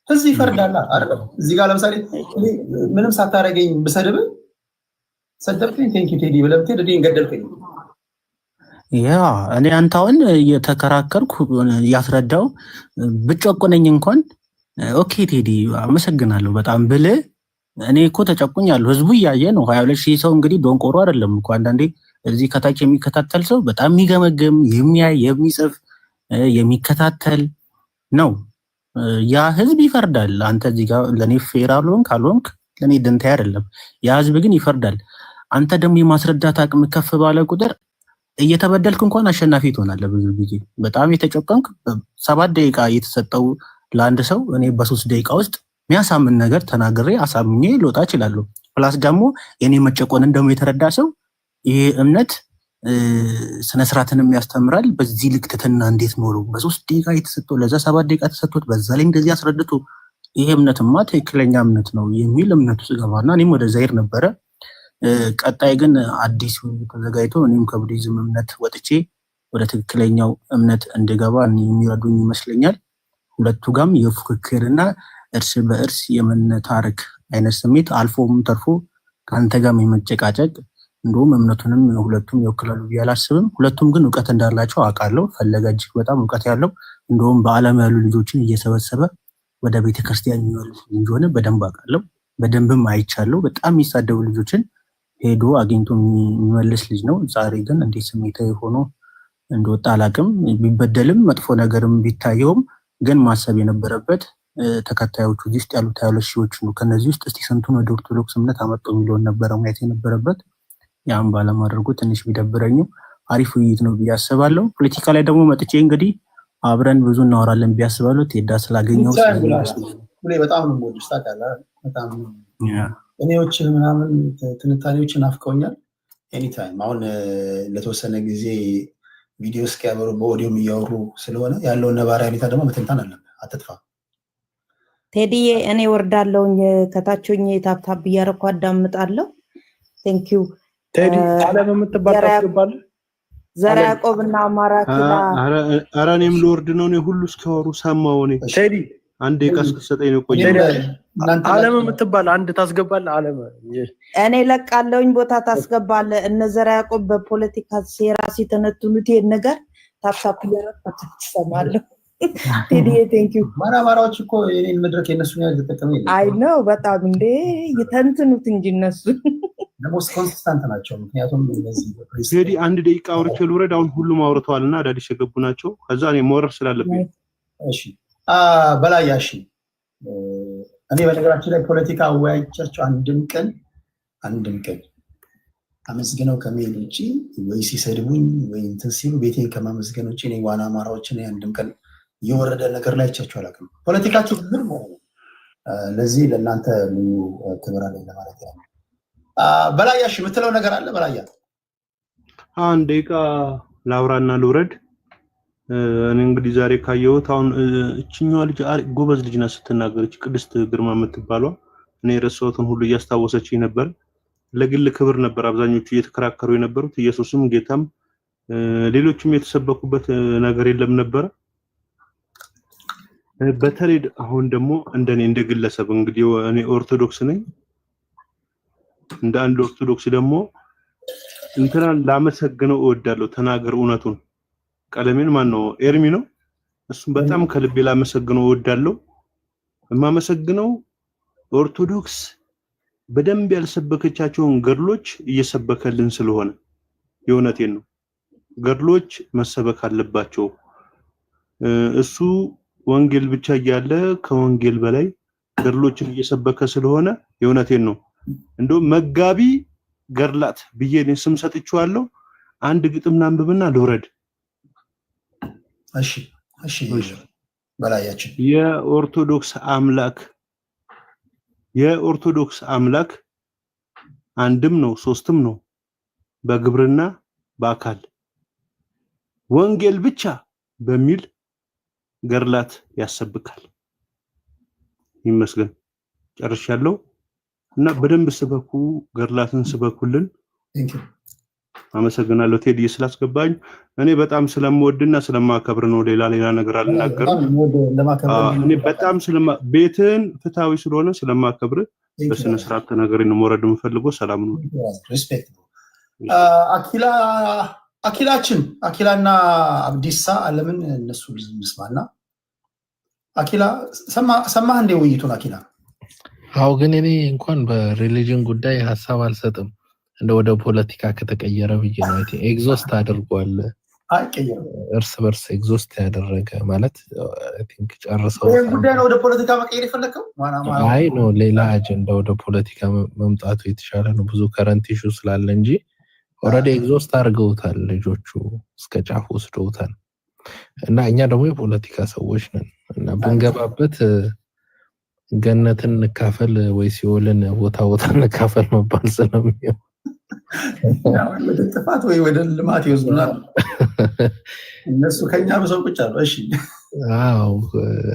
ህዝብ ይፈርዳል አይደል? እዚህ ጋር ለምሳሌ ምንም ሳታረገኝ ብሰድብህ ሰደብከኝ ቴንኪው ቴዲ ብለህ ብትሄድ እኔን ገደልከኝ። ያ እኔ አንተ አሁን እየተከራከርኩ ያስረዳው ብጨቆነኝ እንኳን ኦኬ ቴዲ አመሰግናለሁ በጣም ብልህ እኔ እኮ ተጨቁኛለሁ። ህዝቡ እያየ ነው። 22,000 ሰው እንግዲህ ዶንቆሮ አይደለም እኮ። አንዳንዴ እዚህ ከታች የሚከታተል ሰው በጣም የሚገመገም የሚያይ የሚጽፍ የሚከታተል ነው። ያ ህዝብ ይፈርዳል። አንተ እዚህ ጋር ለኔ ፌር አልሆንክ ካልሆንክ ለኔ ደንታ አይደለም። ያ ህዝብ ግን ይፈርዳል። አንተ ደግሞ የማስረዳት አቅም ከፍ ባለ ቁጥር እየተበደልክ እንኳን አሸናፊ ትሆናለህ። ብዙ ጊዜ በጣም የተጨቆንክ 7 ደቂቃ እየተሰጠው ለአንድ ሰው እኔ በ3 ደቂቃ ውስጥ የሚያሳምን ነገር ተናግሬ አሳምኜ ልወጣ እችላለሁ። ፕላስ ደግሞ የኔ መጨቆንን ደግሞ የተረዳ ሰው ይሄ እምነት ስነስርዓትንም ያስተምራል። በዚህ ልክ ትትና እንዴት ኖሩ በ3 ደቂቃ የተሰጠው ለዛ 7 ደቂቃ ተሰጥቶት በዛ ላይ እንደዚህ አስረድቶ ይሄ እምነትማ ትክክለኛ እምነት ነው የሚል እምነቱ ስገባና እኔም ወደ ዛይር ነበረ። ቀጣይ ግን አዲስ ተዘጋጅቶ እኔም ከቡዲዝም እምነት ወጥቼ ወደ ትክክለኛው እምነት እንድገባ የሚረዱኝ ይመስለኛል። ሁለቱ ጋም የፉክክርና እርስ በእርስ የመነታረክ አይነት ስሜት አልፎም ተርፎ ከአንተ ጋም የመጨቃጨቅ እንደውም እምነቱንም ሁለቱም ይወክላሉ ብዬ አላስብም። ሁለቱም ግን እውቀት እንዳላቸው አውቃለሁ። ፈለገ እጅግ በጣም እውቀት ያለው እንደውም በዓለም ያሉ ልጆችን እየሰበሰበ ወደ ቤተክርስቲያን የሚመልስ እንደሆነ በደንብ አውቃለሁ። በደንብም አይቻለሁ። በጣም የሚሳደቡ ልጆችን ሄዶ አግኝቶ የሚመልስ ልጅ ነው። ዛሬ ግን እንዴት ስሜታዊ ሆኖ እንደወጣ አላውቅም። ቢበደልም መጥፎ ነገርም ቢታየውም ግን ማሰብ የነበረበት ተከታዮቹ ውስጥ ያሉት 22,000 ነው። ከነዚህ ውስጥ እስቲ ስንቱን ወደ ኦርቶዶክስ እምነት አመጡ የሚለውን ነበረ ማየት የነበረበት። ያን ባለማድረጉ ትንሽ ቢደብረኝም አሪፍ ውይይት ነው ብዬ አስባለሁ። ፖለቲካ ላይ ደግሞ መጥቼ እንግዲህ አብረን ብዙ እናወራለን ብዬ አስባለሁ። ቴዳ ስላገኘው በጣም ነው የምወድሽ ታውቃለህ። በጣም እኔዎች ምናምን ትንታኔዎችን ናፍቀውኛል። ኤኒታይም አሁን ለተወሰነ ጊዜ ቪዲዮ እስኪያበሩ በኦዲዮም እያወሩ ስለሆነ ያለውን ነባራዊ ሁኔታ ደግሞ መተንታን አለብህ። አትጥፋ ቴዲዬ። እኔ ወርዳለሁኝ ከታችኝ ታፕታፕ እያደረኩ አዳምጣለሁ። ቴንኪው ቴዲ። አለም የምትባል ታስገባለህ። ዘራ ያዕቆብና አማራ ኪላ። ኧረ እኔም ልወርድ ነው። እኔ ሁሉ እስኪያወሩ ሰማሁ። እኔ ቴዲ አንድ የቀስቀሰጠኝ ነው ቆየ ዓለም የምትባል አንድ ታስገባለህ ዓለም እኔ ለቃለውኝ ቦታ ታስገባለህ እነ ዘርዓ ያዕቆብ በፖለቲካ ሴራ ሲተነትኑት ይሄን ነገር ታፕታፕ እያደረኩ ትሰማለህ ቴዲዬ ቴንክ ዩ ማራማራዎች እኮ የኔን መድረክ የነሱ ነው ያልተጠቀመ ይላል አይ ነው በጣም እንዴ ይተንትኑት እንጂ እነሱ ለሞስ ኮንሲስታንት ናቸው ምክንያቱም እነዚህ ቴዲ አንድ ደቂቃ አውርቼ ልውረድ አሁን ሁሉም አውርተዋልና አዳዲስ የገቡ ናቸው ከዛ እኔ መወረር ስላለብኝ እሺ በላያሺ እኔ በነገራችን ላይ ፖለቲካ አወያይቻቸው አንድም ቀን አመስግነው ከመሄድ ውጪ ወይ ሲሰድቡኝ ወይ እንትን ሲሉ ቤቴን ከማመስገን ውጪ እኔ ዋና አማራዎችን አንድም ቀን የወረደ ነገር ላይ አይቻቸው አላውቅም ፖለቲካችሁ ግን ለዚህ ለእናንተ ልዩ ክብር አለኝ ለማለት ያለው በላያሺ የምትለው ነገር አለ በላያ አንድ ደቂቃ ላውራና ልውረድ እኔ እንግዲህ ዛሬ ካየሁት አሁን እቺኛዋ ልጅ ጎበዝ ልጅ ናት ስትናገር እቺ ቅድስት ግርማ የምትባለው እኔ ረሳሁትን ሁሉ እያስታወሰችኝ ነበር ለግል ክብር ነበር አብዛኞቹ እየተከራከሩ የነበሩት ኢየሱስም ጌታም ሌሎችም የተሰበኩበት ነገር የለም ነበር በተለይ አሁን ደግሞ እንደኔ እንደግለሰብ እንግዲህ እኔ ኦርቶዶክስ ነኝ እንደ አንድ ኦርቶዶክስ ደግሞ እንትናን ላመሰግነው እወዳለሁ ተናገር እውነቱን ቀለሜን ማን ነው ኤርሚ ነው እሱም በጣም ከልቤ ላመሰግነው እወዳለሁ የማመሰግነው ኦርቶዶክስ በደንብ ያልሰበከቻቸውን ገድሎች እየሰበከልን ስለሆነ የእውነቴን ነው ገድሎች መሰበክ አለባቸው እሱ ወንጌል ብቻ ያለ ከወንጌል በላይ ገድሎችን እየሰበከ ስለሆነ የእውነቴን ነው እንደው መጋቢ ገድላት ብዬ ስም ሰጥቻለሁ አንድ ግጥም ናንብብና ልውረድ እሺ በላያችን የኦርቶዶክስ አምላክ አንድም ነው ሶስትም ነው በግብርና በአካል ወንጌል ብቻ በሚል ገድላት ያሰብካል ይመስገን ጨርሻለሁ እና በደንብ ስበኩ ገድላትን ስበኩልን አመሰግናለሁ ቴዲ ስላስገባኝ እኔ በጣም ስለምወድና ስለማከብር ነው ሌላ ነገር አልናገርም እኔ በጣም ቤትን ፍታዊ ስለሆነ ስለማከብር በስነ ስርዓት ተናገረኝ ነው ወረድ የምፈልገው ሰላም ነው ሪስፔክት አኪላና አብዲሳ አለምን እነሱ ልዝምስማና አኪላ ሰማህ እንደ ውይይቱን አኪላ አው ግን እኔ እንኳን በሪሊጅን ጉዳይ ሐሳብ አልሰጥም እንደ ወደ ፖለቲካ ከተቀየረ ብዬ ነው ኤግዞስት አድርጓል እርስ በርስ ኤግዞስት ያደረገ ማለት አይ ቲንክ ጨርሰው ጉዳይ ነው ወደ ፖለቲካ መቀየር የፈለከው አይ ነው ሌላ አጀንዳ ወደ ፖለቲካ መምጣቱ የተሻለ ነው ብዙ ከረንት ኢሹ ስላለ እንጂ ኦሬዲ ኤግዞስት አድርገውታል ልጆቹ እስከ ጫፍ ወስደውታል እና እኛ ደግሞ የፖለቲካ ሰዎች ነን እና ብንገባበት ገነትን እንካፈል ወይ ሲኦልን ቦታ እንካፈል መባል ስለሚሆን ወደ ጥፋት ወይ ወደ ልማት ይወስዱናል እነሱ ከኛ በሰው ቁጭ አሉ እሺ አው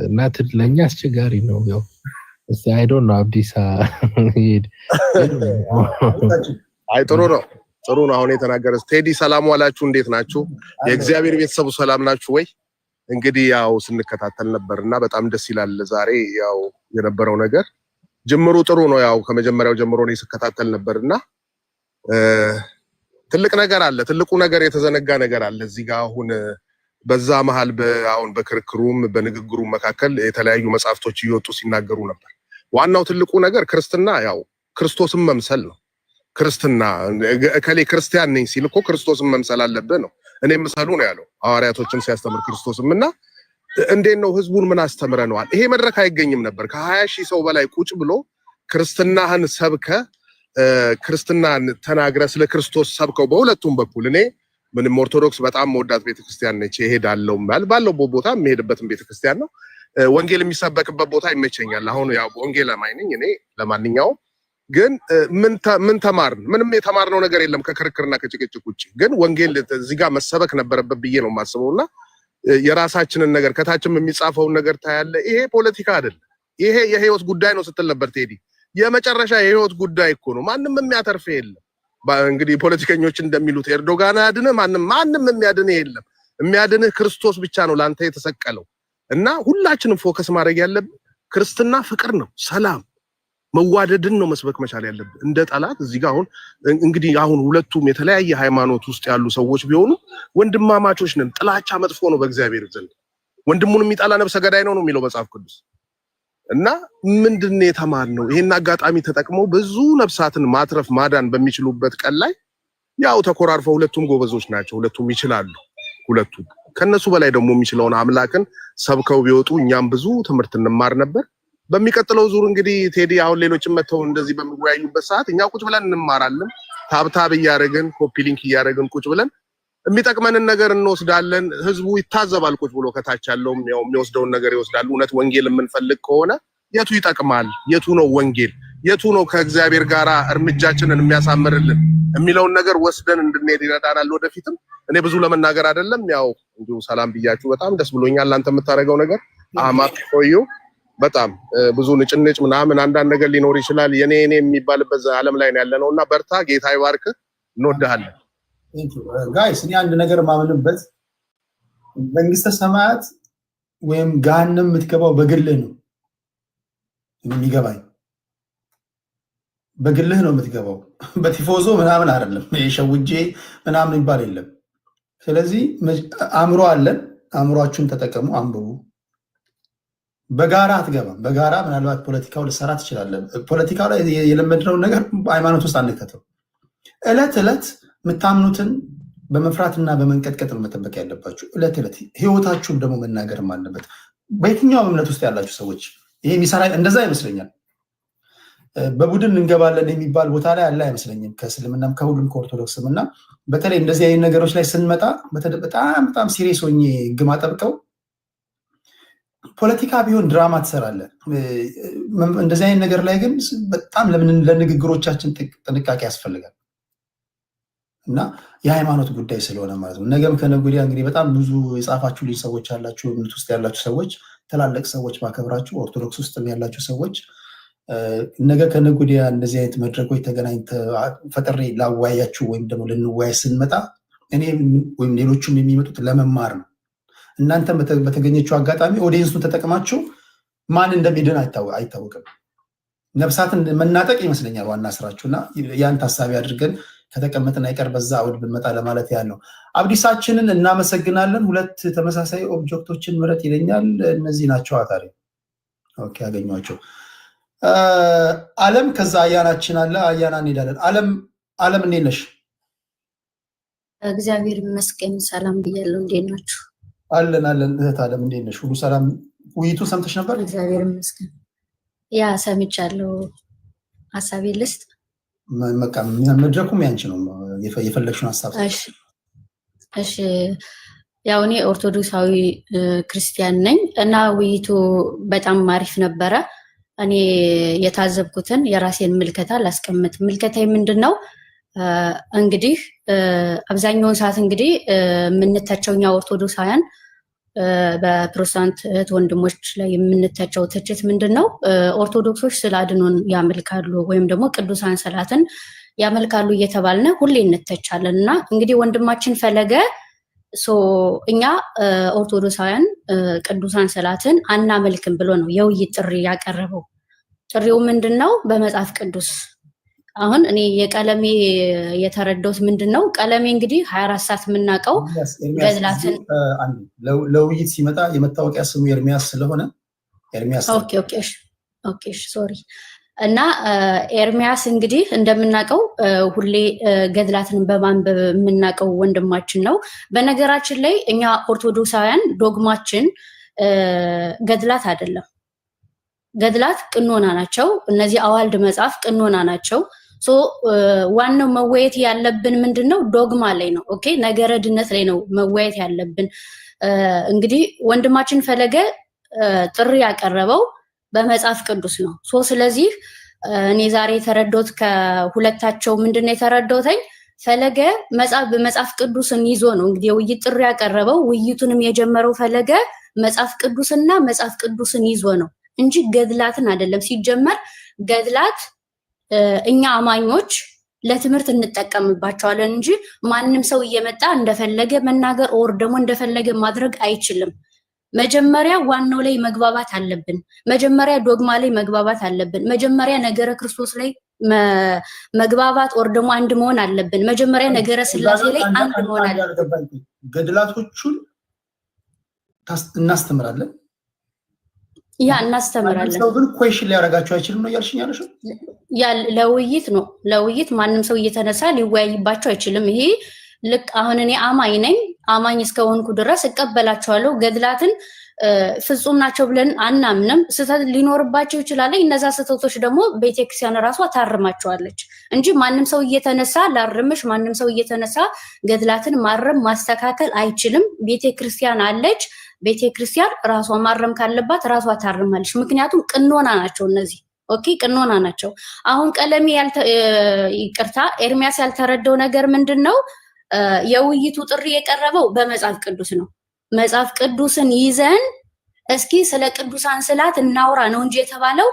እናት ለኛ አስቸጋሪ ነው ያው እሺ አይ ዶንት ኖ አብዲሳ አይ ጥሩ ነው አሁን የተናገረው ቴዲ ሰላም ዋላችሁ እንዴት ናችሁ የእግዚአብሔር ቤተሰቡ ሰላም ናችሁ ወይ እንግዲህ ያው ስንከታተል ነበርና በጣም ደስ ይላል ዛሬ ያው የነበረው ነገር ጅምሩ ጥሩ ነው ያው ከመጀመሪያው ጀምሮ ነው ሲከታተል ነበርና ትልቅ ነገር አለ ትልቁ ነገር የተዘነጋ ነገር አለ እዚህ ጋር አሁን በዛ መሃል አሁን በክርክሩም በንግግሩም መካከል የተለያዩ መጻፍቶች እየወጡ ሲናገሩ ነበር ዋናው ትልቁ ነገር ክርስትና ያው ክርስቶስን መምሰል ነው ክርስትና ከሌ ክርስቲያን ነኝ ሲል እኮ ክርስቶስን መምሰል አለበት ነው እኔም መሰሉ ነው ያለው ሐዋርያቶችን ሲያስተምር ክርስቶስምና እንዴት ነው ህዝቡን ምን አስተምረነዋል ይሄ መድረክ አይገኝም ነበር ከ20,000 ሰው በላይ ቁጭ ብሎ ክርስትናህን ሰብከ ክርስትናን ተናግረ ስለ ክርስቶስ ሰብከው በሁለቱም በኩል እኔ ምንም ኦርቶዶክስ በጣም መወዳት ቤተክርስቲያን ነች እሄዳለሁ ባለው ቦታ መሄድበትም ቤተክርስቲያን ነው ወንጌል የሚሰበክበት ቦታ ይመቸኛል አሁን ያው ወንጌል አማኝኝ እኔ ለማንኛውም ግን ምን ተማርን ምንም የተማርነው ነገር የለም ከክርክርና ከጭቅጭቅ ውጪ ግን ወንጌል እዚህ ጋር መሰበክ ነበረበት ብዬ ነው ማስበውና የራሳችንን ነገር ከታችም የሚጻፈው ነገር ታያለ ይሄ ፖለቲካ አይደለም ይሄ የህይወት ጉዳይ ነው ስትል ነበር ቴዲ የመጨረሻ የህይወት ጉዳይ እኮ ነው ማንንም የሚያተርፍ የለም እንግዲህ ፖለቲከኞች እንደሚሉት ኤርዶጋን ያድነ ማንንም የሚያድነ የለም የሚያድንህ ክርስቶስ ብቻ ነው ላንተ የተሰቀለው እና ሁላችንም ፎከስ ማድረግ ያለብን ክርስትና ፍቅር ነው፣ ሰላም መዋደድን ነው መስበክ መቻል ያለብን። እንደ ጠላት እዚህ ጋር አሁን ሁለቱም የተለያየ ሃይማኖት ውስጥ ያሉ ሰዎች ቢሆኑ ወንድማማቾች ነን። ጥላቻ መጥፎ ነው በእግዚአብሔር ዘንድ። ወንድሙን የሚጣላ ነፍሰ ገዳይ ነው የሚለው መጽሐፍ ቅዱስ። እና ምንድነው የተማርነው? ይሄን አጋጣሚ ተጠቅመው ብዙ ነፍሳትን ማትረፍ ማዳን በሚችሉበት ቀን ላይ ያው ተኮራርፈው ሁለቱም ጎበዞች ናቸው፣ ሁለቱም ይችላሉ። ሁለቱም ከነሱ በላይ ደግሞ የሚችለውን አምላክን ሰብከው ቢወጡ እኛም ብዙ ትምህርት እንማር ነበር። በሚቀጥለው ዙር እንግዲህ ቴዲ አሁን ሌሎችም መተው እንደዚህ በሚወያዩበት ሰዓት እኛ ቁጭ ብለን እንማራለን። ታብታብ እያደረግን ኮፒ ሊንክ እያደረግን ቁጭ ብለን የሚጠቅመንን ነገር እንወስዳለን። ህዝቡ ይታዘባል። ቁጭ ብሎ ከታች ያለውም ያው የሚወስደውን ነገር ይወስዳል። እውነት ወንጌል የምንፈልግ ከሆነ የቱ ይጠቅማል፣ የቱ ነው ወንጌል፣ የቱ ነው ከእግዚአብሔር ጋር እርምጃችንን የሚያሳምርልን የሚለውን ነገር ወስደን እንድንሄድ ይረዳናል። ወደፊትም እኔ ብዙ ለመናገር አይደለም፣ ያው እንዲሁ ሰላም ብያችሁ በጣም ደስ ብሎኛል። አንተ የምታደርገው ነገር አማት ቆዩ። በጣም ብዙ ንጭንጭ ምናምን አንዳንድ ነገር ሊኖር ይችላል። የኔ የሚባልበት ዓለም ላይ ነው ያለነው እና በርታ። ጌታ ይባርክ። እንወድሃለን ጋይስ። እኔ አንድ ነገር ማምንበት መንግስተ ሰማያት ወይም ገሃነም የምትገባው በግልህ ነው። የሚገባኝ በግልህ ነው የምትገባው፣ በቲፎዞ ምናምን አይደለም። የሸውጄ ምናምን ይባል የለም። ስለዚህ አእምሮ አለን፣ አእምሯችሁን ተጠቀሙ፣ አንብቡ። በጋራ አትገባም። በጋራ ምናልባት ፖለቲካው ልሰራ ትችላለን። ፖለቲካው ላይ የለመድነውን ነገር ሃይማኖት ውስጥ አንከተው። እለት እለት የምታምኑትን በመፍራትና በመንቀጥቀጥ ነው መጠበቅ ያለባችሁ። እለት እለት ህይወታችሁን ደግሞ መናገርም አለበት። በየትኛውም እምነት ውስጥ ያላችሁ ሰዎች ይሄ የሚሰራ እንደዛ ይመስለኛል። በቡድን እንገባለን የሚባል ቦታ ላይ ያለ አይመስለኝም። ከእስልምናም ከሁሉም ከኦርቶዶክስም እና በተለይ እንደዚህ አይነት ነገሮች ላይ ስንመጣ በጣም ሲሪየስ ሆኜ ህግ ማጠብቀው ፖለቲካ ቢሆን ድራማ ትሰራለህ። እንደዚህ አይነት ነገር ላይ ግን በጣም ለንግግሮቻችን ጥንቃቄ ያስፈልጋል እና የሃይማኖት ጉዳይ ስለሆነ ማለት ነው። ነገም ከነገ ወዲያ እንግዲህ በጣም ብዙ የጻፋችሁልኝ ሰዎች ያላችሁ፣ እምነት ውስጥ ያላችሁ ሰዎች፣ ትላልቅ ሰዎች ማከብራችሁ፣ ኦርቶዶክስ ውስጥም ያላችሁ ሰዎች ነገ ከነገ ወዲያ እንደዚህ አይነት መድረኮች ፈጥሬ ላዋያችሁ ወይም ደግሞ ልንዋያ ስንመጣ እኔ ወይም ሌሎቹም የሚመጡት ለመማር ነው። እናንተ በተገኘችው አጋጣሚ ኦዲየንሱን ተጠቅማችሁ ማን እንደሚድን አይታወቅም። ነፍሳትን መናጠቅ ይመስለኛል ዋና ስራችሁና ያን ታሳቢ አድርገን ከተቀመጥን አይቀር በዛ አውድ ብንመጣ ለማለት ያለው። አብዲሳችንን እናመሰግናለን። ሁለት ተመሳሳይ ኦብጀክቶችን ምረጥ ይለኛል። እነዚህ ናቸው። አታሪ ኦኬ፣ አገኟቸው። አለም ከዛ አያናችን አለ። አያና እንሄዳለን። አለም እንዴት ነሽ? እግዚአብሔር ይመስገን ሰላም ብያለሁ። እንዴት ናችሁ? አለን እህት አለም እንዴት ነሽ? ሁሉ ሰላም? ውይይቱ ሰምተሽ ነበር? እግዚአብሔር ይመስገን። ያ ሰምቻለሁ። ሀሳቤ ልስጥ። መድረኩም ያንቺ ነው፣ የፈለግሽውን ሀሳብ። እሺ፣ ያው እኔ ኦርቶዶክሳዊ ክርስቲያን ነኝ እና ውይይቱ በጣም አሪፍ ነበረ። እኔ የታዘብኩትን የራሴን ምልከታ ላስቀምጥ። ምልከታዬ ምንድን ነው? እንግዲህ አብዛኛውን ሰዓት እንግዲህ የምንተቸው እኛ ኦርቶዶክሳውያን በፕሮቴስታንት እህት ወንድሞች ላይ የምንተቸው ትችት ምንድን ነው? ኦርቶዶክሶች ስለ አድኖን ያመልካሉ ወይም ደግሞ ቅዱሳን ሰላትን ያመልካሉ እየተባልነ ሁሌ እንተቻለን። እና እንግዲህ ወንድማችን ፈለገ እኛ ኦርቶዶክሳውያን ቅዱሳን ሰላትን አናመልክም ብሎ ነው የውይይት ጥሪ ያቀረበው። ጥሪው ምንድን ነው? በመጽሐፍ ቅዱስ አሁን እኔ የቀለሜ የተረዳሁት ምንድን ነው? ቀለሜ እንግዲህ 24 ሰዓት የምናውቀው ገድላትን ለውይይት ሲመጣ የመታወቂያ ስሙ ኤርሚያስ ስለሆነ ኤርሚያስ። ኦኬ ሶሪ። እና ኤርሚያስ እንግዲህ እንደምናውቀው ሁሌ ገድላትን በማንበብ የምናውቀው ወንድማችን ነው። በነገራችን ላይ እኛ ኦርቶዶክሳውያን ዶግማችን ገድላት አይደለም። ገድላት ቅኖና ናቸው። እነዚህ አዋልድ መጽሐፍ ቅኖና ናቸው። ዋናው መወየት ያለብን ምንድነው? ዶግማ ላይ ነው። ኦኬ፣ ነገረ ድነት ላይ ነው መወየት ያለብን። እንግዲህ ወንድማችን ፈለገ ጥሪ ያቀረበው በመጽሐፍ ቅዱስ ነው። ስለዚህ እኔ ዛሬ የተረዳሁት ከሁለታቸው ምንድነው የተረዳሁት? ፈለገ መጽሐፍ ቅዱስን ይዞ ነው እንግዲህ የውይይት ጥሪ ያቀረበው። ውይይቱንም የጀመረው ፈለገ መጽሐፍ ቅዱስና መጽሐፍ ቅዱስን ይዞ ነው እንጂ ገድላትን አይደለም። ሲጀመር ገድላት እኛ አማኞች ለትምህርት እንጠቀምባቸዋለን እንጂ ማንም ሰው እየመጣ እንደፈለገ መናገር ኦር ደግሞ እንደፈለገ ማድረግ አይችልም። መጀመሪያ ዋናው ላይ መግባባት አለብን። መጀመሪያ ዶግማ ላይ መግባባት አለብን። መጀመሪያ ነገረ ክርስቶስ ላይ መግባባት ወር ደግሞ አንድ መሆን አለብን። መጀመሪያ ነገረ ስላሴ ላይ አንድ መሆን አለብን። ገድላቶቹን እናስተምራለን። ያ እናስተምራለን። ሰው ግን ኩዌሽን ሊያረጋቸው አይችልም ነው ያልሽኝ ያለሽው? ያ ለውይይት ነው። ለውይይት ማንም ሰው እየተነሳ ሊወያይባቸው አይችልም። ይሄ ልክ አሁን እኔ አማኝ ነኝ። አማኝ እስከሆንኩ ድረስ እቀበላቸዋለሁ። ገድላትን ፍጹም ናቸው ብለን አናምንም። ስህተት ሊኖርባቸው ይችላል። እነዛ ስህተቶች ደግሞ ቤተክርስቲያን ራሷ ታርማቸዋለች እንጂ ማንም ሰው እየተነሳ ላርምሽ፣ ማንም ሰው እየተነሳ ገድላትን ማረም ማስተካከል አይችልም። ቤተክርስቲያን አለች። ቤተክርስቲያን ራሷ ማረም ካለባት ራሷ ታርማለች። ምክንያቱም ቅኖና ናቸው እነዚህ። ኦኬ ቅኖና ናቸው። አሁን ቀለሜ ይቅርታ ኤርሚያስ ያልተረዳው ነገር ምንድነው? የውይይቱ ጥሪ የቀረበው በመጽሐፍ ቅዱስ ነው። መጽሐፍ ቅዱስን ይዘን እስኪ ስለ ቅዱሳን ስዕላት እናውራ ነው እንጂ የተባለው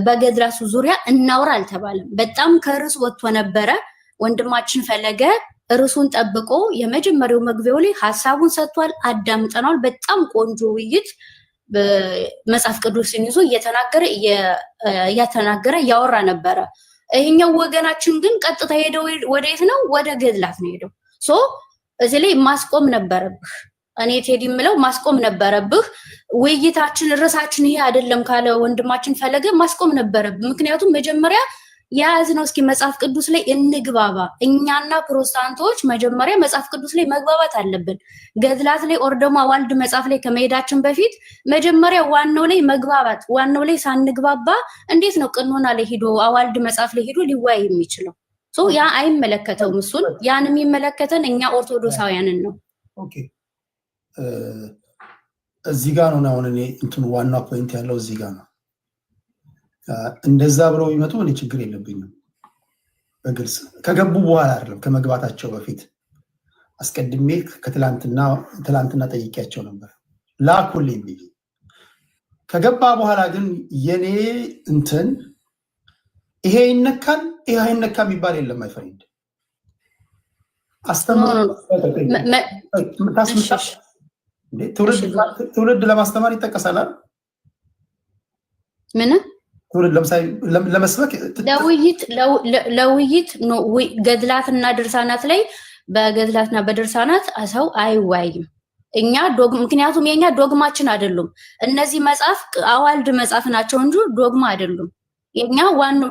በገድላቱ ዙሪያ እናውራ አልተባለም። በጣም ከርዕስ ወጥቶ ነበረ። ወንድማችን ፈለገ ርዕሱን ጠብቆ የመጀመሪያው መግቢያው ላይ ሐሳቡን ሰጥቷል። አዳምጠናል። በጣም ቆንጆ ውይይት መጽሐፍ ቅዱስን ይዞ እያተናገረ ያወራ ነበረ። ይሄኛው ወገናችን ግን ቀጥታ ሄደው ወዴት ነው? ወደ ገድላት ነው ሄደው። እዚህ ላይ ማስቆም ነበረብህ። እኔ ቴዲ የምለው ማስቆም ነበረብህ። ውይይታችን ርዕሳችን ይሄ አይደለም ካለ ወንድማችን ፈለገ ማስቆም ነበረብህ። ምክንያቱም መጀመሪያ የያዝነው እስኪ መጽሐፍ ቅዱስ ላይ እንግባባ። እኛና ፕሮቴስታንቶች መጀመሪያ መጽሐፍ ቅዱስ ላይ መግባባት አለብን። ገድላት ላይ ኦር ደግሞ አዋልድ መጽሐፍ ላይ ከመሄዳችን በፊት መጀመሪያ ዋናው ላይ መግባባት። ዋናው ላይ ሳንግባባ እንዴት ነው ቅኖና ላይ ሄዶ አዋልድ መጽሐፍ ላይ ሄዶ ሊወያይ የሚችለው? ያ አይመለከተውም። እሱን ያን የሚመለከተን እኛ ኦርቶዶክሳውያንን ነው። ኦኬ እዚህ ጋር ነው አሁን እኔ እንትን ዋና ፖይንት ያለው እዚህ ጋር ነው። እንደዛ ብለው ቢመጡ እኔ ችግር የለብኝም። በግልጽ ከገቡ በኋላ አይደለም ከመግባታቸው በፊት አስቀድሜ ትላንትና ጠይቄያቸው ነበር ላኩልኝ ብዬ። ከገባ በኋላ ግን የኔ እንትን ይሄ ይነካል ይሄ አይነካም የሚባል የለም። አይፈሪድ ትውልድ ለማስተማር ይጠቀሳል። ምን ትውልድ ለመስበክ ለውይይት ነው። ገድላትና ድርሳናት ላይ በገድላትና በድርሳናት ሰው አይወያይም። እኛ ምክንያቱም የኛ ዶግማችን አይደሉም እነዚህ መጽሐፍ አዋልድ መጽሐፍ ናቸው እንጂ ዶግማ አይደሉም። የኛ ዋናው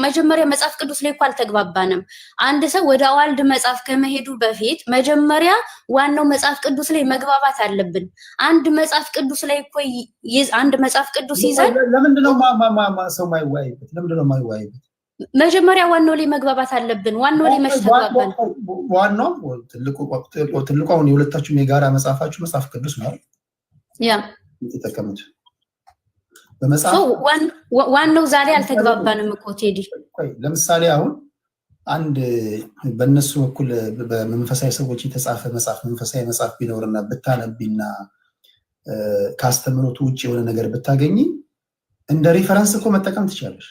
መጀመሪያ መጽሐፍ ቅዱስ ላይ እኮ አልተግባባንም። አንድ ሰው ወደ አዋልድ መጽሐፍ ከመሄዱ በፊት መጀመሪያ ዋናው መጽሐፍ ቅዱስ ላይ መግባባት አለብን። አንድ መጽሐፍ ቅዱስ ላይ እኮ አንድ መጽሐፍ ቅዱስ ይዘን ለምንድነው ሰው ማይወያይበት? ለምንድነው ማይወያይበት? መጀመሪያ ዋናው ላይ መግባባት አለብን። ዋናው ላይ መስተጋባን ዋናው ትልቁ አሁን የሁለታችሁም የጋራ መጽሐፋችሁ መጽሐፍ ቅዱስ ነው ያ የተጠቀሙት ዋናው ዛሬ አልተግባባንም እኮ ቴዲ። ለምሳሌ አሁን አንድ በእነሱ በኩል በመንፈሳዊ ሰዎች የተጻፈ መጽሐፍ መንፈሳዊ መጽሐፍ ቢኖርና ብታነቢና ካስተምሮቱ ውጭ የሆነ ነገር ብታገኝ እንደ ሪፈረንስ እኮ መጠቀም ትችላለሽ።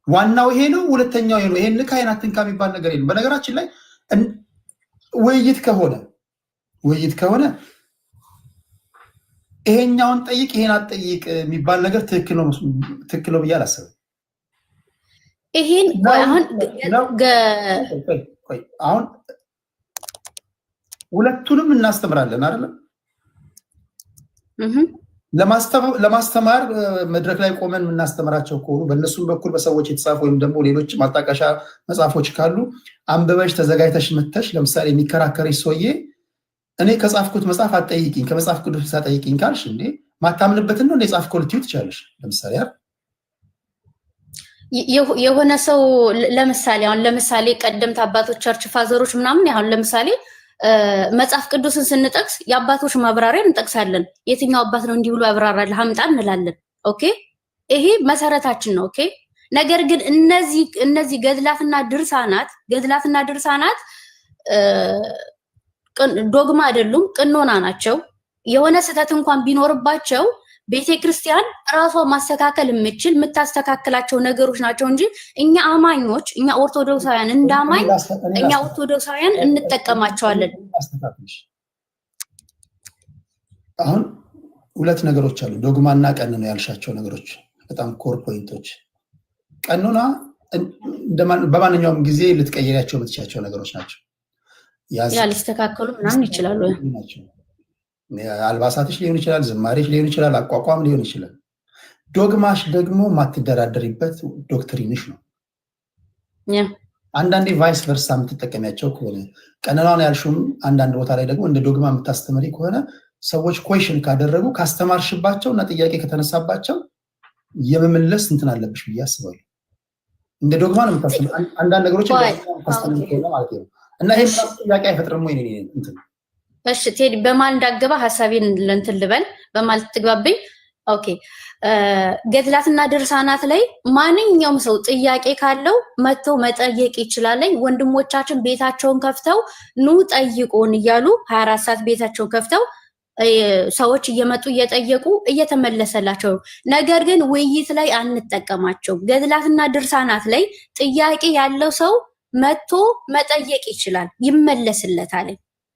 ዋናው ይሄ ነው፣ ሁለተኛው ይሄ ነው። ይሄን ልክ አይን አትንካ የሚባል ነገር የለም። በነገራችን ላይ ውይይት ከሆነ ይሄኛውን ጠይቅ ይሄን አትጠይቅ የሚባል ነገር ትክክል ነው ብዬ አላስብም። ይሄን አሁን ሁለቱንም እናስተምራለን አይደለም? ለማስተማር መድረክ ላይ ቆመን የምናስተምራቸው ከሆኑ በእነሱም በኩል በሰዎች የተጻፉ ወይም ደግሞ ሌሎች ማጣቀሻ መጽሐፎች ካሉ አንብበሽ ተዘጋጅተሽ መተሽ ለምሳሌ የሚከራከርሽ ሰውዬ እኔ ከጻፍኩት መጽሐፍ አትጠይቂኝ ከመጽሐፍ ቅዱስ አትጠይቂኝ ካልሽ እንዴ ማታምንበትን ነው የጻፍከው ልትዩ ትችላለሽ። ለምሳሌ የሆነ ሰው ለምሳሌ ቀደምት አባቶች ቸርች ፋዘሮች ምናምን አሁን ለምሳሌ መጽሐፍ ቅዱስን ስንጠቅስ የአባቶች ማብራሪያ እንጠቅሳለን። የትኛው አባት ነው እንዲህ ብሎ ያብራራል ሀምጣ እንላለን። ኦኬ ይሄ መሰረታችን ነው። ኦኬ ነገር ግን እነዚህ ገድላትና ድርሳናት ዶግማ አይደሉም፣ ቅኖና ናቸው። የሆነ ስህተት እንኳን ቢኖርባቸው ቤተክርስቲያን ራሷ ማስተካከል የምታስተካክላቸው ነገሮች ናቸው እንጂ እኛ አማኞች እኛ ኦርቶዶክሳውያን እንዳማኝ እኛ ኦርቶዶክሳውያን እንጠቀማቸዋለን። አሁን ሁለት ነገሮች አሉ። ዶግማና ቀኖና ያልሻቸው ነገሮች በጣም ኮር ፖይንቶች። ቀኖና በማንኛውም ጊዜ ልትቀይሪያቸው የምትችያቸው ነገሮች ናቸው። ሊስተካከሉ ምናምን ይችላሉ። አልባሳትሽ ሊሆን ይችላል፣ ዝማሬሽ ሊሆን ይችላል፣ አቋቋም ሊሆን ይችላል። ዶግማሽ ደግሞ የማትደራደሪበት ዶክትሪንሽ ነው። አንዳንዴ ቫይስ ቨርሳ የምትጠቀሚያቸው ከሆነ ቀኖናን ያልሹም አንዳንድ ቦታ ላይ ደግሞ እንደ ዶግማ የምታስተምሪ ከሆነ ሰዎች ኮሽን ካደረጉ ካስተማርሽባቸው እና ጥያቄ ከተነሳባቸው የመመለስ እንትን አለብሽ ብዬ አስባለሁ። እንደ ዶግማ ነው የምታስተምሪ አንዳንድ ነገሮች ታስተምሪ ከሆነ ማለት ነው። እና ይሄ ጥያቄ አይፈጥርም ወይ እንትን? እሺ ቴዲ በማል እንዳገባ ሐሳቤን እንትን ልበል በማል ትግባብኝ። ኦኬ ገድላትና ድርሳናት ላይ ማንኛውም ሰው ጥያቄ ካለው መጥተው መጠየቅ ይችላል። ወንድሞቻችን ቤታቸውን ከፍተው ኑ ጠይቁን እያሉ 24 ሰዓት ቤታቸውን ከፍተው ሰዎች እየመጡ እየጠየቁ እየተመለሰላቸው። ነገር ግን ውይይት ላይ አንጠቀማቸው። ገድላትና ድርሳናት ላይ ጥያቄ ያለው ሰው መጥቶ መጠየቅ ይችላል፣ ይመለስለታል።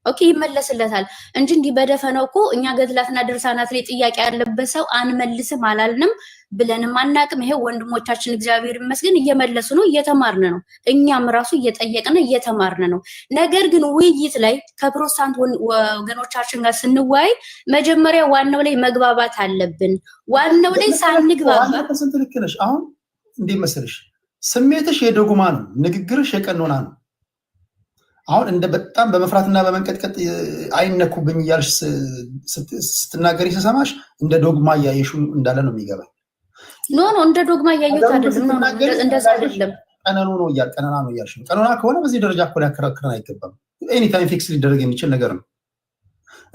ኦኬ ይመለስለታል እንጂ እንዲህ በደፈነው እኮ እኛ ገድላትና ድርሳናት ላይ ጥያቄ ያለበት ሰው አንመልስም አላልንም ብለንም አናቅም። ይሄ ወንድሞቻችን እግዚአብሔር ይመስገን እየመለሱ ነው፣ እየተማርን ነው። እኛም ራሱ እየጠየቅን እየተማርን ነው። ነገር ግን ውይይት ላይ ከፕሮቴስታንት ወገኖቻችን ጋር ስንወያይ መጀመሪያ ዋናው ላይ መግባባት አለብን። ዋናው ላይ ሳንግባባ ስንት ልክ ነሽ። አሁን እንዴት መሰለሽ ስሜትሽ የዶግማ ነው፣ ንግግርሽ የቀኖና ነው። አሁን እንደ በጣም በመፍራትና በመንቀጥቀጥ አይነኩብኝ እያልሽ ስትናገሪ ስሰማሽ እንደ ዶግማ እያየሹ እንዳለ ነው የሚገባኝ። ኖ እንደ ዶግማ እያየሁት አይደለም፣ እንደዛ አይደለም። ቀኖና ነው እያልሽ ነው። ቀኖና ከሆነ በዚህ ደረጃ እኮ ሊያከራክረን አይገባም። ኤኒ ታይም ፊክስ ሊደረግ የሚችል ነገር ነው።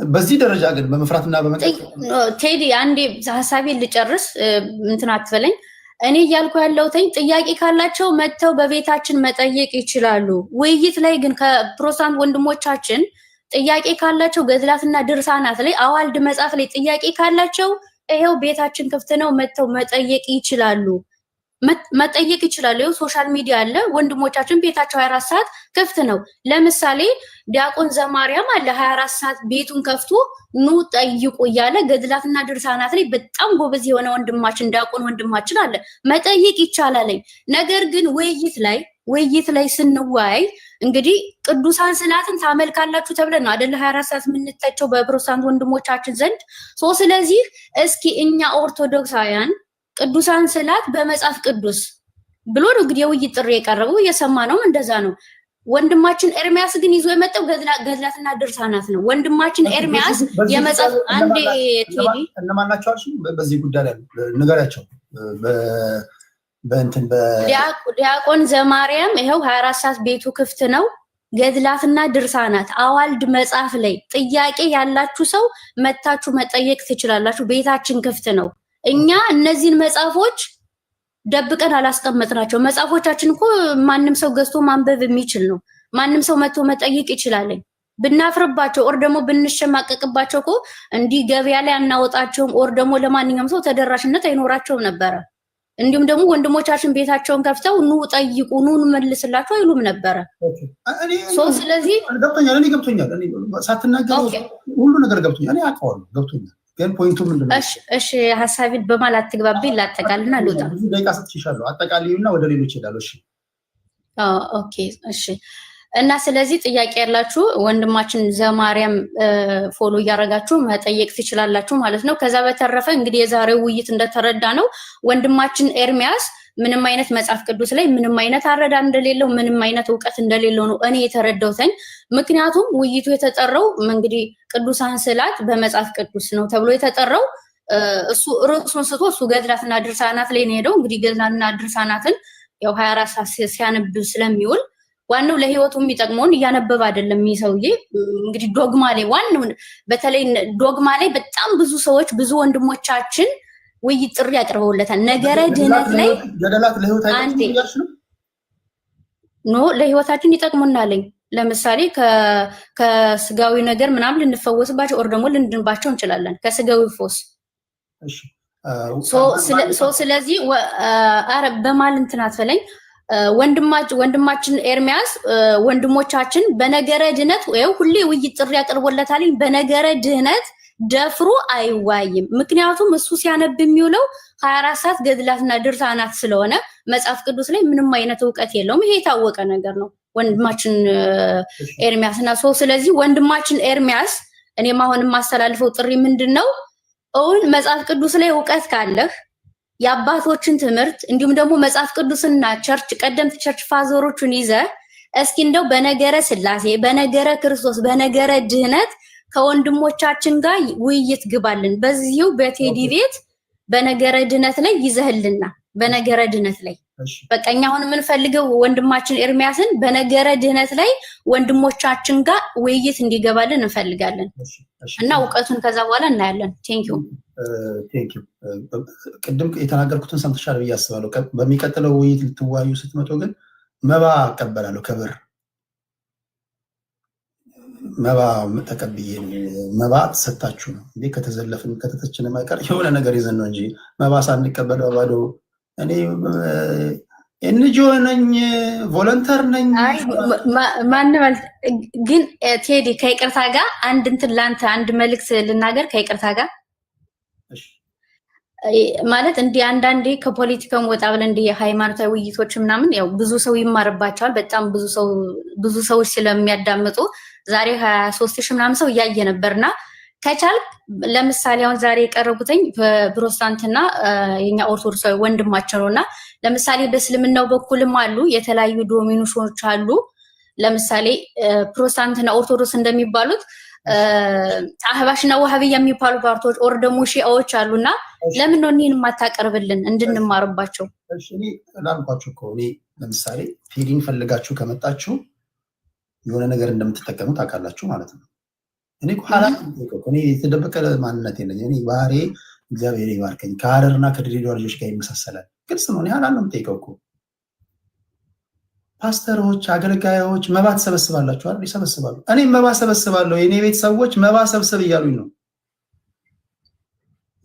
በዚህ ደረጃ ግን በመፍራትና በመንቀጥቀጥ ቴዲ አንዴ ሐሳቤን ልጨርስ እንትን አትበለኝ። እኔ እያልኩ ያለሁት ጥያቄ ካላቸው መጥተው በቤታችን መጠየቅ ይችላሉ። ውይይት ላይ ግን ከፕሮቴስታንት ወንድሞቻችን ጥያቄ ካላቸው ገድላትና ድርሳናት ላይ አዋልድ መጽሐፍ ላይ ጥያቄ ካላቸው ይሄው ቤታችን ክፍት ነው፣ መጥተው መጠየቅ ይችላሉ። ይኸው ሶሻል ሚዲያ አለ። ወንድሞቻችን ቤታቸው 24 ሰዓት ክፍት ነው። ለምሳሌ ዲያቆን ዘማርያም አለ 24 ሰዓት ቤቱን ከፍቶ ኑ ጠይቁ እያለ ገድላትና ድርሳናት ላይ በጣም ጎበዝ የሆነ ወንድማችን ዲያቆን ወንድማችን አለ። መጠየቅ ይቻላል። ነገር ግን ውይይት ላይ ስንወያይ እንግዲህ ቅዱሳን ስዕላትን ታመልካላችሁ ተብለን ነው አይደል 24 ሰዓት የምንተቸው በፕሮቴስታንት ወንድሞቻችን ዘንድ። ስለዚህ እስኪ እኛ ኦርቶዶክሳውያን ቅዱሳን ስዕላት በመጽሐፍ ቅዱስ ብሎ ነው እንግዲህ የውይይት ጥሪ የቀረበው። እየሰማነውም እንደዛ ነው። ወንድማችን ኤርሚያስ ግን ይዞ የመጣው ገድላትና ድርሳናት ነው። ወንድማችን ኤርሚያስ የመጽሐፍ አንዴ ቴዲ እነማን ናቸው አልሽ? በዚህ ጉዳይ ላይ ንገሪያቸው። ዲያቆን ዘማርያም ይኸው 24 ሰዓት ቤቱ ክፍት ነው። ገድላትና ድርሳናት አዋልድ መጽሐፍ ላይ ጥያቄ ያላችሁ ሰው መታችሁ መጠየቅ ትችላላችሁ። ቤታችን ክፍት ነው። እኛ እነዚህን መጽሐፎች ደብቀን አላስቀመጥናቸው። መጽሐፎቻችን እኮ ማንም ሰው ገዝቶ ማንበብ የሚችል ነው። ማንም ሰው መጥቶ መጠየቅ ይችላል። ብናፍርባቸው ኦር ደግሞ ብንሸማቀቅባቸው እኮ እንዲህ ገበያ ላይ አናወጣቸውም። ኦር ደግሞ ለማንኛውም ሰው ተደራሽነት አይኖራቸውም ነበረ። እንዲሁም ደግሞ ወንድሞቻችን ቤታቸውን ከፍተው ኑ ጠይቁ፣ ኑ እንመልስላቸው አይሉም ነበረ። ስለዚህ ገብቶኛል። ሳትናገር ሁሉ ነገር ገብቶኛል። እኔ አውቀዋለሁ፣ ገብቶኛል። ግን ፖይንቱ ምንድነው? እሺ ሐሳቤን በማል አትግባብኝ። ላጠቃልና ልውጣ። ብዙ ደቂቃ ሰጥቼሻለሁ። አጠቃልዩና ወደ ሌሎች ሄዳለሁ። እሺ ኦኬ እሺ። እና ስለዚህ ጥያቄ ያላችሁ ወንድማችን ዘማርያም ፎሎ እያደረጋችሁ መጠየቅ ትችላላችሁ ማለት ነው። ከዛ በተረፈ እንግዲህ የዛሬው ውይይት እንደተረዳ ነው ወንድማችን ኤርሚያስ ምንም አይነት መጽሐፍ ቅዱስ ላይ ምንም አይነት አረዳድ እንደሌለው ምንም አይነት እውቀት እንደሌለው ነው እኔ የተረዳሁትኝ። ምክንያቱም ውይይቱ የተጠራው እንግዲህ ቅዱሳን ስዕላት በመጽሐፍ ቅዱስ ነው ተብሎ የተጠራው። እሱ ርዕሱን ስቶ እሱ ገድላትና ድርሳናት ላይ ነው ሄደው። እንግዲህ ገድላትና ድርሳናትን ያው 24 ሰዓት ሲያነብ ስለሚውል ዋናው ለህይወቱ የሚጠቅመውን እያነበበ አይደለም የሚሰውዬ። እንግዲህ ዶግማ ላይ ዋናው በተለይ ዶግማ ላይ በጣም ብዙ ሰዎች ብዙ ወንድሞቻችን ውይይት ጥሪ ያቀርበውለታል። ነገረ ድህነት ላይ ገደላት ለህይወት አይጠቅሙም ኖ ለህይወታችን ይጠቅሙናል። ለምሳሌ ከስጋዊ ነገር ምናምን ልንፈወስባቸው ኦር ደግሞ ልንድንባቸው እንችላለን ከስጋዊ ፎስ። ስለዚህ አረ በማል እንትን አትበለኝ። ወንድማችን ኤርሚያስ ወንድሞቻችን በነገረ ድህነት ወይ ሁሌ ውይይት ጥሪ ያቀርቦለታል። በነገረ ድህነት ደፍሮ አይዋይም። ምክንያቱም እሱ ሲያነብ የሚውለው 24 ሰዓት ገድላትና ድርሳናት ስለሆነ መጽሐፍ ቅዱስ ላይ ምንም አይነት ዕውቀት የለውም። ይሄ የታወቀ ነገር ነው ወንድማችን ኤርሚያስና ሰው። ስለዚህ ወንድማችን ኤርሚያስ እኔም አሁን የማስተላልፈው ጥሪ ምንድነው? እውን መጽሐፍ ቅዱስ ላይ ዕውቀት ካለህ የአባቶችን ትምህርት እንዲሁም ደግሞ መጽሐፍ ቅዱስና ቸርች ቀደምት ቸርች ፋዘሮቹን ይዘ እስኪ እንደው በነገረ ስላሴ፣ በነገረ ክርስቶስ፣ በነገረ ድህነት ከወንድሞቻችን ጋር ውይይት ግባልን። በዚሁ በቴዲ ቤት በነገረ ድህነት ላይ ይዘህልና በነገረ ድህነት ላይ በቃኛ አሁን የምንፈልገው ወንድማችን ኤርሚያስን በነገረ ድህነት ላይ ወንድሞቻችን ጋር ውይይት እንዲገባልን እንፈልጋለን እና ዕውቀቱን ከዛ በኋላ እናያለን። ቴንኪዩ ቅድም የተናገርኩትን ሰምተሻል ብዬ አስባለሁ። በሚቀጥለው ውይይት ልትወያዩ ስትመጡ ግን መባ እቀበላለሁ። ከብር መባ ተቀብዬ መባ ተሰጣችሁ ነው እንዴ? ከተዘለፍን ከተተችን የማይቀር የሆነ ነገር ይዘን ነው እንጂ መባ ሳንቀበል በባዶ እኔ ኤንጂኦ ነኝ ቮለንተር ነኝ ማንበል ግን ቴዲ ከይቅርታ ጋር አንድ እንትን ላንተ አንድ መልእክት ልናገር ከይቅርታ ጋር ማለት እንዲህ አንዳንዴ ከፖለቲካው ወጣ ብለን እንዲህ ሃይማኖታዊ ውይይቶች ምናምን ያው ብዙ ሰው ይማርባቸዋል። በጣም ብዙ ሰዎች ስለሚያዳምጡ ዛሬ 23,000 ምናምን ሰው እያየ ነበርና ከቻልክ ለምሳሌ አሁን ዛሬ የቀረቡትኝ በፕሮቴስታንትና የኛ ኦርቶዶክሳዊ ወንድማቸው ነውና ለምሳሌ በእስልምናው በኩልም አሉ የተለያዩ ዶሚኒሽኖች አሉ። ለምሳሌ ፕሮቴስታንትና ኦርቶዶክስ እንደሚባሉት አህባሽና ወሃቢያ የሚባሉ ፓርቲዎች ኦር ደግሞ ሺአዎች አሉና ለምን ነው እኔን ማታቀርብልን እንድንማርባቸው? እሺ እኔ ላልኳችሁ እኮ እኔ ለምሳሌ ቴዲን ፈልጋችሁ ከመጣችሁ የሆነ ነገር እንደምትጠቀሙ ታውቃላችሁ ማለት ነው። እኔ ኋላ እኔ የተደበቀ ማንነት የለኝ። እኔ ባህሬ እግዚአብሔር ይባርከኝ ከሀረርና ከድሬዳዋ ልጆች ጋር ይመሳሰላል። ግልጽ ነው። እኔ ሀላል ነው የምጠይቀው እኮ ፓስተሮች፣ አገልጋዮች መባ ተሰበስባላችሁ አይደል? ይሰበስባሉ። እኔ መባ ሰበስባለሁ። የኔ ቤት ሰዎች መባ ሰብስብ እያሉኝ ነው።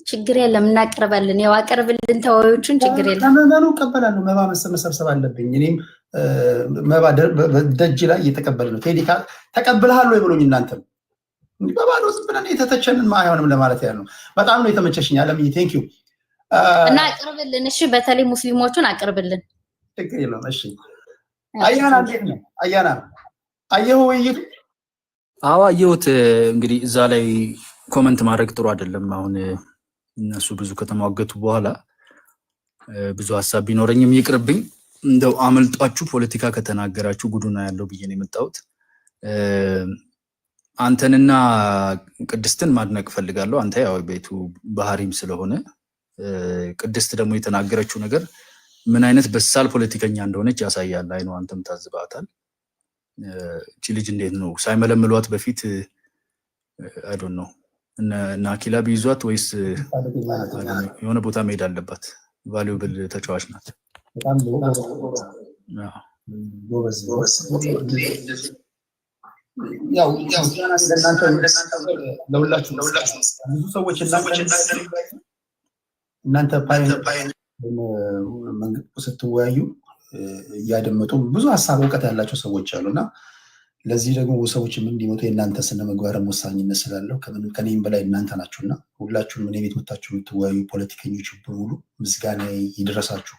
ችግር የለም እናቀርባለን። ያው አቀርብልን ተወዮቹን ችግር የለም። ከመመኑ እቀበላለሁ። መባ መሰብሰብ አለብኝ። እኔም መባ ደጅ ላይ እየተቀበል ነው። ቴዲ ተቀብልሃል ወይ ብሎኝ እናንተም በባዶ ዝም ብለን የተተቸንን አይሆንም ለማለት ያህል ነው። በጣም ነው የተመቸሽኝ አለምዬ። ቴንኪዩ እና አቅርብልን። እሺ በተለይ ሙስሊሞቹን አቅርብልን። ችግር የለውም። እሺ አያና እንዴት ነው? አያና አየሁ ውይይቱ? አዎ አየሁት። እንግዲህ እዛ ላይ ኮመንት ማድረግ ጥሩ አይደለም። አሁን እነሱ ብዙ ከተሟገቱ በኋላ ብዙ ሀሳብ ቢኖረኝም ይቅርብኝ። እንደው አመልጧችሁ ፖለቲካ ከተናገራችሁ ጉዱና ያለው ብዬ ነው የመጣሁት። አንተንና ቅድስትን ማድነቅ ፈልጋለሁ። አንተ ያው ቤቱ ባህሪም ስለሆነ ቅድስት ደግሞ የተናገረችው ነገር ምን አይነት በሳል ፖለቲከኛ እንደሆነች ያሳያል። አይ ነው አንተም ታዝባታል። እቺ ልጅ እንዴት ነው ሳይመለምሏት በፊት አይ ዶንት ኖ እና አኪላ ቢይዟት ወይስ የሆነ ቦታ መሄድ አለባት። ቫልዩብል ተጫዋች ናት። በጣም ያው ለሁላችሁ ብዙ ሰዎች እናንተ ስትወያዩ እያደመጡ ብዙ ሀሳብ እውቀት ያላቸው ሰዎች አሉና ለዚህ ደግሞ ሰዎችም እንዲመጡ የእናንተ ስነ ምግባርም ወሳኝነት ስላለው ከኔም በላይ እናንተ ናችሁና ሁላችሁም እኔ ቤት መታችሁ የምትወያዩ ፖለቲከኞች በሙሉ ምስጋና ይድረሳችሁ።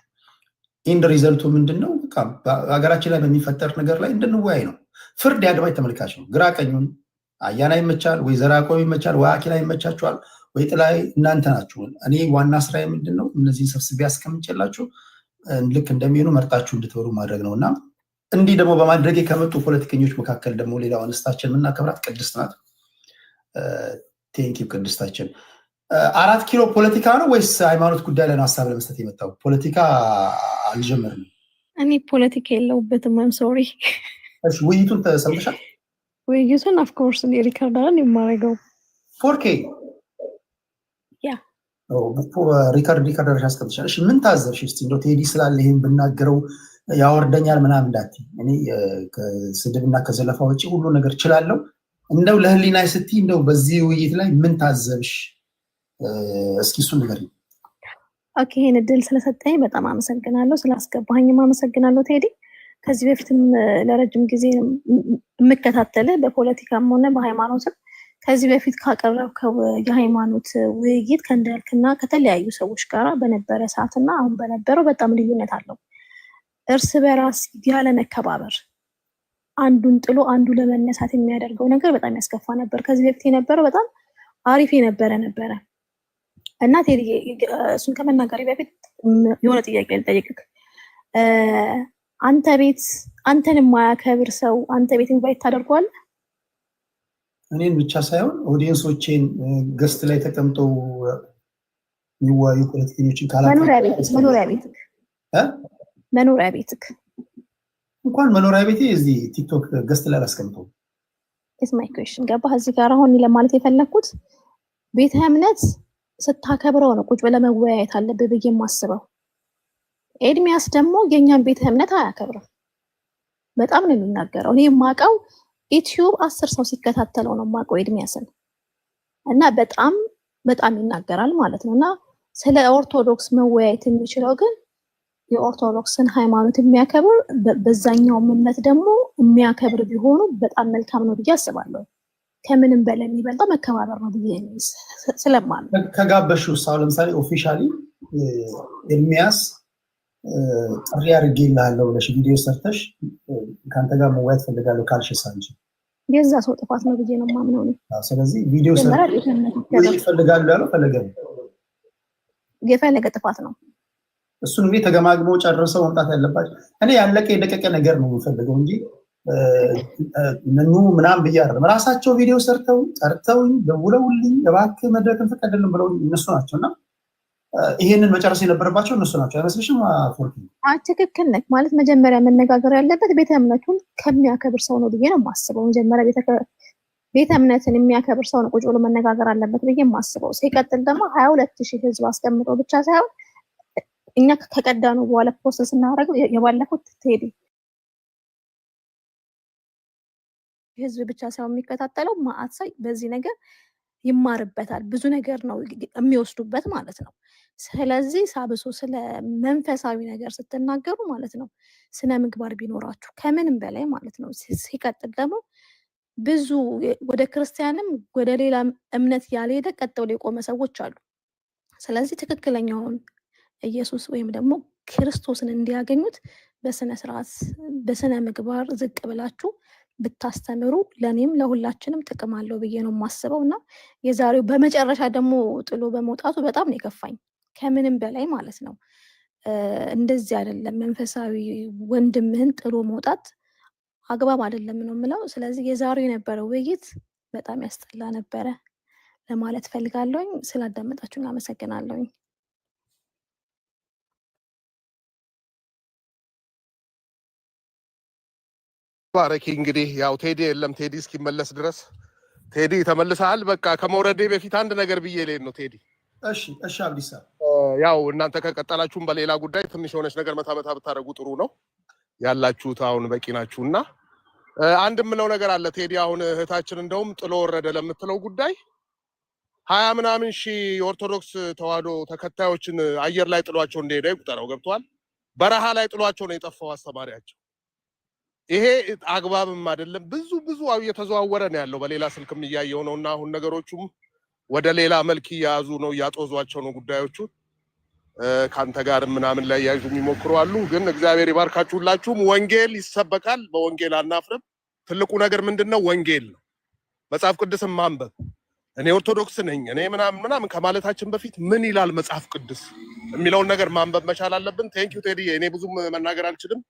ኢንድ ሪዘልቱ ምንድነው? ሀገራችን ላይ በሚፈጠር ነገር ላይ እንድንወያይ ነው። ፍርድ የአድማጭ ተመልካች ነው። ግራ ቀኙን አያና ይመቻል ወይ ዘራቆብ ይመቻል ወይ አኪላ ይመቻችኋል ወይ ጥላይ እናንተ ናችሁ። እኔ ዋና ስራዬ ምንድነው? እነዚህን ሰብስቤ አስቀምጬላችሁ ልክ እንደሚሆኑ መርጣችሁ እንድትበሩ ማድረግ ነውና እንዲህ ደግሞ በማድረግ ከመጡ ፖለቲከኞች መካከል ደግሞ ሌላው አንስታችን የምናከብራት ቅድስት ናት። ቴንኪው ቅድስታችን። 4 ኪሎ ፖለቲካ ነው ወይስ ሃይማኖት ጉዳይ ላይ ነው ሀሳብ ለመስጠት የመጣው? ፖለቲካ አልጀመርንም። እኔ ፖለቲካ የለውበትም። አም ሶሪ። እሺ ውይይቱን ተሰምተሻል? ውይይቱን ኦፍኮርስ እኔ ሪከርዳን የማደርገው 4K ያ ሪከርደር አስቀምጥሻል። እሺ ምን ታዘብሽ? እስቲ እንደው ቴዲ ስላለ ይሄን ብናገረው ያወርደኛል ምናምን እንዳትዪ። እኔ ከስድብና ከዘለፋ ውጪ ሁሉ ነገር እችላለሁ። እንደው ለህሊና ስትይ እንደው በዚህ ውይይት ላይ ምን ታዘብሽ? እስኪ እሱን ንገሪኝ። ኦኬ ይሄን እድል ስለሰጠኝ በጣም አመሰግናለሁ። ስላስገባኸኝም አመሰግናለሁ ቴዲ። ከዚህ በፊትም ለረጅም ጊዜ የምከታተል በፖለቲካም ሆነ በሃይማኖትም ከዚህ በፊት ካቀረብከው የሃይማኖት ውይይት ከእንዳልክና ከተለያዩ ሰዎች ጋር በነበረ ሰዓትና አሁን በነበረው በጣም ልዩነት አለው። እርስ በራስ ያለ መከባበር አንዱን ጥሎ አንዱ ለመነሳት የሚያደርገው ነገር በጣም ያስከፋ ነበር። ከዚህ በፊት የነበረው በጣም አሪፍ የነበረ እና ቴዲ እሱን ከመናገሬ በፊት የሆነ ጥያቄ ልጠይቅህ። አንተ ቤት አንተን የማያከብር ሰው አንተ ቤት ኢንቫይት ታደርገዋለህ? እኔን ብቻ ሳይሆን ኦዲየንሶቼን ገስት ላይ ተቀምጠው የሚዋዩ ፖለቲከኞችን መኖሪያ ቤትክ እንኳን መኖሪያ ቤቴ እዚህ ቲክቶክ ገስት ላይ አላስቀምጠውም። ኢትስ ማይ ኩዌስችን ገባህ? እዚህ ጋር አሁን ለማለት የፈለኩት ቤተ እምነት ስታከብረው ነው ቁጭ ብለህ መወያየት አለብህ ብዬ የማስበው። ኤርሚያስ ደግሞ የኛን ቤተ እምነት አያከብርም። በጣም ነው የሚናገረው። እኔ የማውቀው ዩቲዩብ 10 ሰው ሲከታተለው ነው የማውቀው ኤርሚያስን እና በጣም ይናገራል ማለት ነው። እና ስለ ኦርቶዶክስ መወያየት የሚችለው ግን የኦርቶዶክስን ሃይማኖት የሚያከብር በዛኛው እምነት ደግሞ የሚያከብር ቢሆኑ በጣም መልካም ነው ብዬ አስባለሁ። ከምንም በላይ የሚበልጠው መከባበር ነው ብዬ ስለማለ ከጋበሹ ሳው ለምሳሌ ኦፊሻሊ ኤርሚያስ ጥሪ አድርጌልሃለሁ ብለሽ ቪዲዮ ሰርተሽ ከአንተ ጋር መወያየት ፈልጋለሁ ካልሽስ አንቺ የዛ ሰው ጥፋት ነው ብዬ ነው የማምነው እኔ። ስለዚህ ቪዲዮ ሰርተሽ ፈልጋለሁ ያለው የፈለገ ጥፋት ነው። እሱን እንግዲህ ተገማግሞ ጨርሰው መምጣት ያለባቸው። እኔ ያለቀ የደቀቀ ነገር ነው የምፈልገው እንጂ ምኑ ምናምን ብዬ አይደለም። ራሳቸው ቪዲዮ ሰርተው ጠርተውኝ ደውለውልኝ እባክህ መድረክን ፈቀድልን ብለው እነሱ ናቸውና ይሄንን መጨረስ የነበረባቸው እነሱ ናቸው። አይመስልሽም? ትክክል ነህ። ማለት መጀመሪያ መነጋገር ያለበት ቤተ እምነቱን ከሚያከብር ሰው ነው ብዬ ነው የማስበው። መጀመሪያ ቤተ እምነትን የሚያከብር ሰው ነው ቁጭ ብሎ መነጋገር አለበት ብዬ የማስበው። ሲቀጥል ደግሞ 22,000 ህዝብ አስቀምጦ ብቻ ሳይሆን እኛ ከቀዳኑ በኋላ ፕሮሰስ እናደርገው የባለፉት ቴዲ ህዝብ ብቻ ሳይሆን የሚከታተለው ማአት ሳይ በዚህ ነገር ይማርበታል። ብዙ ነገር ነው የሚወስዱበት ማለት ነው። ስለዚህ ሳብሶ ስለ መንፈሳዊ ነገር ስትናገሩ ማለት ነው ስነ ምግባር ቢኖራችሁ ከምንም በላይ ማለት ነው። ሲቀጥል ደግሞ ብዙ ወደ ክርስቲያንም ወደ ሌላ እምነት ያልሄደ ቀጥሎ የቆመ ሰዎች አሉ። ስለዚህ ትክክለኛውን ኢየሱስ ወይም ደግሞ ክርስቶስን እንዲያገኙት በስነ ስርዓት በስነ ምግባር ዝቅ ብላችሁ ብታስተምሩ ለኔም ለሁላችንም ጥቅም አለው ብዬ ነው የማስበው። እና የዛሬው በመጨረሻ ደግሞ ጥሎ በመውጣቱ በጣም ነው የከፋኝ ከምንም በላይ ማለት ነው። እንደዚህ አይደለም መንፈሳዊ ወንድምህን ጥሎ መውጣት አግባብ አይደለም ነው የምለው። ስለዚህ የዛሬው የነበረው ውይይት በጣም ያስጠላ ነበረ ለማለት ፈልጋለሁኝ። ስላዳመጣችሁኝ አመሰግናለሁኝ። ባረኪ እንግዲህ ያው ቴዲ የለም። ቴዲ እስኪመለስ ድረስ ቴዲ ተመልሰሃል። በቃ ከመውረዴ በፊት አንድ ነገር ብዬ ልሄድ ነው ቴዲ። እሺ አብዲሳ፣ ያው እናንተ ከቀጠላችሁም በሌላ ጉዳይ ትንሽ የሆነች ነገር መታ ብታደርጉ ጥሩ ነው። ያላችሁት አሁን በቂ ናችሁና አንድ የምለው ነገር አለ ቴዲ። አሁን እህታችን እንደውም ጥሎ ወረደ ለምትለው ጉዳይ 20 ምናምን ሺህ የኦርቶዶክስ ተዋህዶ ተከታዮችን አየር ላይ ጥሏቸው እንደሄደ ይቁጠረው። ገብቷል። በረሃ ላይ ጥሏቸው ነው የጠፋው አስተማሪያቸው። ይሄ አግባብም አይደለም። ብዙ እየተዘዋወረ ነው ያለው። በሌላ ስልክም እያየው ነውና አሁን ነገሮቹም ወደ ሌላ መልክ እያያዙ ነው፣ እያጦዟቸው ነው ጉዳዮቹ። ካንተ ጋር ምናምን ላይ ያይዙ የሚሞክሩ አሉ። ግን እግዚአብሔር ይባርካችሁ ሁላችሁም። ወንጌል ይሰበካል፣ በወንጌል አናፍርም። ትልቁ ነገር ምንድነው? ወንጌል ነው። መጽሐፍ ቅዱስን ማንበብ። እኔ ኦርቶዶክስ ነኝ እኔ ምናምን ከማለታችን በፊት ምን ይላል መጽሐፍ ቅዱስ የሚለውን ነገር ማንበብ መቻል አለብን። ቴንኪው ቴዲ። እኔ ብዙም መናገር አልችልም።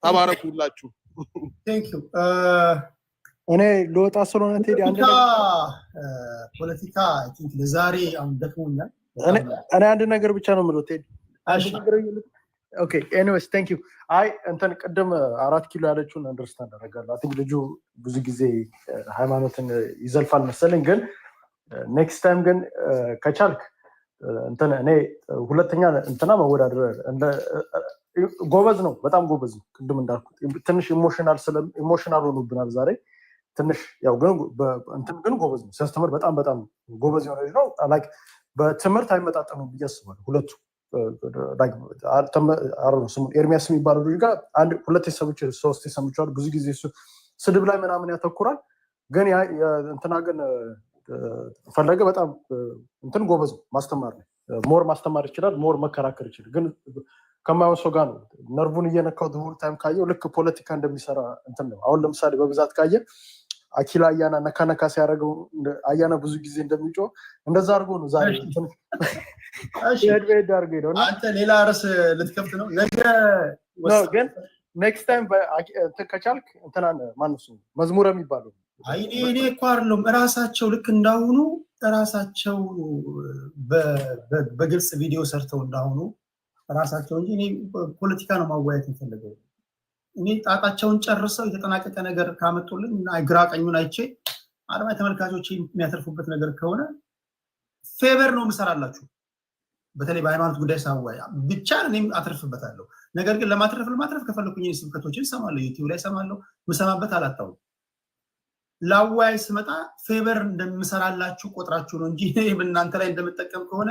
ተባረኩ ሁላችሁ። ቴንኪው። እኔ ልወጣ ስለሆነ ቴዲ ፖለቲካ ለዛሬ አሁን ደክሞኛል። እኔ አንድ ነገር ብቻ ነው የምለው ቴዲ። ኦኬ ኤኒዌይስ ቴንኪው። አይ እንትን ቅድም 4 ኪሎ ያለችውን አንደርስታንድ አደርጋለሁ። አይ ቲንክ ልጁ ብዙ ጊዜ ሃይማኖትን ይዘልፋል መሰለኝ። ግን ኔክስት ታይም ግን ከቻልክ እንትን እኔ ሁለተኛ እንትና መወዳደር ጎበዝ ነው፣ በጣም ጎበዝ ነው። ቅድም እንዳልኩት ትንሽ ኢሞሽናል ሆኖብናል ዛሬ ትንሽ። ያው ግን እንትን ግን ጎበዝ ነው ሲያስተምር፣ በጣም ጎበዝ የሆነ ልጅ ነው። ላይክ በትምህርት አይመጣጠኑም ብዬ አስባለሁ ሁለቱ። ስሙን ኤርሚያስ የሚባለው ልጅ ጋር አንድ ሁለት ሶስት ሰምቼዋለሁ። ብዙ ጊዜ እሱ ስድብ ላይ ምናምን ያተኩራል። ግን እንትና ግን ፈለገ በጣም እንትን ጎበዝ ማስተማር ነው። ሞር ማስተማር ይችላል፣ ሞር መከራከር ይችላል። ግን ከማይሆን ሰው ጋር ነው ነርቡን እየነካው ሁሉ ታይም ካየው ልክ ፖለቲካ እንደሚሰራ እንትን ነው። አሁን ለምሳሌ በብዛት ካየ አኪላ አያና ነካነካ ሲያደርገው አያና ብዙ ጊዜ እንደሚጮህ እንደዛ አድርጎ ነው ዛሬ ሄድ አድርጎ ነው። አንተ ሌላ ርዕስ ልትከፍት ነው ግን ኔክስት ታይም ከቻልክ እንትና ማንሱ መዝሙረ የሚባለው እኔ እኮ አይደለም እራሳቸው ልክ እንዳሁኑ እራሳቸው በግልጽ ቪዲዮ ሰርተው እንዳሁኑ እራሳቸው እንጂ እኔ ፖለቲካ ነው ማወያየት የፈለገው። እኔ ጣጣቸውን ጨርሰው የተጠናቀቀ ነገር ካመጡልኝ እና ግራ ቀኙን አይቼ አድማጭ ተመልካቾች የሚያተርፉበት ነገር ከሆነ ፌቨር ነው የምሰራላችሁ። በተለይ በሃይማኖት ጉዳይ ሳወያይ ብቻ እኔም አተርፍበታለሁ። ነገር ግን ለማትረፍ ከፈለኩኝ ስብከቶችን እሰማለሁ፣ ዩቲዩብ ላይ እሰማለሁ። የምሰማበት አላጣሁም። ላወያይ ስመጣ ፌቨር እንደምሰራላችሁ ቆጥራችሁ ነው እንጂ እናንተ ላይ እንደምጠቀም ከሆነ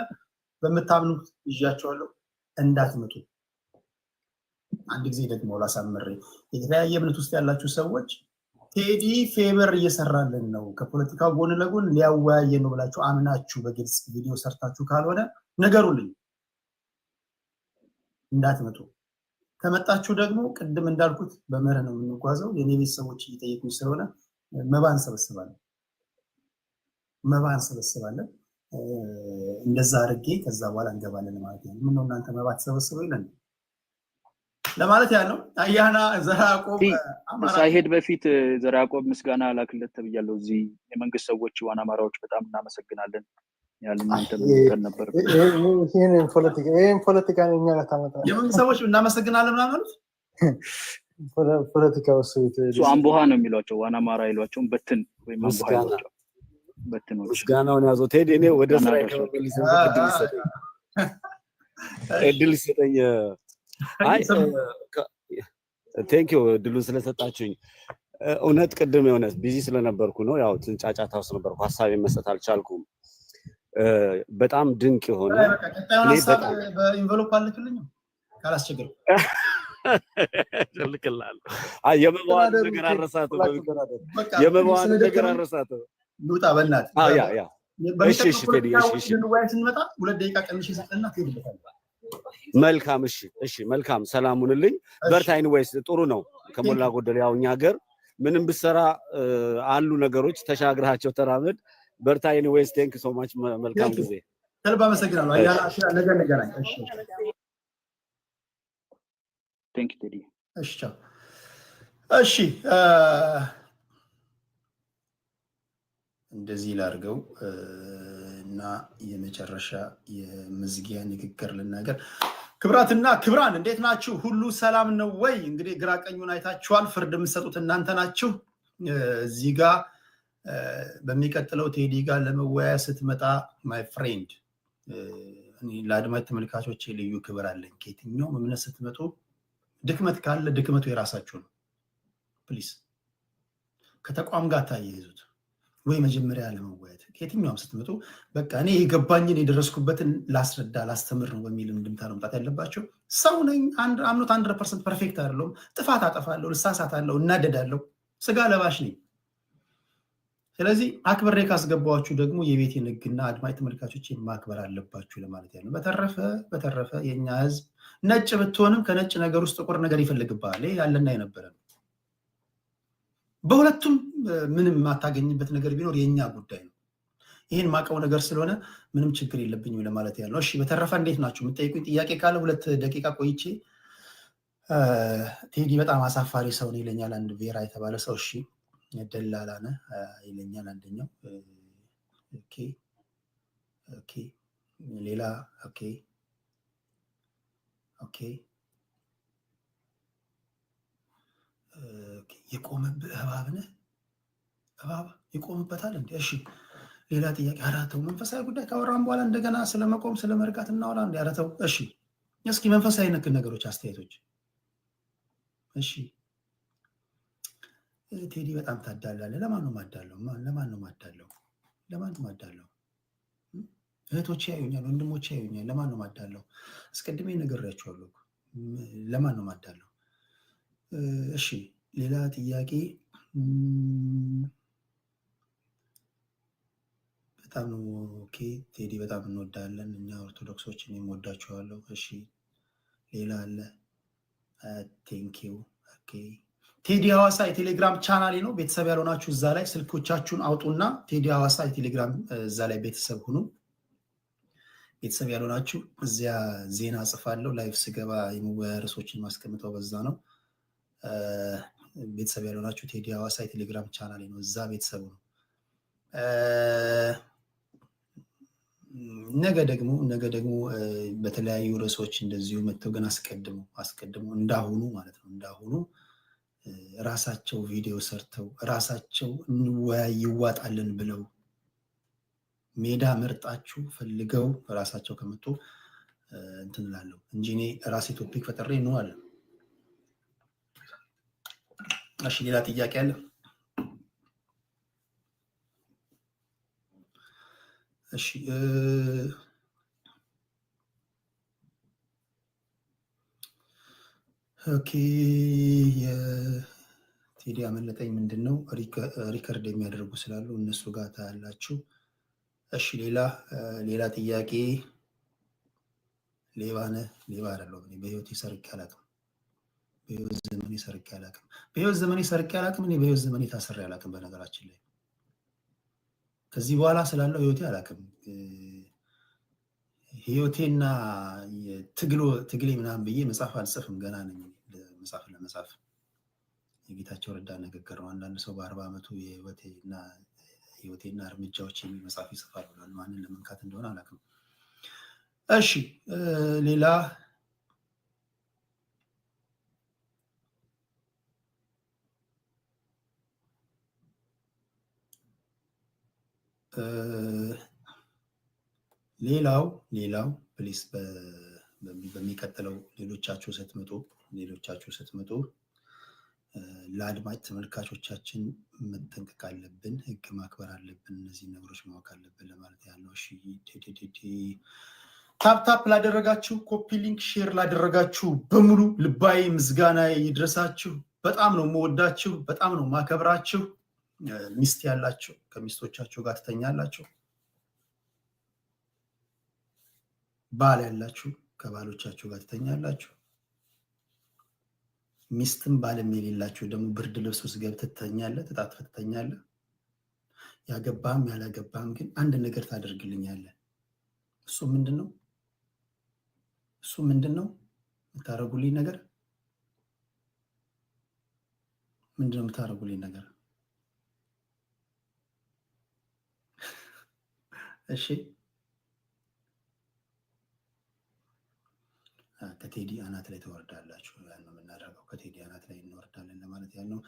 በምታምኑት ይዣቸዋለሁ፣ እንዳትመጡ። አንድ ጊዜ ደግሞ ላሳምሬ የተለያየ እምነት ውስጥ ያላችሁ ሰዎች ቴዲ ፌቨር እየሰራልን ነው ከፖለቲካው ጎን ለጎን ሊያወያየን ነው ብላችሁ አምናችሁ በግልጽ ቪዲዮ ሰርታችሁ ካልሆነ ነገሩልኝ፣ እንዳትመጡ። ከመጣችሁ ደግሞ ቅድም እንዳልኩት በመርህ ነው የምንጓዘው። የኔ ቤተሰቦች እየጠየቁኝ ስለሆነ መባ እንሰበስባለን። እንደዛ አድርጌ ከዛ በኋላ እንገባለን ማለት ነው። ምነው እናንተ መባ ተሰበስበው ይለን ለማለት ያለው አያና ዘራቆብ ሳይሄድ በፊት ዘራቆብ ምስጋና ላክለት ተብያለሁ። እዚህ የመንግስት ሰዎች ዋና አማራዎች በጣም እናመሰግናለን ያልን አንተ ምን ነበር? ይሄን ፖለቲካ እኛ ጋር ታመጣ የመንግስት ሰዎች እናመሰግናለን ማለት ፖለቲካ ወስት አምቦሃ ነው የሚሏቸው፣ ዋና አማራ አይሏቸውም። በትን ወይም አምቦሃ ይሏቸው። በትን ነው ምስጋናውን ያዘው። ቴዲ እኔ ወደ ስራ እድል ይሰጠኝ። አይ ቴንክ ዩ እድሉን ስለሰጣችሁኝ። እውነት ቅድም የሆነ ቢዚ ስለነበርኩ ነው፣ ያው ጫጫታ ውስጥ ነበርኩ፣ ሀሳቤን መስጠት አልቻልኩም። በጣም ድንቅ የሆነ በኢንቨሎፕ አልክልኝ ካላስቸገርኩ ልክላለሁ። የመባዋን ነገር አረሳት፣ የመባዋን ነገር አረሳት። ልውጣ በእናትህ። እሺ ቴዲ፣ እሺ ስንመጣ 2 ደቂቃ ቀንሼ ሰጠና ትሄድበታለህ። መልካም። እሺ መልካም። ሰላሙንልኝ። በርታ። ኤኒዌይስ ጥሩ ነው ከሞላ ጎደል። ያው እኛ ሀገር ምንም ብሰራ አሉ ነገሮች፣ ተሻግራቸው ተራመድ። በርታ። ኤኒዌይስ ቴንክ ሶ ማች። መልካም ጊዜ። ከልብ አመሰግናለሁ። አያና ነገ እንገናኝ። እሺ ቴንክ ዩ ቴዲ። እሺ ቻው። እሺ እንደዚህ ላድርገው እና የመጨረሻ የመዝጊያ ንግግር ልናገር። ክብራትና ክብራን እንዴት ናችሁ? ሁሉ ሰላም ነው ወይ? እንግዲህ ግራ ቀኙን አይታችኋል። ፍርድ የምትሰጡት እናንተ ናችሁ። እዚህ ጋር በሚቀጥለው ቴዲ ጋር ለመወያያ ስትመጣ ማይ ፍሬንድ፣ ለአድማጭ ተመልካቾች ልዩ ክብር አለኝ። ከየትኛውም እምነት ስትመጡ ድክመት ካለ ድክመቱ የራሳችሁ ነው። ፕሊዝ ከተቋም ጋር ታያይዙት ወይ መጀመሪያ ለመወያየት ከየትኛውም ስትመጡ በቃ እኔ የገባኝን የደረስኩበትን ላስረዳ ላስተምር ነው በሚል እንድምታ ነው መምጣት ያለባቸው። ሰው ነኝ፣ አምኖት 100% ፐርፌክት አይደለሁም። ጥፋት አጠፋለሁ፣ ልሳሳታለሁ፣ እናደዳለሁ። ስጋ ለባሽ ነኝ። ስለዚህ አክብሬ ካስገባችሁ ደግሞ የቤቴን ሕግና አድማጭ ተመልካቾችን ማክበር አለባችሁ ለማለት ያለው። በተረፈ የኛ ህዝብ ነጭ ብትሆንም ከነጭ ነገር ውስጥ ጥቁር ነገር ይፈልግብሃል። ያለና የነበረ ነው። በሁለቱም ምንም የማታገኝበት ነገር ቢኖር የኛ ጉዳይ ነው። ይህን ማቀው ነገር ስለሆነ ምንም ችግር የለብኝም ለማለት ያለው። እሺ በተረፈ እንዴት ናችሁ? የምጠይቁኝ ጥያቄ ካለ 2 ደቂቃ ቆይቼ ቴዲ በጣም አሳፋሪ ሰው ነው ይለኛል አንድ ቬራ የተባለ ሰው። እሺ ደላላ ነህ ይለኛል አንደኛው። ኦኬ ሌላ ኦኬ የቆመብህ እባብ ነህ? እባብ ይቆምበታል እንዴ? እሺ ሌላ ጥያቄ። ኧረ ተው፣ መንፈሳዊ ጉዳይ ካወራን በኋላ እንደገና ስለመቆም ስለመርጋት እናወራ እንዴ? ኧረ ተው። እሺ እስኪ መንፈሳዊ ነክ ነገሮች አስተያየቶች። እሺ ቴዲ በጣም ታዳላለህ። ለማን ነው ማዳለው? እህቶቼ ያዩኛል፣ ወንድሞቼ ያዩኛል። ለማን ነው ማዳለው? አስቀድሜ ነግሬያቸዋለሁ። ለማን ነው ማዳለው? እሺ ሌላ ጥያቄ። በጣም ነው ኦኬ ቴዲ፣ በጣም እንወዳለን እኛ ኦርቶዶክሶች፣ እኔም ወዳችኋለሁ። እሺ ሌላ አለ? ቴንኪው። ኦኬ ቴዲ ሐዋሳ የቴሌግራም ቻናሌ ነው። ቤተሰብ ያልሆናችሁ እዛ ላይ ስልኮቻችሁን አውጡና ቴዲ ሐዋሳ የቴሌግራም እዛ ላይ ቤተሰብ ሁኑ። ቤተሰብ ያልሆናችሁ እዚያ ዜና ጽፋለሁ። ላይቭ ስገባ የመወያያ ርዕሶችን ማስቀምጠው በዛ ነው። ቤተሰብ ያልሆናችሁ ቴዲ ሐዋሳ የቴሌግራም ቻናሌ ነው። እዛ ቤተሰቡ ነው። ነገ ደግሞ በተለያዩ ርዕሶች እንደዚሁ መጥተው ግን አስቀድሞ እንዳሁኑ ማለት ነው እንዳሁኑ ራሳቸው ቪዲዮ ሰርተው ራሳቸው እንወያይ ይዋጣልን ብለው ሜዳ መርጣችሁ ፈልገው ራሳቸው ከመጡ እንትን እላለሁ እንጂ እኔ ራሴ ቶፒክ ፈጥሬ ነው አለ። እሺ ሌላ ጥያቄ አለ? እሺ ኦኬ የቴዲ አመለጠኝ ምንድን ነው ሪከርድ የሚያደርጉ ስላሉ እነሱ ጋር ታያላችሁ። እሺ ሌላ ጥያቄ። ሌባ አይደለሁም እኔ በህይወቴ ሰርቄ አላውቅም። በህይወት ዘመኔ ሰርቄ አላውቅም። እኔ በህይወት ዘመኔ ታስሬ አላውቅም። በነገራችን ላይ ከዚህ በኋላ ስላለው ህይወቴ አላውቅም። ህይወቴና ትግሌ ምናምን ብዬ መጽሐፍ አልጽፍም። ገና ነኝ ለመጻፍ የጌታቸው ረዳ ንግግር ነው። አንዳንድ ሰው በ40 ዓመቱ ህይወቴና እርምጃዎች የሚል መጽሐፍ ይጽፋል ብሏል። ማንን ለመንካት እንደሆነ አላውቅም። እሺ ሌላ ሌላው ፕሊስ በሚቀጥለው ሌሎቻችሁ ስትመጡ ለአድማጭ ተመልካቾቻችን መጠንቀቅ አለብን፣ ህግ ማክበር አለብን፣ እነዚህ ነገሮች ማወቅ አለብን ለማለት ያለው። እሺ ታፕ ላደረጋችሁ፣ ኮፒ ሊንክ ሼር ላደረጋችሁ በሙሉ ልባዊ ምስጋና ይድረሳችሁ። በጣም ነው መወዳችሁ፣ በጣም ነው ማከብራችሁ። ሚስት ያላችሁ ከሚስቶቻችሁ ጋር ትተኛላችሁ። ባል ያላችሁ ከባሎቻችሁ ጋር ትተኛላችሁ። ሚስትም ባልም የሌላችሁ ደግሞ ብርድ ልብስ ውስጥ ገብተህ ትተኛለህ፣ ተጣጥፈህ ትተኛለህ። ያገባህም ያላገባህም ግን አንድ ነገር ታደርግልኛለህ። እሱ ምንድን ነው የምታደርጉልኝ ነገር? ምንድነው የምታደርጉልኝ ነገር? እሺ ከቴዲ አናት ላይ ተወርዳላችሁ። ያን ነው የምናደርገው። ከቴዲ አናት ላይ እንወርዳለን ለማለት ያልነው።